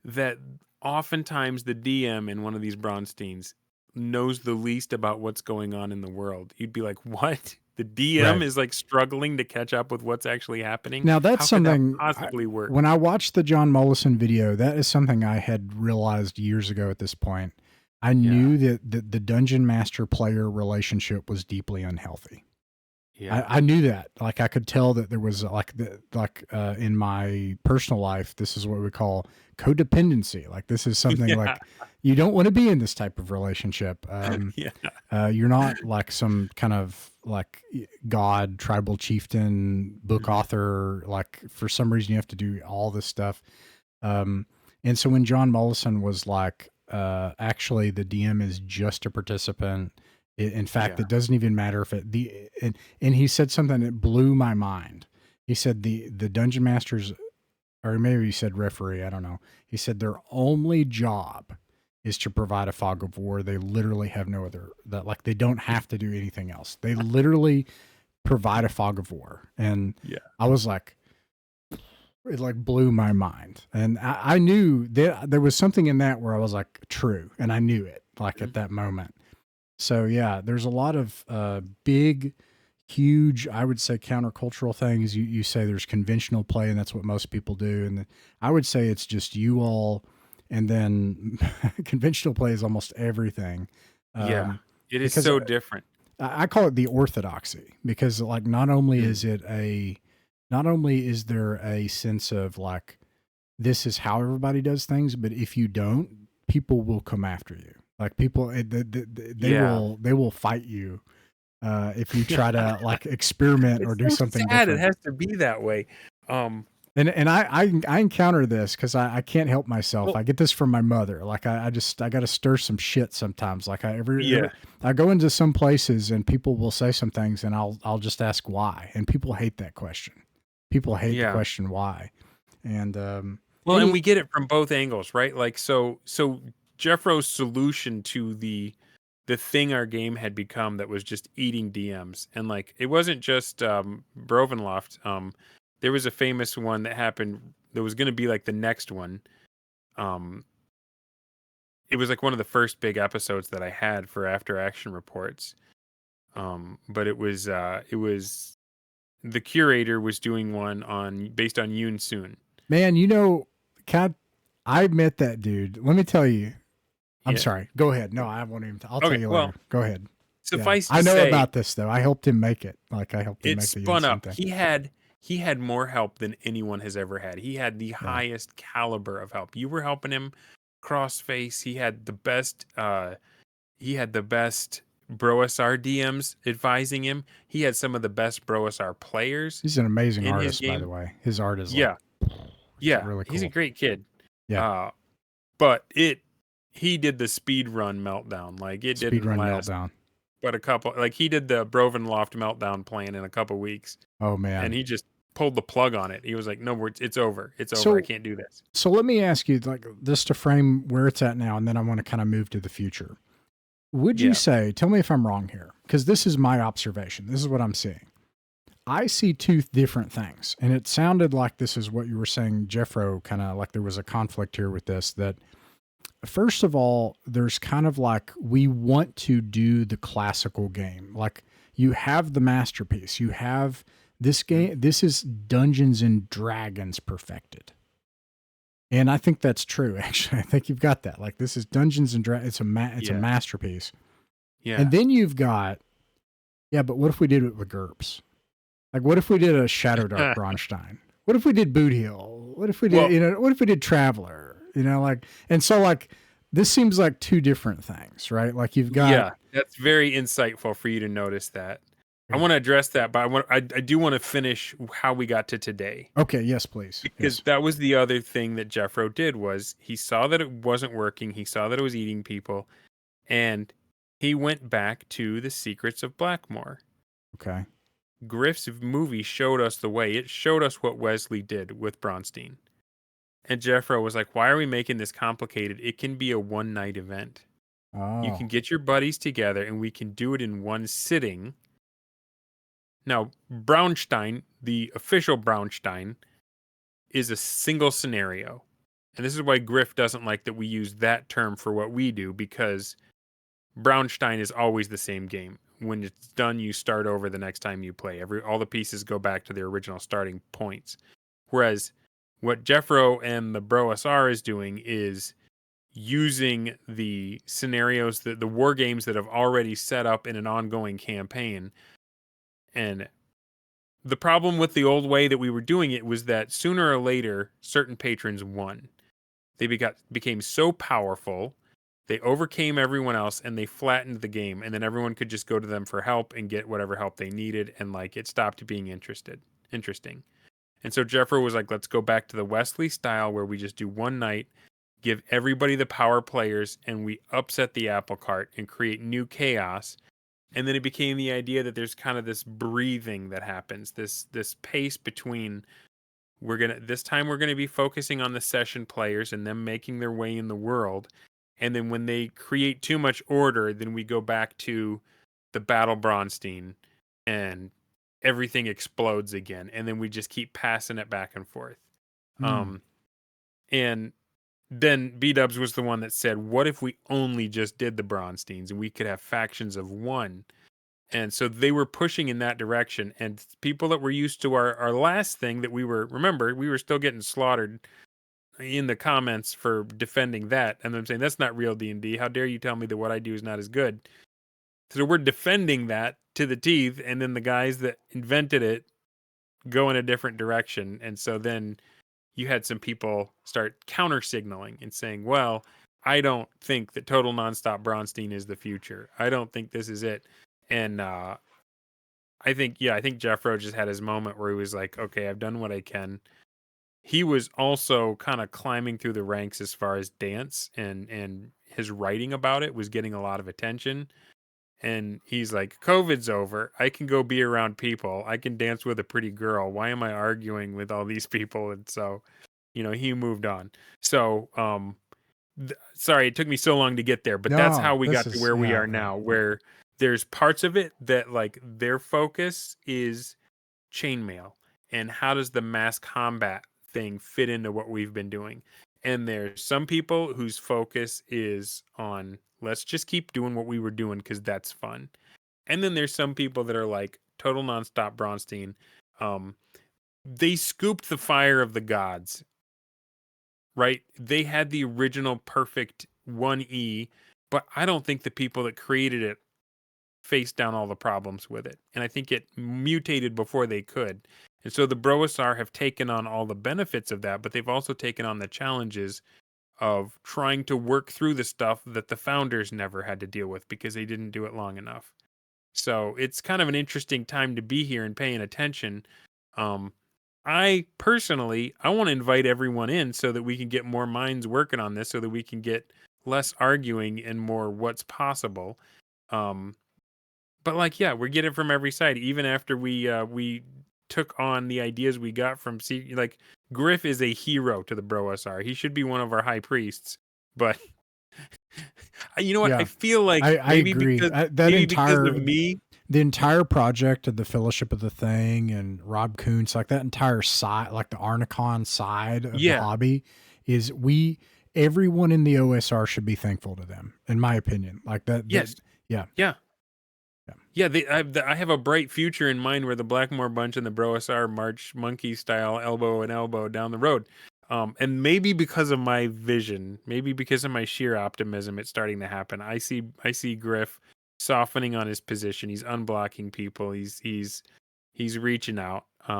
that oftentimes the DM in one of these Bronsteins knows the least about what's going on in the world, you'd be like, what? The DM is like struggling to catch up with what's actually happening. Now that's something that possibly work. When I watched the John Mollison video, that is something I had realized years ago at this point. I knew that the dungeon master player relationship was deeply unhealthy. Yeah. I knew that. Like I could tell that there was in my personal life, this is what we call codependency. Like this is something like you don't want to be in this type of relationship. You're not like some kind of like god, tribal chieftain, book author. Like for some reason you have to do all this stuff. And so when John Mollison was like, actually the DM is just a participant. In fact, it doesn't even matter if and he said something that blew my mind. He said the dungeon masters, or maybe he said referee, I don't know. He said their only job is to provide a fog of war. They literally have no other, like they don't have to do anything else. They literally provide a fog of war. And I was like, it like blew my mind. And I knew there was something in that where I was like, true. And I knew it like at that moment. So yeah, there's a lot of big, huge, I would say countercultural things. You say there's conventional play, and that's what most people do. And I would say it's just you all, and then conventional play is almost everything. It is so different. I call it the orthodoxy because like not only is there a sense of like this is how everybody does things, but if you don't, people will come after you. Like people, they will fight you if you try to like experiment or do something different. It has to be that way. And I encounter this because I can't help myself. I get this from my mother. Like I got to stir some shit sometimes. Like I go into some places and people will say some things and I'll just ask why. And people hate that question. People hate the question why. And and we get it from both angles, right? Like so Jeffro's solution to the thing our game had become that was just eating DMs. And like it wasn't just Brovenloft. There was a famous one that happened that was going to be like the next one. It was like one of the first big episodes that I had for After Action Reports. But it was the curator was doing one based on Yoon Soon. Man, I met that dude. Let me tell you. I'm sorry. Go ahead. No, I won't even. I'll tell you later. Go ahead. Suffice to I know say, about this though. I helped him make it. Like I helped him make the spun up. Thing. He had more help than anyone has ever had. He had the highest caliber of help. You were helping him crossface. He had the best. He had the best BrOSR DMs advising him. He had some of the best BrOSR players. He's an amazing artist, by the way. His art is really cool. He's a great kid. Yeah, but he did the speed run meltdown. Like it didn't last. Meltdown. But a couple, like he did the Brovenloft meltdown plan in a couple weeks. Oh man! And he just pulled the plug on it. He was like, "No, it's over. It's over. I can't do this." So let me ask you, like, this to frame where it's at now, and then I want to kind of move to the future. Would you say? Tell me if I'm wrong here, because this is my observation. This is what I'm seeing. I see two different things, and it sounded like this is what you were saying, Jeffro, kind of like there was a conflict here with this. That first of all, there's kind of like we want to do the classical game. Like you have the masterpiece, you have this game. This is Dungeons and Dragons perfected. And I think that's true. Actually, I think you've got that. Like this is Dungeons and Dragons. It's a masterpiece. Yeah. And then you've got, yeah, but what if we did it with GURPS? Like, what if we did a Shadow Dark Bronstein? What if we did Boot Hill? What if we did, what if we did Traveler? And so like, this seems like two different things, right? Like you've got. Yeah, that's very insightful for you to notice that. I want to address that, but I do want to finish how we got to today. Okay, yes, please. Because that was the other thing that Jeffro did was he saw that it wasn't working. He saw that it was eating people, and he went back to the Secrets of Blackmoor. Okay. Griff's movie showed us the way. It showed us what Wesley did with Bronstein. And Jeffro was like, why are we making this complicated? It can be a one-night event. Oh. You can get your buddies together, and we can do it in one sitting. Now, Braunstein, the official Braunstein, is a single scenario. And this is why Griff doesn't like that we use that term for what we do, because Braunstein is always the same game. When it's done, you start over the next time you play. All the pieces go back to their original starting points. Whereas what Jeffro and the BrOSR is doing is using the scenarios, the war games that have already set up in an ongoing campaign. And the problem with the old way that we were doing it was that sooner or later, certain patrons won. They became so powerful, they overcame everyone else, and they flattened the game. And then everyone could just go to them for help and get whatever help they needed. And like it stopped being interesting. And so Jeffro was like, let's go back to the Wesley style where we just do one night, give everybody the power players, and we upset the apple cart and create new chaos. And then it became the idea that there's kind of this breathing that happens, this pace between this time we're gonna be focusing on the session players and them making their way in the world. And then when they create too much order, then we go back to the Battle Bronstein and everything explodes again. And then we just keep passing it back and forth. And then B-Dubs was the one that said, what if we only just did the Bronsteins and we could have factions of one? And so they were pushing in that direction. And people that were used to our last thing that we were still getting slaughtered in the comments for defending that. And I'm saying, that's not real D&D. How dare you tell me that what I do is not as good? So we're defending that to the teeth. And then the guys that invented it go in a different direction. And so then you had some people start counter signaling and saying, well, I don't think that total nonstop Bronstein is the future. I don't think this is it. And I think Jeffro just had his moment where he was like, okay, I've done what I can. He was also kind of climbing through the ranks as far as dance, and his writing about it was getting a lot of attention. And he's like, COVID's over. I can go be around people. I can dance with a pretty girl. Why am I arguing with all these people? And so, he moved on. So, sorry, it took me so long to get there, but that's how we got to where we are now, where there's parts of it that like their focus is chainmail and how does the mass combat thing fit into what we've been doing. And there's some people whose focus is on let's just keep doing what we were doing because that's fun. And then there's some people that are like total nonstop Bronstein. They scooped the fire of the gods, right? They had the original perfect 1E, but I don't think the people that created it faced down all the problems with it. And I think it mutated before they could. And so the BrOSR have taken on all the benefits of that, but they've also taken on the challenges of trying to work through the stuff that the founders never had to deal with because they didn't do it long enough. So it's kind of an interesting time to be here and paying attention. I personally, I want to invite everyone in so that we can get more minds working on this so that we can get less arguing and more what's possible. But like, yeah, we're getting from every side. Even after we took on the ideas we got from like Griff is a hero to the BrOSR. He should be one of our high priests. But you know what? Yeah. I feel like I agree. because of me, the entire project of the Fellowship of the Thing and Rob Kuntz, like that entire side, like the Arnicon side of the hobby, is everyone in the OSR should be thankful to them, in my opinion. Like that. Yes. Yeah. Yeah, I have a bright future in mind where the Blackmore Bunch and the BrOSR march monkey style elbow and elbow down the road. And maybe because of my vision, maybe because of my sheer optimism, it's starting to happen. I see Griff softening on his position. He's unblocking people. He's reaching out. I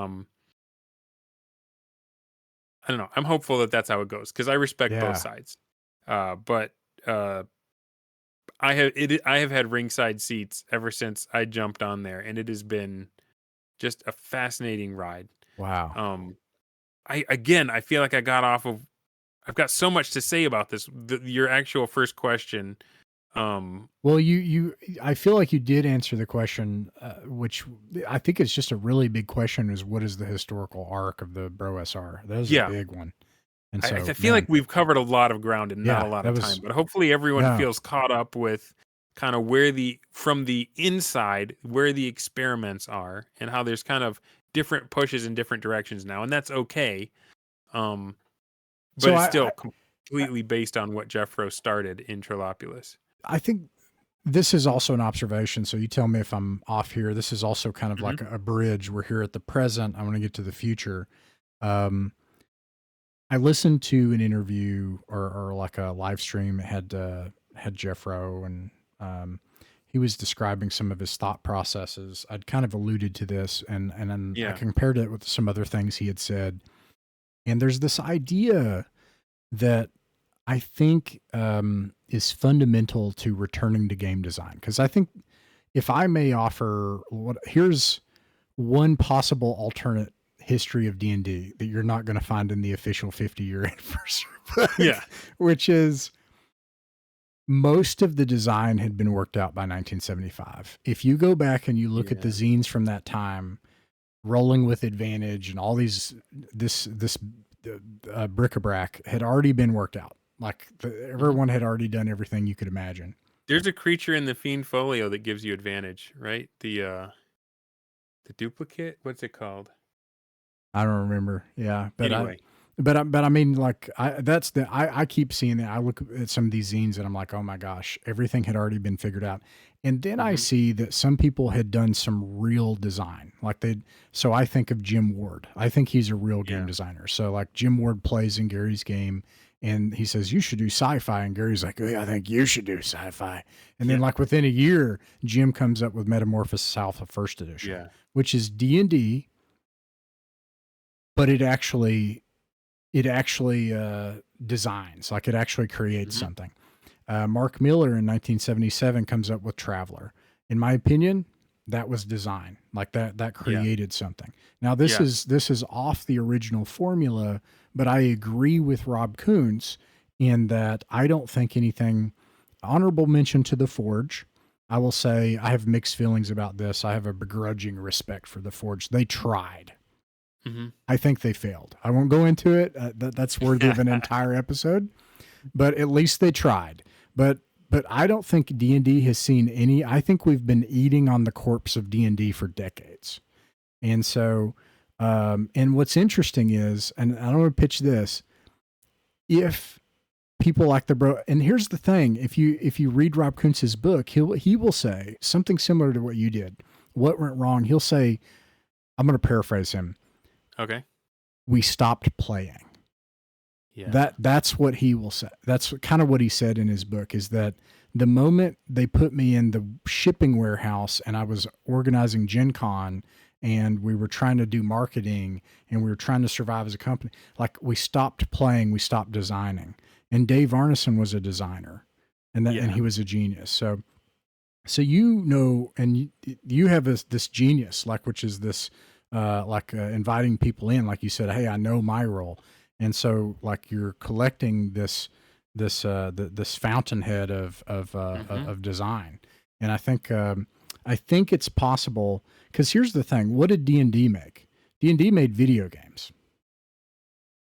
don't know. I'm hopeful that that's how it goes because I respect both sides. But I have had ringside seats ever since I jumped on there, and it has been just a fascinating ride. Wow. I feel like I've got so much to say about this. Your actual first question. Well, I feel like you did answer the question, which I think is just a really big question: is what is the historical arc of the BrOSR? That was a big one. And so I feel like we've covered a lot of ground in not a lot of time, but hopefully everyone feels caught up with kind of from the inside, where the experiments are and how there's kind of different pushes in different directions now. And that's okay. But it's still completely based on what Jeffro started in Trilopulus. I think this is also an observation. So you tell me if I'm off here. This is also kind of like a bridge. We're here at the present. I want to get to the future. I listened to an interview or like a live stream. It had Jeffro, and he was describing some of his thought processes. I'd kind of alluded to this, and then I compared it with some other things he had said. And there's this idea that I think is fundamental to returning to game design. Because I think, if I may offer, here's one possible alternate history of D&D that you're not going to find in the official 50-year anniversary book. Which is, most of the design had been worked out by 1975. If you go back and you look at the zines from that time, Rolling with Advantage and all this bric-a-brac had already been worked out. Like everyone had already done everything you could imagine. There's a creature in the Fiend Folio that gives you advantage, right? The duplicate, what's it called? I don't remember. Yeah, but anyway. But I mean, like, I keep seeing that. I look at some of these zines and I'm like, oh my gosh, everything had already been figured out. And then I see that some people had done some real design. So I think of Jim Ward. I think he's a real game designer. So like Jim Ward plays in Gary's game and he says, you should do sci-fi. And Gary's like, oh, I think you should do sci-fi. And then like within a year, Jim comes up with Metamorphosis Alpha First Edition, which is D&D, but it actually designs, like it actually creates something. Mark Miller in 1977 comes up with Traveler. In my opinion, that was design. Like that created something. Now this is off the original formula, but I agree with Rob Kuntz in that I don't think anything. Honorable mention to the Forge. I will say I have mixed feelings about this. I have a begrudging respect for the Forge. They tried. I think they failed. I won't go into it. That's worthy of an entire episode, but at least they tried. But I don't think D&D has seen any. I think we've been eating on the corpse of D&D for decades. And so, and what's interesting is, and I don't want to pitch this, if people like and here's the thing, if you read Rob Kuntz's book, he will say something similar to what you did. What went wrong? He'll say, I'm going to paraphrase him. Okay. We stopped playing. Yeah. That's what he will say. That's kind of what he said in his book, is that the moment they put me in the shipping warehouse and I was organizing Gen Con and we were trying to do marketing and we were trying to survive as a company, like we stopped playing, we stopped designing. And Dave Arneson was a designer and he was a genius. So you know, and you have this genius, like, which is this, inviting people in, like you said, hey, I know my role. And so like you're collecting this fountainhead of design. And I think it's possible, because here's the thing. What did D&D make? D&D made video games.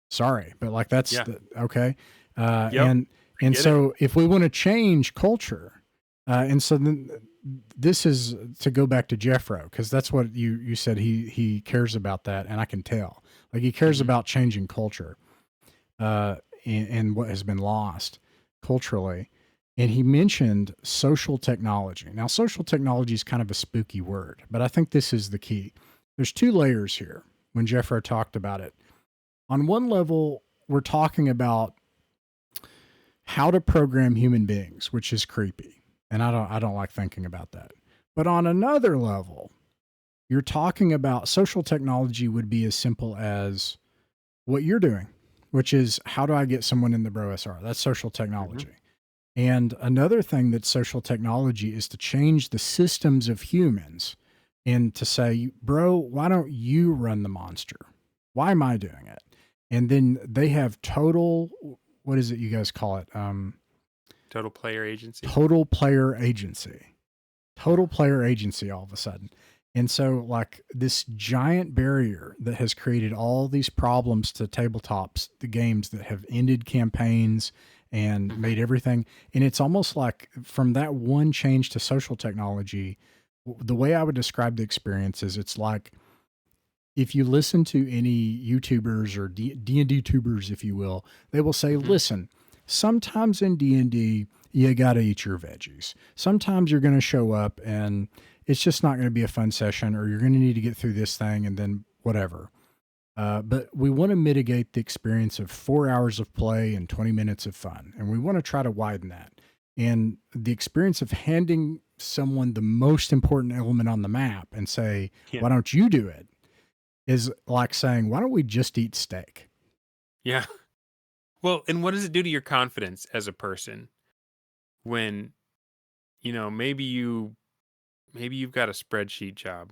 Sorry, but like that's okay. And so if we want to change culture, and so then this is to go back to Jeffro, because that's what you said he cares about that, and I can tell. Like he cares Hmm. about changing culture, and what has been lost culturally. And he mentioned social technology. Now, social technology is kind of a spooky word, but I think this is the key. There's two layers here when Jeffro talked about it. On one level, we're talking about how to program human beings, which is creepy. And I don't like thinking about that. But on another level, you're talking about social technology would be as simple as what you're doing, which is how do I get someone in the BrOSR? That's social Hmm. technology. And another thing that social technology is to change the systems of humans and to say, bro, why don't you run the monster? Why am I doing it? And then they have total, what is it you guys call it? Total player agency. Total player agency. Total player agency all of a sudden. And so, like, this giant barrier that has created all these problems to tabletops, the games that have ended campaigns and Hmm. made everything. And it's almost like from that one change to social technology, the way I would describe the experience is it's like if you listen to any YouTubers or D&D tubers, if you will, they will say, Hmm. listen, sometimes in D&D, you got to eat your veggies. Sometimes you're going to show up and it's just not going to be a fun session, or you're going to need to get through this thing and then whatever. But we want to mitigate the experience of 4 hours of play and 20 minutes of fun. And we want to try to widen that. And the experience of handing someone the most important element on the map and say, Yeah. why don't you do it? Is like saying, why don't we just eat steak? Yeah. Well, and what does it do to your confidence as a person when, maybe you've got a spreadsheet job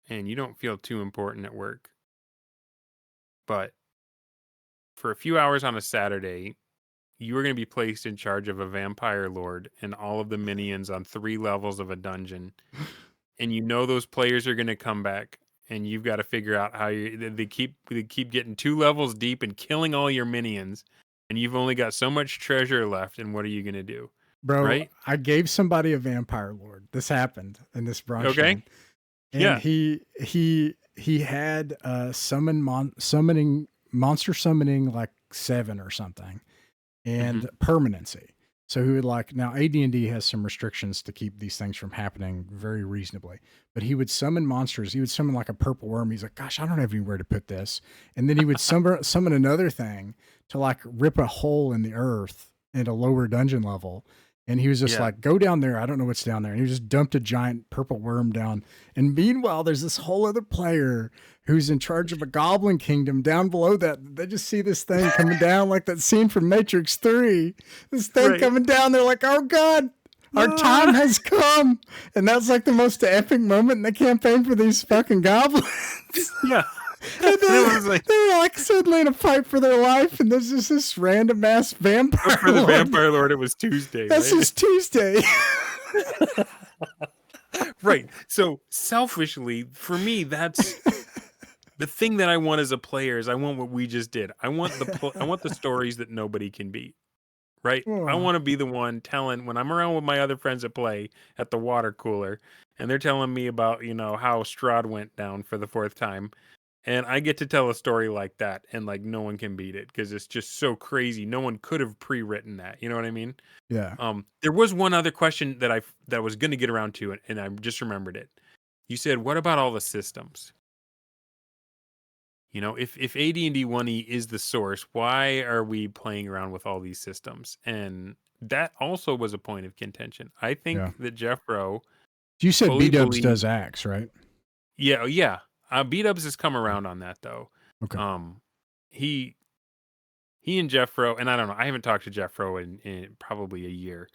and you don't feel too important at work, but for a few hours on a Saturday, you are going to be placed in charge of a vampire lord and all of the minions on 3 levels of a dungeon, and those players are going to come back, and you've got to figure out how they keep getting 2 levels deep and killing all your minions, and you've only got so much treasure left, and what are you going to do? Bro, Right? I gave somebody a vampire lord. This happened in this brunch Okay. line. And Yeah. he had summoning monster summoning like 7 or something, Hmm. and permanency. So he would like now AD&D has some restrictions to keep these things from happening very reasonably. But he would summon monsters. He would summon like a purple worm. He's like, "Gosh, I don't have anywhere to put this." And then he would summon another thing to like rip a hole in the earth at a lower dungeon level. And he was just Yeah. like, "Go down there. I don't know what's down there." And he just dumped a giant purple worm down. And meanwhile, there's this whole other player who's in charge of a goblin kingdom down below that. They just see this thing coming down like that scene from Matrix 3. This thing Right. coming down. They're like, oh God, our time Ah! has come. And that's like the most epic moment in the campaign for these fucking goblins. Yeah. And And it was like, they're like suddenly in a fight for their life. And there's just this random ass but vampire for the lord. vampire lord, it was Tuesday, That's right? just Tuesday. Right. So selfishly, for me, that's the thing that I want as a player is I want what we just did. I want the stories that nobody can beat. Right? I Oh, want to be the one telling when I'm around with my other friends at play at the water cooler and they're telling me about, how Strahd went down for the fourth time. And I get to tell a story like that and like no one can beat it because it's just so crazy. No one could have pre-written that. You know what I mean? yeah. There was one other question that I was going to get around to and I just remembered it. You said, "What about all the systems?" If AD&D 1E is the source, why are we playing around with all these systems? And that also was a point of contention. I Yeah. think that Jeffro You said fully B Dubs believes. does axe, right? Yeah, yeah. B-Dubs has come around on that though. Okay. Um, he he and Jeffro, and I don't know. I haven't talked to Jeffro in probably a year,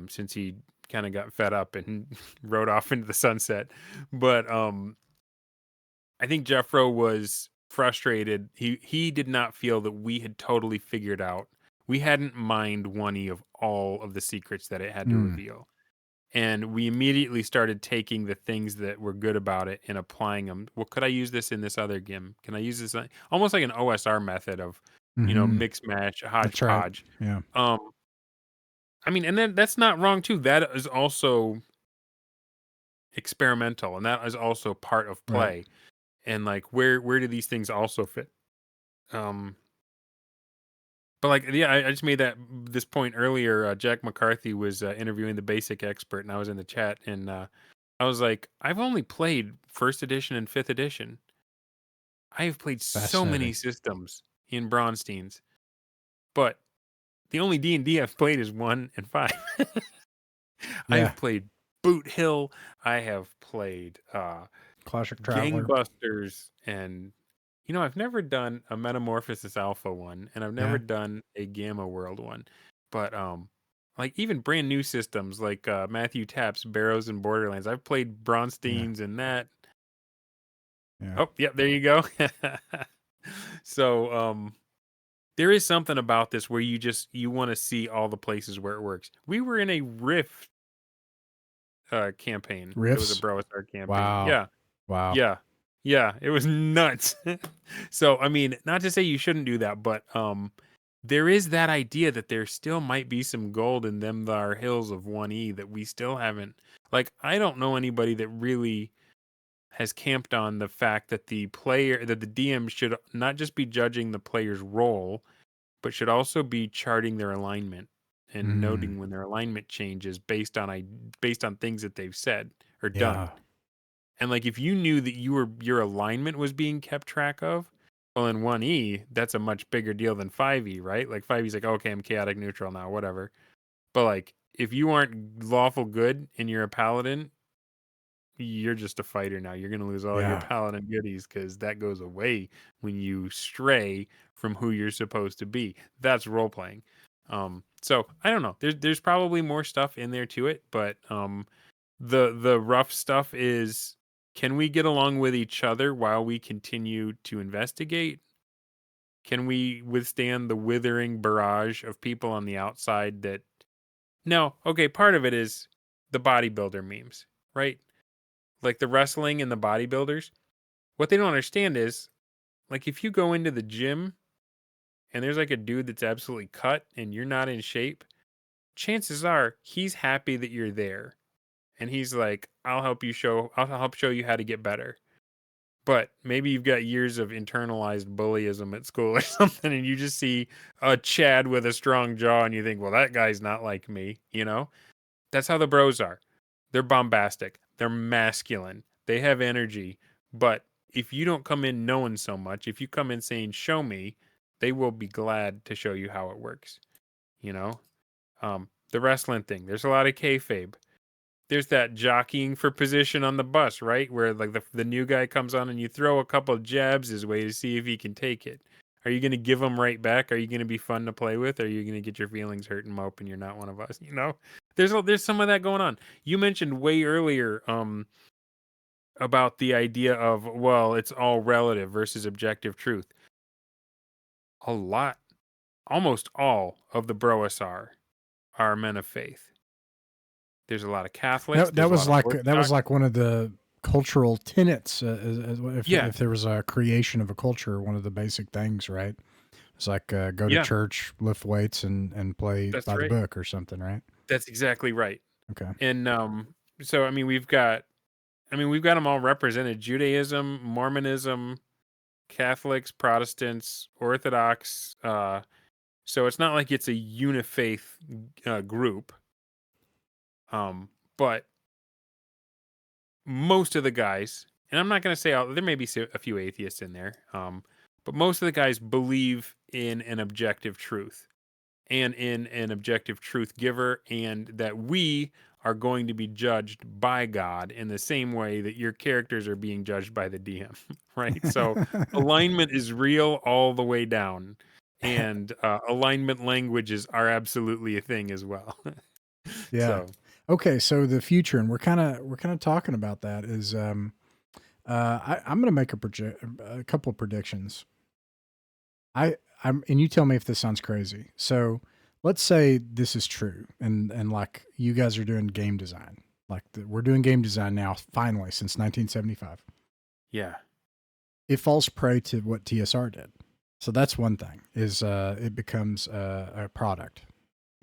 since he kind of got fed up and rode off into the sunset. But I think Jeffro was frustrated. He did not feel that we had totally figured out. We hadn't mined 1E of all of the secrets that it had to Mm. reveal. And we immediately started taking the things that were good about it and applying them. Well, could I use this in this other game? Can I use this? Almost like an OSR method of, Mm-hmm. mix match, That's right. hodgepodge. Yeah. Um, I mean, and then that's not wrong too. That is also experimental, and that is also part of Right. play. And like, where do these things also fit? Um, but like, yeah, I just made this point earlier. Jack McCarthy was interviewing the Basic Expert, and I was in the chat, and I was like, I've only played first edition and fifth edition. I have played so many Fascinating. systems in Bronsteins, but the only D&D I've played is 1 and 5. Yeah. I've played Boot Hill. I have played Classic Traveler. Gangbusters, and I've never done a Metamorphosis Alpha one, and I've never Yeah. done a Gamma World one. But like even brand new systems like Matthew Tapp's Barrows and Borderlands, I've played Yeah. Bronsteins and that. Yeah. Oh, yeah, there you go. So there is something about this where you want to see all the places where it works. We were in a Rift campaign. It was a Riffs. BrOSR campaign. Wow. Yeah. Wow. Yeah. Yeah, it was nuts. So, I mean, not to say you shouldn't do that, but there is that idea that there still might be some gold in them thar hills of 1E that we still haven't. Like, I don't know anybody that really has camped on the fact that the DM should not just be judging the player's role, but should also be charting their alignment and Mm. noting when their alignment changes based on things that they've said or done. Yeah. And like, if you knew that your alignment was being kept track of, well, in 1E, that's a much bigger deal than 5E, right? Like 5E's like, okay, I'm chaotic neutral now, whatever. But like, if you aren't lawful good and you're a paladin, you're just a fighter now. You're gonna lose all your Yeah. paladin goodies because that goes away when you stray from who you're supposed to be. That's role playing. So I don't know. There's probably more stuff in there to it, but the rough stuff is, can we get along with each other while we continue to investigate? Can we withstand the withering barrage of people on the outside that no, okay, part of it is the bodybuilder memes, right? Like the wrestling and the bodybuilders. What they don't understand is, like, if you go into the gym and there's like a dude that's absolutely cut and you're not in shape, chances are he's happy that you're there. And he's like, I'll help show you how to get better. But maybe you've got years of internalized bullyism at school or something, and you just see a Chad with a strong jaw and you think, well, that guy's not like me, That's how the bros are. They're bombastic. They're masculine. They have energy. But if you don't come in knowing so much, if you come in saying, show me, they will be glad to show you how it works. You know? The wrestling thing. There's a lot of kayfabe. There's that jockeying for position on the bus, right? Where like the new guy comes on and you throw a couple jabs his way to see if he can take it. Are you going to give him right back? Are you going to be fun to play with? Or are you going to get your feelings hurt and mope and you're not one of us? There's some of that going on. You mentioned way earlier about the idea of, well, it's all relative versus objective truth. Almost all of the BrOSR are men of faith. There's a lot of Catholics. That There's a lot was of like Orthodox. one of the cultural tenets. Yeah, If there was a creation of a culture, one of the basic things, right? It's like go to yeah, church, lift weights, and play that's by the right. book or something, right? That's exactly right. Okay. And so we've got them all represented: Judaism, Mormonism, Catholics, Protestants, Orthodox. So it's not like it's a unifaith group. But most of the guys, and I'm not going to say there may be a few atheists in there, but most of the guys believe in an objective truth and in an objective truth giver, and that we are going to be judged by God in the same way that your characters are being judged by the DM, right? So alignment is real all the way down, and alignment languages are absolutely a thing as well. Yeah. So Okay, so the future, and we're kind of talking about that is I'm going to make a couple of predictions. And you tell me if this sounds crazy. So let's say this is true, and like you guys are doing game design, like we're doing game design now, finally since 1975. yeah, It falls prey to what TSR did. So that's one thing is it becomes a product,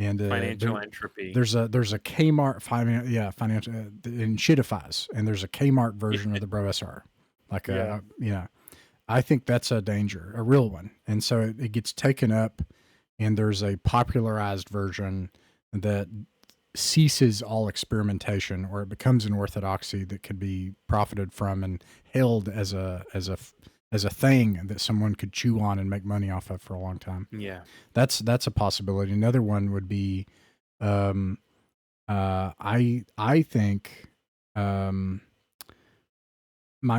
And Financial entropy. there's a Kmart financial in Shitifies, and there's a Kmart version of the BrOSR. Like Yeah. I think that's a danger, a real one. And so it gets taken up, and there's a popularized version that ceases all experimentation, or it becomes an orthodoxy that could be profited from and held as a thing that someone could chew on and make money off of for a long time. Yeah. That's a possibility. Another one would be, I think, my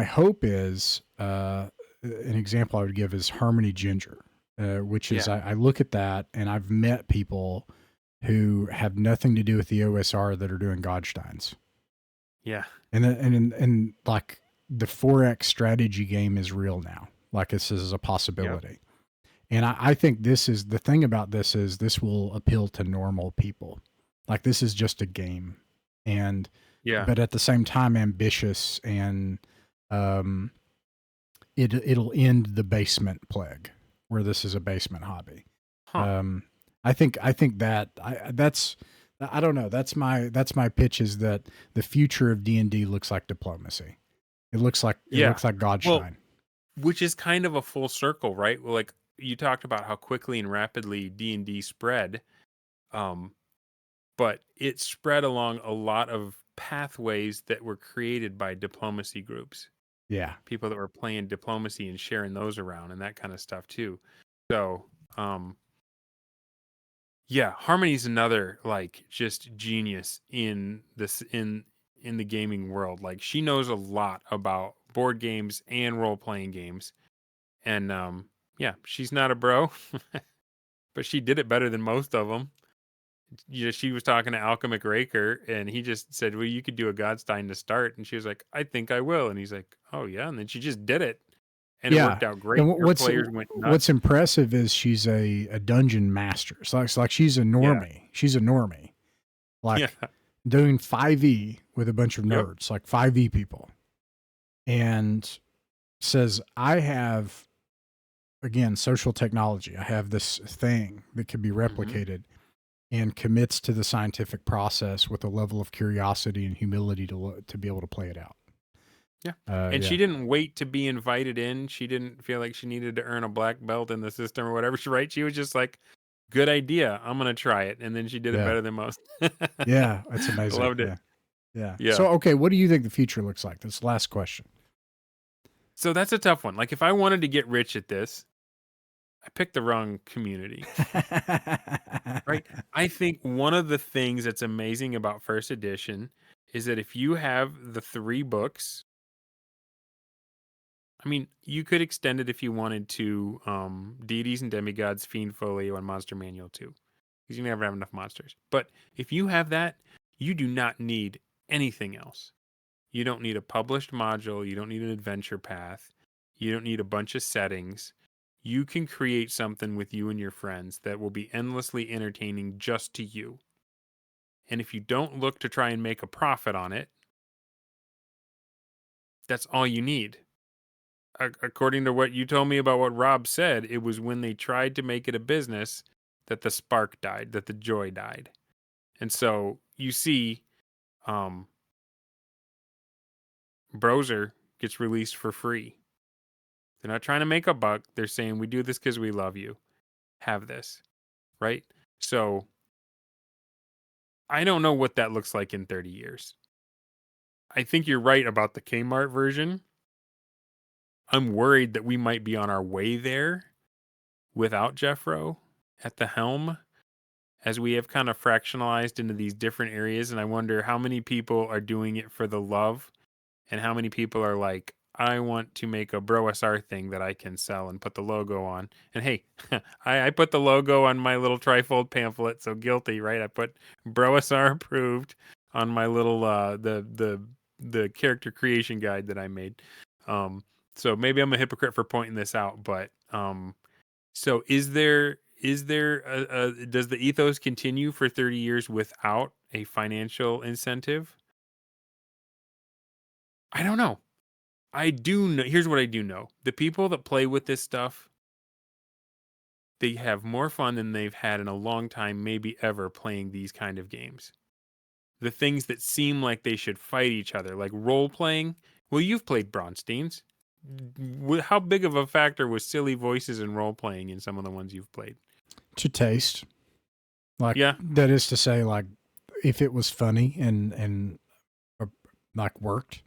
hope is, an example I would give is Harmony Ginger, which is, Yeah. I look at that and I've met people who have nothing to do with the OSR that are doing Godsteins. Yeah. And like the Forex strategy game is real now. Like this is a possibility. Yep. And I think this is the thing about this is this will appeal to normal people. Like this is just a game. And, Yeah. but at the same time, ambitious, and, it'll end the basement plague where this is a basement hobby. Huh. I think that's, I don't know. That's my pitch, is that the future of D&D looks like diplomacy. It looks like Godstein. Well, which is kind of a full circle, right? Well, like you talked about how quickly and rapidly D&D spread, but it spread along a lot of pathways that were created by diplomacy groups. Yeah. People that were playing diplomacy and sharing those around and that kind of stuff too. So, yeah, Harmony's another like just genius in this in the gaming world. Like she knows a lot about board games and role playing games. And yeah, she's not a bro, but she did it better than most of them. You know, she was talking to Alchemic Raker, and he just said, "Well, you could do a Godstein to start," and she was like, "I think I will," and he's like, "Oh yeah," and then she just did it, and it Yeah. worked out great. And Her players went nuts. what's impressive is she's a dungeon master. So it's like she's a normie. Yeah. She's a normie. Like Yeah. doing 5e with a bunch of Yep. nerds, like 5e people. And says, I have, again, social technology. I have this thing that can be replicated, and commits to the scientific process with a level of curiosity and humility to be able to play it out. Yeah. And she didn't wait to be invited in. She didn't feel like she needed to earn a black belt in the system or whatever. Right? She was just like, good idea. I'm going to try it. And then she did it better than most. Yeah. That's I amazing. loved it. Yeah. Yeah. So, okay. What do you think the future looks like? That's the last question. So that's a tough one. Like if I wanted to get rich at this, I picked the wrong community. Right? I think one of the things that's amazing about first edition is that if you have the 3 books, I mean, you could extend it if you wanted to, Deities and Demigods, Fiend Folio, and Monster Manual too, because you never have enough monsters. But if you have that, you do not need anything else. You don't need a published module. You don't need an adventure path. You don't need a bunch of settings. You can create something with you and your friends that will be endlessly entertaining just to you. And if you don't look to try and make a profit on it, that's all you need. According to what you told me about what Rob said, it was when they tried to make it a business that the spark died, that the joy died. And so you see, BrOSR gets released for free. They're not trying to make a buck. They're saying, we do this because we love you. Have this. Right? So I don't know what that looks like in 30 years. I think you're right about the Kmart version. I'm worried that we might be on our way there without Jeffro at the helm, as we have kind of fractionalized into these different areas. And I wonder how many people are doing it for the love, and how many people are like, I want to make a BrOSR thing that I can sell and put the logo on. And hey, I put the logo on my little trifold pamphlet, so guilty, right? I put BrOSR approved on my little the character creation guide that I made. So maybe I'm a hypocrite for pointing this out, but so is there does the ethos continue for 30 years without a financial incentive? I don't know. I do know. Here's what I do know: the people that play with this stuff, they have more fun than they've had in a long time, maybe ever, playing these kind of games. The things that seem like they should fight each other, like role playing. Well, you've played Bronsteins. How big of a factor was silly voices and role playing in some of the ones you've played? To taste. Like, Yeah. that is to say, like, if it was funny and like worked,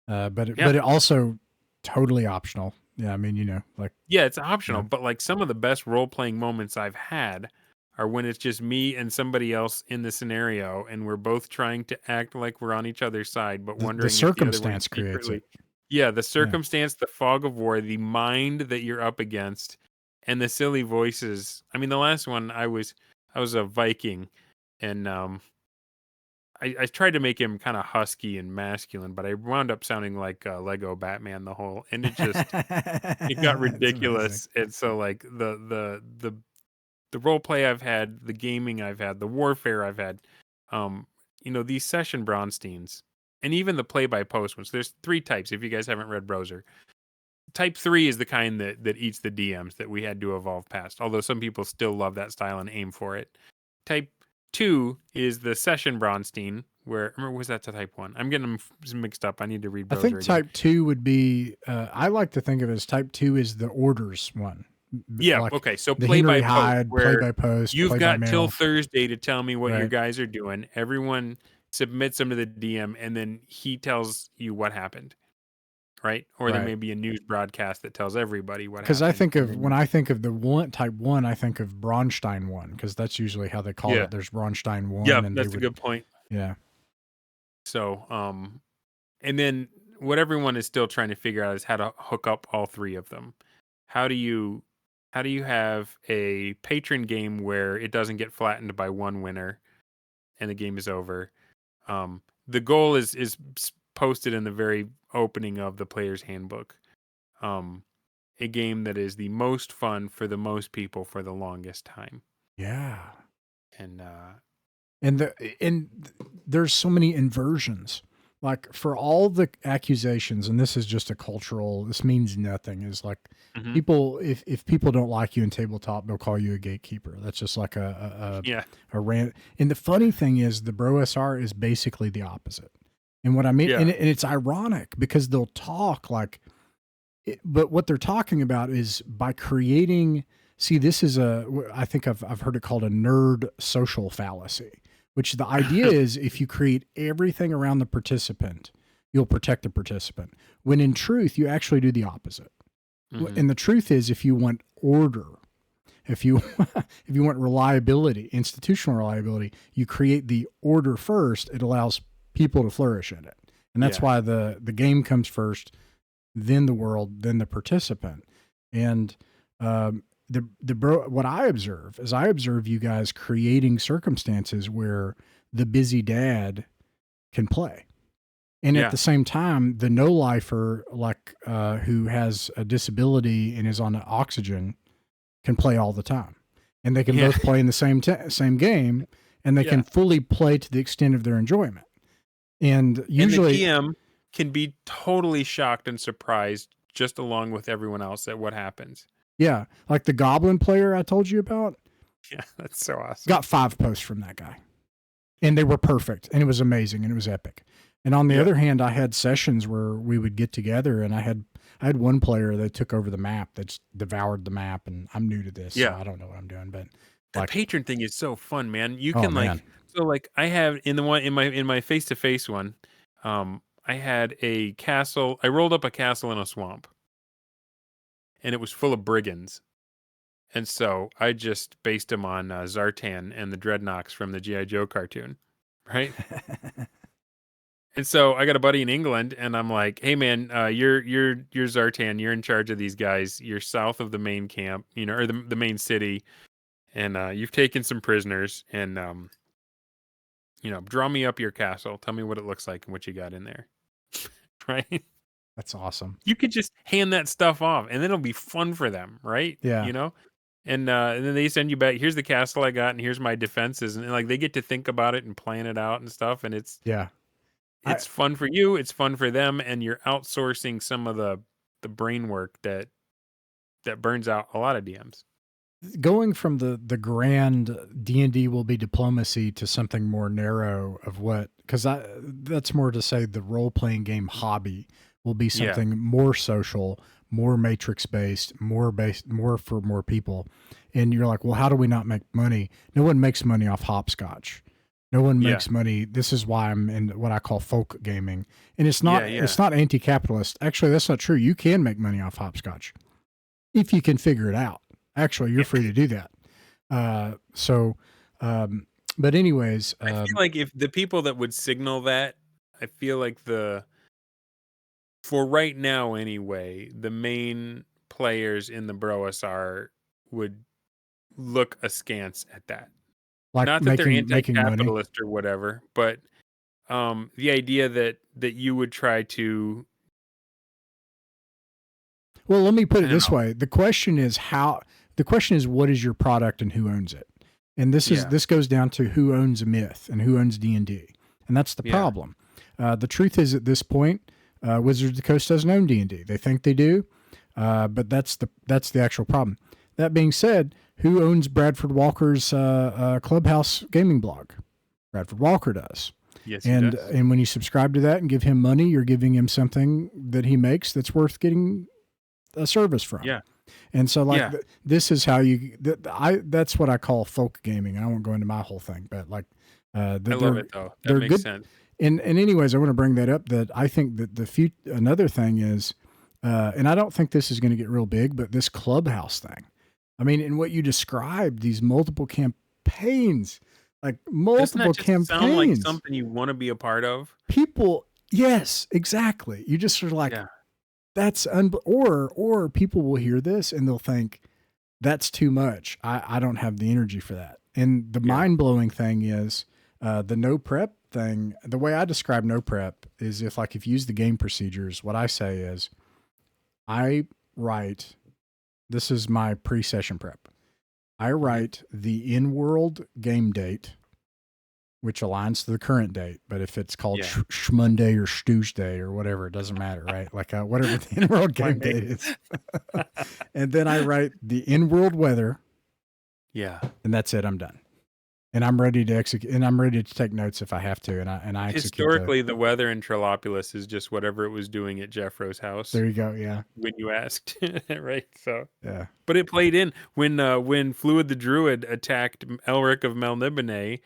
but it also totally optional. Yeah, I mean, you know, like, yeah, it's optional, but like some of the best role playing moments I've had are when it's just me and somebody else in the scenario, and we're both trying to act like we're on each other's side, but wondering the if the other one circumstance creates secretly. it. Yeah, the circumstance, the fog of war, the mind that you're up against, and the silly voices. I mean, the last one I was a Viking, and I tried to make him kind of husky and masculine, but I wound up sounding like Lego Batman the whole, and it got ridiculous. And so like the role play I've had, the gaming I've had, the warfare I've had, these session Bronsteins, and even the play by post ones. There's 3 types. If you guys haven't read BrOSR, type 3 is the kind that eats the DMs that we had to evolve past. Although some people still love that style and aim for it. Type 2 is the session Bronstein, where was that to type 1? I'm getting them mixed up. I need to read BrOSR I think again. type 2 would be. I like to think of it as type 2 is the orders one. Yeah. Like okay. So the play Henry by Hyde, post, play where by post, you've play got by till mail. Thursday to tell me what your Right. guys are doing. Everyone submits them to the DM, and then he tells you what happened, right? Or there Right. may be a news broadcast that tells everybody what happened. Because I think of when I think of the one type 1, I think of Braunstein 1, because that's usually how they call Yeah. it. There's Braunstein 1, Yeah, and that's a good point. Yeah. So, and then what everyone is still trying to figure out is how to hook up all 3 of them. How do you have a patron game where it doesn't get flattened by one winner and the game is over? The goal is posted in the very opening of the player's handbook. A game that is the most fun for the most people for the longest time. Yeah. And there's so many inversions. Like, for all the accusations, and this is just a cultural, this means nothing, is like people, if people don't like you in tabletop, they'll call you a gatekeeper. That's just like a rant. And the funny thing is, the BrOSR is basically the opposite. And what I mean, and it's ironic because they'll talk like, but what they're talking about is by creating, see, this is I think I've heard it called a nerd social fallacy, which the idea is if you create everything around the participant, you'll protect the participant. When in truth, you actually do the opposite. And the truth is, if you want order, if you want reliability, institutional reliability, you create the order first. It allows people to flourish in it. And that's why the game comes first, then the world, then the participant. And what I observe is you guys creating circumstances where the busy dad can play. And at the same time, the no-lifer, like who has a disability and is on oxygen, can play all the time. And they can both play in the same game, and they can fully play to the extent of their enjoyment. And usually the DM can be totally shocked and surprised just along with everyone else at what happens. Yeah. Like the goblin player I told you about. Yeah, that's so awesome. Got 5 posts from that guy. And they were perfect. And it was amazing. And it was epic. And on the other hand, I had sessions where we would get together, and I had one player that took over the map, that's devoured the map, and I'm new to this, so I don't know what I'm doing. But the patron thing is so fun, man. You can I have in my face-to-face one, I had a castle. I rolled up a castle in a swamp, and it was full of brigands. And so I just based them on Zartan and the Dreadnoks from the G.I. Joe cartoon, right? And so I got a buddy in England, and I'm like, "Hey, man, you're Zartan. You're in charge of these guys. You're south of the main camp, or the main city, and you've taken some prisoners. And draw me up your castle. Tell me what it looks like and what you got in there, right?" That's awesome. You could just hand that stuff off, and it'll be fun for them, right? Yeah. And then they send you back. Here's the castle I got, and here's my defenses, and like they get to think about it and plan it out and stuff, and it's fun for you. It's fun for them, and you're outsourcing some of the brain work that burns out a lot of DMs. going from the grand D&D will be diplomacy to something more narrow of what, because I that's more to say the role playing game hobby will be Yeah. something more social, more matrix based, more for more people. And you're like, well, how do we not make money? No one makes money off hopscotch. No one Yeah. makes money. This is why I'm in what I call folk gaming. And Yeah. it's Yeah. not anti-capitalist. Actually, that's not true. You can make money off hopscotch if you can figure it out. Actually, you're Yeah. free to do that. Uh, so, um, but anyways, I feel like if the people that would signal that, I feel like for right now anyway, the main players in the BrOSR would look askance at that. like Not that they're making money. anti-capitalist or whatever, but the idea that you would try to, Well, let me put I it don't this know. way: the question is how. The question is what is your product and who owns it, and Yeah. this goes down to who owns Myth and who owns D&D, and that's the Yeah. problem. The truth is, at this point, Wizards of the Coast doesn't own D&D. They think they do, but that's the actual problem. That being said, who owns Bradford Walker's Clubhouse gaming blog? Bradford Walker does. Yes, he does. And when you subscribe to that and give him money, you're giving him something that he makes that's worth getting a service from. Yeah. And so like Yeah. this is how you that's what I call folk gaming. I won't go into my whole thing, but like I love it though. That they're makes good. sense. And anyways, I want to bring that up that I think that another thing is and I don't think this is going to get real big, but this clubhouse thing. I mean, in what you described, these multiple campaigns, like Doesn't that multiple just sound like campaigns. something you want to be a part of? People, yes, exactly. You just sort of like Yeah. that's or people will hear this and they'll think that's too much. I don't have the energy for that. And the Yeah. mind blowing thing is the no prep thing. The way I describe no prep is if you use the game procedures, what I say is I write, this is my pre-session prep. I write the in-world game date, which aligns to the current date. But if it's called Yeah. Schmonday or Tuesday or whatever, it doesn't matter, right? Like whatever the in-world game Monday. date is. And then I write the in-world weather, Yeah. and that's it. I'm done. And I'm ready to execute, and I'm ready to take notes if I have to. And I execute. Historically, the weather in Trollopolis is just whatever it was doing at Jeffro's house There you go. Yeah. when you asked, right? So, Yeah. but it played in when Fluid the Druid attacked Elric of Melniboné.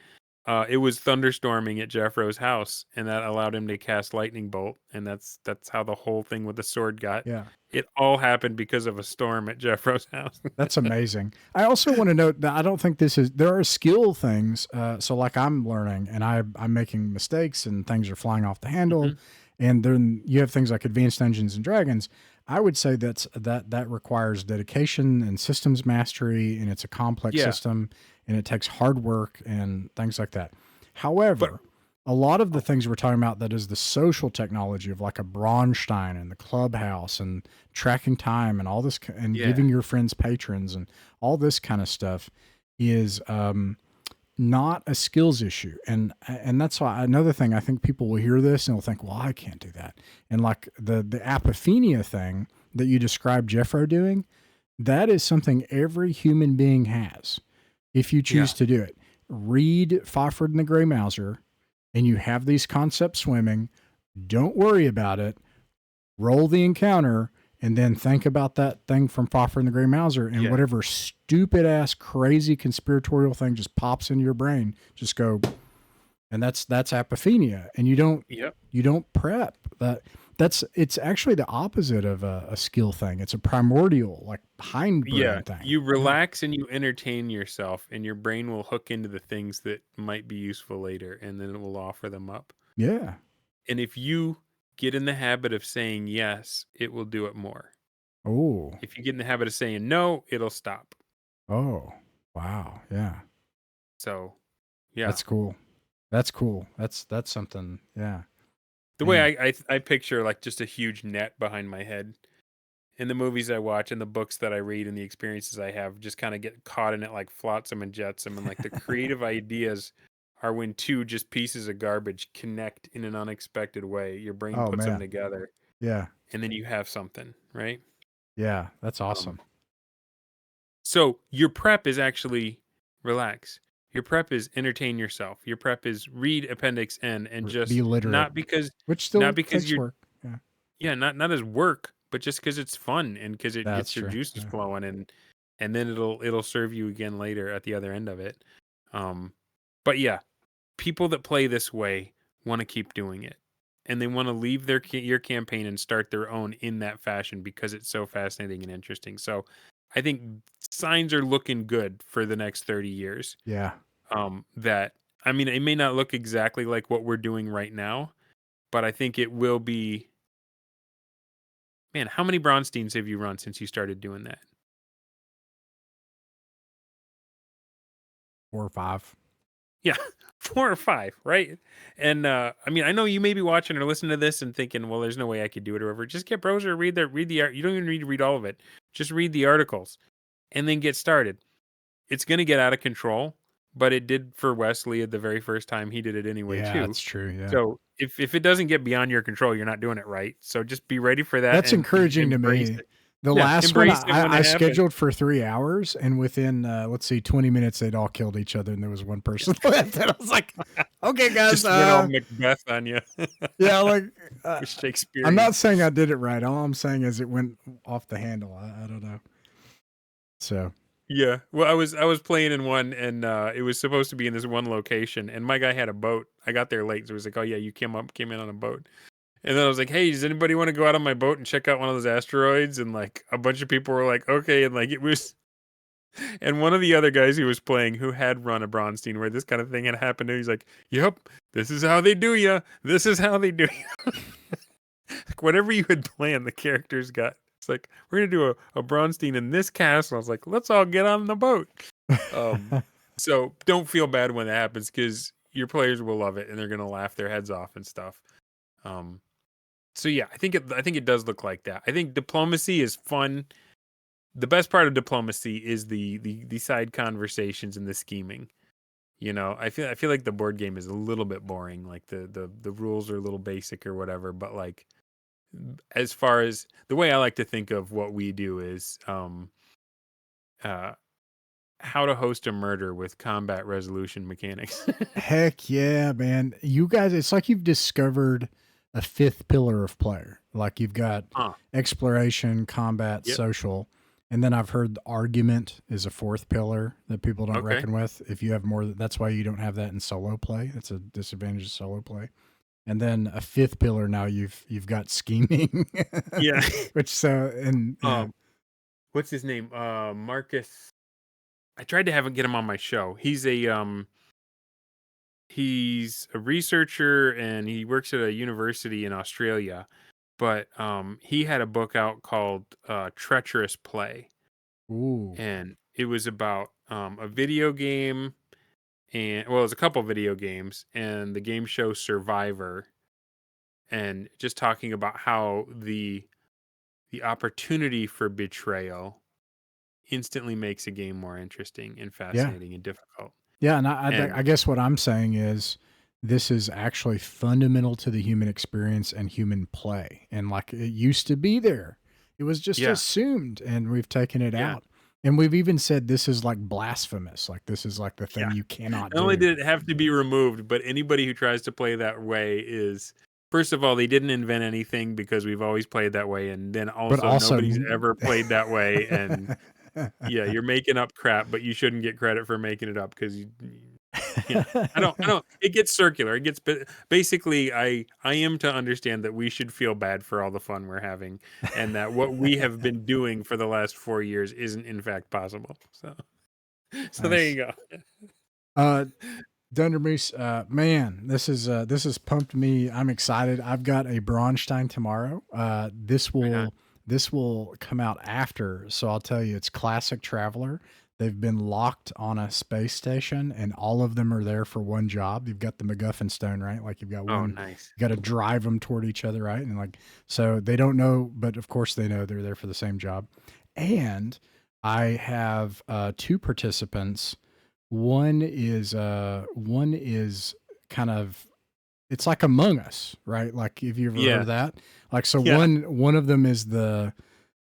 It was thunderstorming at Jeffro's house, and that allowed him to cast lightning bolt, and that's how the whole thing with the sword got. Yeah. It all happened because of a storm at Jeffro's house. That's amazing. I also want to note that I don't think there are skill things. So like I'm learning and I'm making mistakes and things are flying off the handle. Mhm. And then you have things like Advanced Dungeons and Dragons. I would say that requires dedication and systems mastery, and it's a complex Yeah. system, and it takes hard work and things like that. However, But a lot of the things we're talking about that is the social technology of like a Braunstein and the clubhouse and tracking time and all this and yeah, giving your friends patrons and all this kind of stuff is not a skills issue. And that's why another thing, I think people will hear this and will think, well, I can't do that. And like the apophenia thing that you described Jeffro doing, that is something every human being has if you choose to do it. Read Fafhrd and the Grey Mouser, and you have these concepts swimming. Don't worry about it. Roll the encounter, and then think about that thing from Fafhrd and the Grey Mouser, and Yeah. whatever stupid ass crazy conspiratorial thing just pops into your brain, just go. And that's apophenia, and you don't prep that. It's actually the opposite of a skill thing. It's a primordial, like hindbrain thing. You relax and you entertain yourself, and your brain will hook into the things that might be useful later, and then it will offer them up. Yeah. And if you get in the habit of saying yes, it will do it more. Oh. If you get in the habit of saying no, it'll stop. Oh. Wow. Yeah. So, yeah. That's cool. That's cool. That's something. Yeah. The way I picture like just a huge net behind my head. In the movies I watch and the books that I read and the experiences I have, just kind of get caught in it like flotsam and jetsam. And like the creative ideas are when two just pieces of garbage connect in an unexpected way. Your brain Oh puts them man. together, Yeah. and then you have something, right? Yeah. That's awesome. So your prep is actually relax. Your prep is entertain yourself. Your prep is read Appendix N and Be just literate, which not still because takes you're work. Yeah, not as work, but just because it's fun and because it that's gets your true. juices Yeah. flowing and then it'll serve you again later at the other end of it. Um, but yeah, people that play this way want to keep doing it, and they want to leave your campaign and start their own in that fashion because it's so fascinating and interesting. So, I think signs are looking good for the next 30 years. Yeah. That I mean, it may not look exactly like what we're doing right now, but I think it will be. Man, how many Bronsteins have you run since you started doing that? 4 or 5. Yeah, 4 or 5, right? And, I mean, I know you may be watching or listening to this and thinking, "Well, there's no way I could do it or whatever." Just get BrOSR, read the art you don't even need to read all of it. Just read the articles and then get started. It's gonna get out of control, but it did for Wesley at the very first time he did it anyway Yeah, too. that's true. Yeah. So, if it doesn't get beyond your control, you're not doing it right. So just be ready for that That's and encouraging to embrace me. it. The Yeah, last one embrace it when I it happens. scheduled for 3 hours, and within, let's see, 20 minutes, they'd all killed each other, and there was one person left, and I was like, "Okay, guys, Just went all Macbeth on you. yeah, like, With Shakespeare. I'm not saying I did it right. All I'm saying is it went off the handle. I don't know." So, Yeah. Well, I was playing in one and it was supposed to be in this one location and my guy had a boat. I got there late, so it was like, "Oh yeah, you came in on a boat." And then I was like, "Hey, does anybody want to go out on my boat and check out one of those asteroids?" And like a bunch of people were like, "Okay." And like it was and one of the other guys who was playing who had run a Bronstein where this kind of thing had happened to him, he's like, "Yep, this is how they do you. This is how they do you." Like whatever you had planned, the characters got. It's like we're gonna do a Bronstein in this castle. I was like, let's all get on the boat. So don't feel bad when that happens because your players will love it and they're gonna laugh their heads off and stuff. Um, so yeah, I think it does look like that. I think diplomacy is fun. The best part of diplomacy is the side conversations and the scheming. You know, I feel like the board game is a little bit boring. Like the rules are a little basic or whatever, but like as far as the way I like to think of what we do is uh how to host a murder with combat resolution mechanics. heck yeah, man. You guys, it's like you've discovered a fifth pillar of player. Like you've got Huh. exploration, combat, Yep. social. And then I've heard the argument is a fourth pillar that people don't Okay. reckon with. If you have more, that's why you don't have that in solo play. It's a disadvantage of solo play. And then a fifth pillar now you've got scheming. Yeah. Which so and yeah. What's his name? Marcus. I tried to get him on my show. He's a researcher and he works at a university in Australia. But he had a book out called Treacherous Play. Ooh. And it was about a video game and well, it was a couple video games and the game show Survivor and just talking about how the opportunity for betrayal instantly makes a game more interesting and Yeah. fascinating and difficult. Yeah, and And I guess what I'm saying is this is actually fundamental to the human experience and human play. And like it used to be there. It was just yeah, assumed and we've taken it yeah, out. And we've even said this is like blasphemous. Like this is like the yeah. thing you cannot Not only do. did it have to be removed, but anybody who tries to play that way is first of all, they didn't invent anything because we've always played that way, and then But also also nobody's ever played that way. And yeah, you're making up crap, but you shouldn't get credit for making it up because yeah, I don't. It gets circular. It gets basically. I am to understand that we should feel bad for all the fun we're having, and that what we have been doing for the last 4 years isn't in fact possible. So there Nice. you go. DunderMoose, man, this has pumped me. I'm excited. I've got a Braunstein tomorrow. Right on. This will come out after, so I'll tell you, it's Classic Traveler. They've been locked on a space station, and all of them are there for one job. You've got the MacGuffin stone, right? Like you've got Oh, one, nice. you got to drive them toward each other, right? And like, so they don't know, but of course they know they're there for the same job. And I have two participants. One is kind of it's like Among Us, right? Like if you ever heard Yeah. of that. Like so Yeah. one of them is the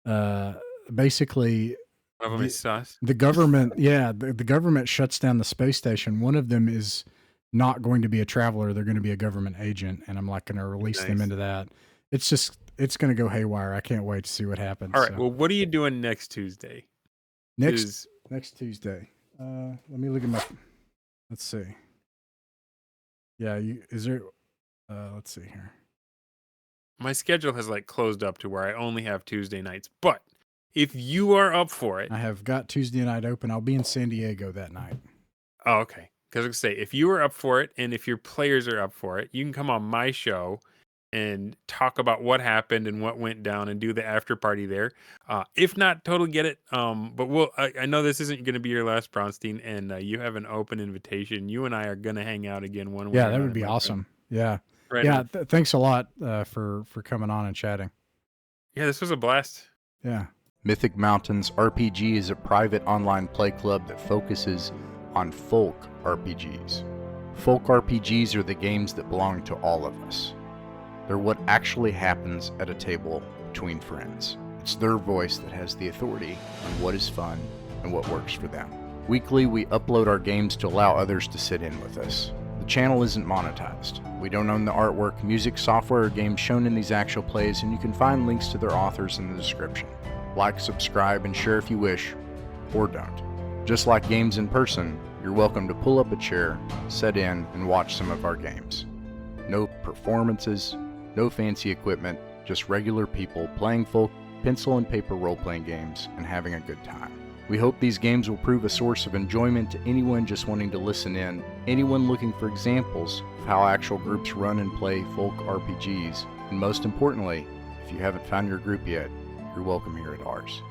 uh basically One of them is sus. The government, the government shuts down the space station. One of them is not going to be a traveler. They're going to be a government agent, and I'm like going to release them into that. It's going to go haywire. I can't wait to see what happens. All right. Well, what are you doing next Tuesday? Next Tuesday. Let me look at my. Let's see. Yeah, is there? Let's see here. My schedule has like closed up to where I only have Tuesday nights. But if you are up for it, I have got Tuesday night open. I'll be in San Diego that night. Oh, okay. Because I was gonna say, if you are up for it, and if your players are up for it, you can come on my show and talk about what happened and what went down and do the after party there. If not, totally get it. But I know this isn't going to be your last, Bronstein, and you have an open invitation. You and I are going to hang out again one way. Yeah, that would be awesome. Yeah. Right. Yeah. Thanks a lot for coming on and chatting. Yeah, this was a blast. Yeah. Mythic Mountains RPG is a private online play club that focuses on folk RPGs. Folk RPGs are the games that belong to all of us. They're what actually happens at a table between friends. It's their voice that has the authority on what is fun and what works for them. Weekly, we upload our games to allow others to sit in with us. The channel isn't monetized. We don't own the artwork, music, software, or games shown in these actual plays, and you can find links to their authors in the description. Like, subscribe, and share if you wish, or don't. Just like games in person, you're welcome to pull up a chair, sit in, and watch some of our games. No performances, no fancy equipment, just regular people playing folk pencil and paper role-playing games and having a good time. We hope these games will prove a source of enjoyment to anyone just wanting to listen in, anyone looking for examples of how actual groups run and play folk RPGs, and most importantly, if you haven't found your group yet, you're welcome here at ours.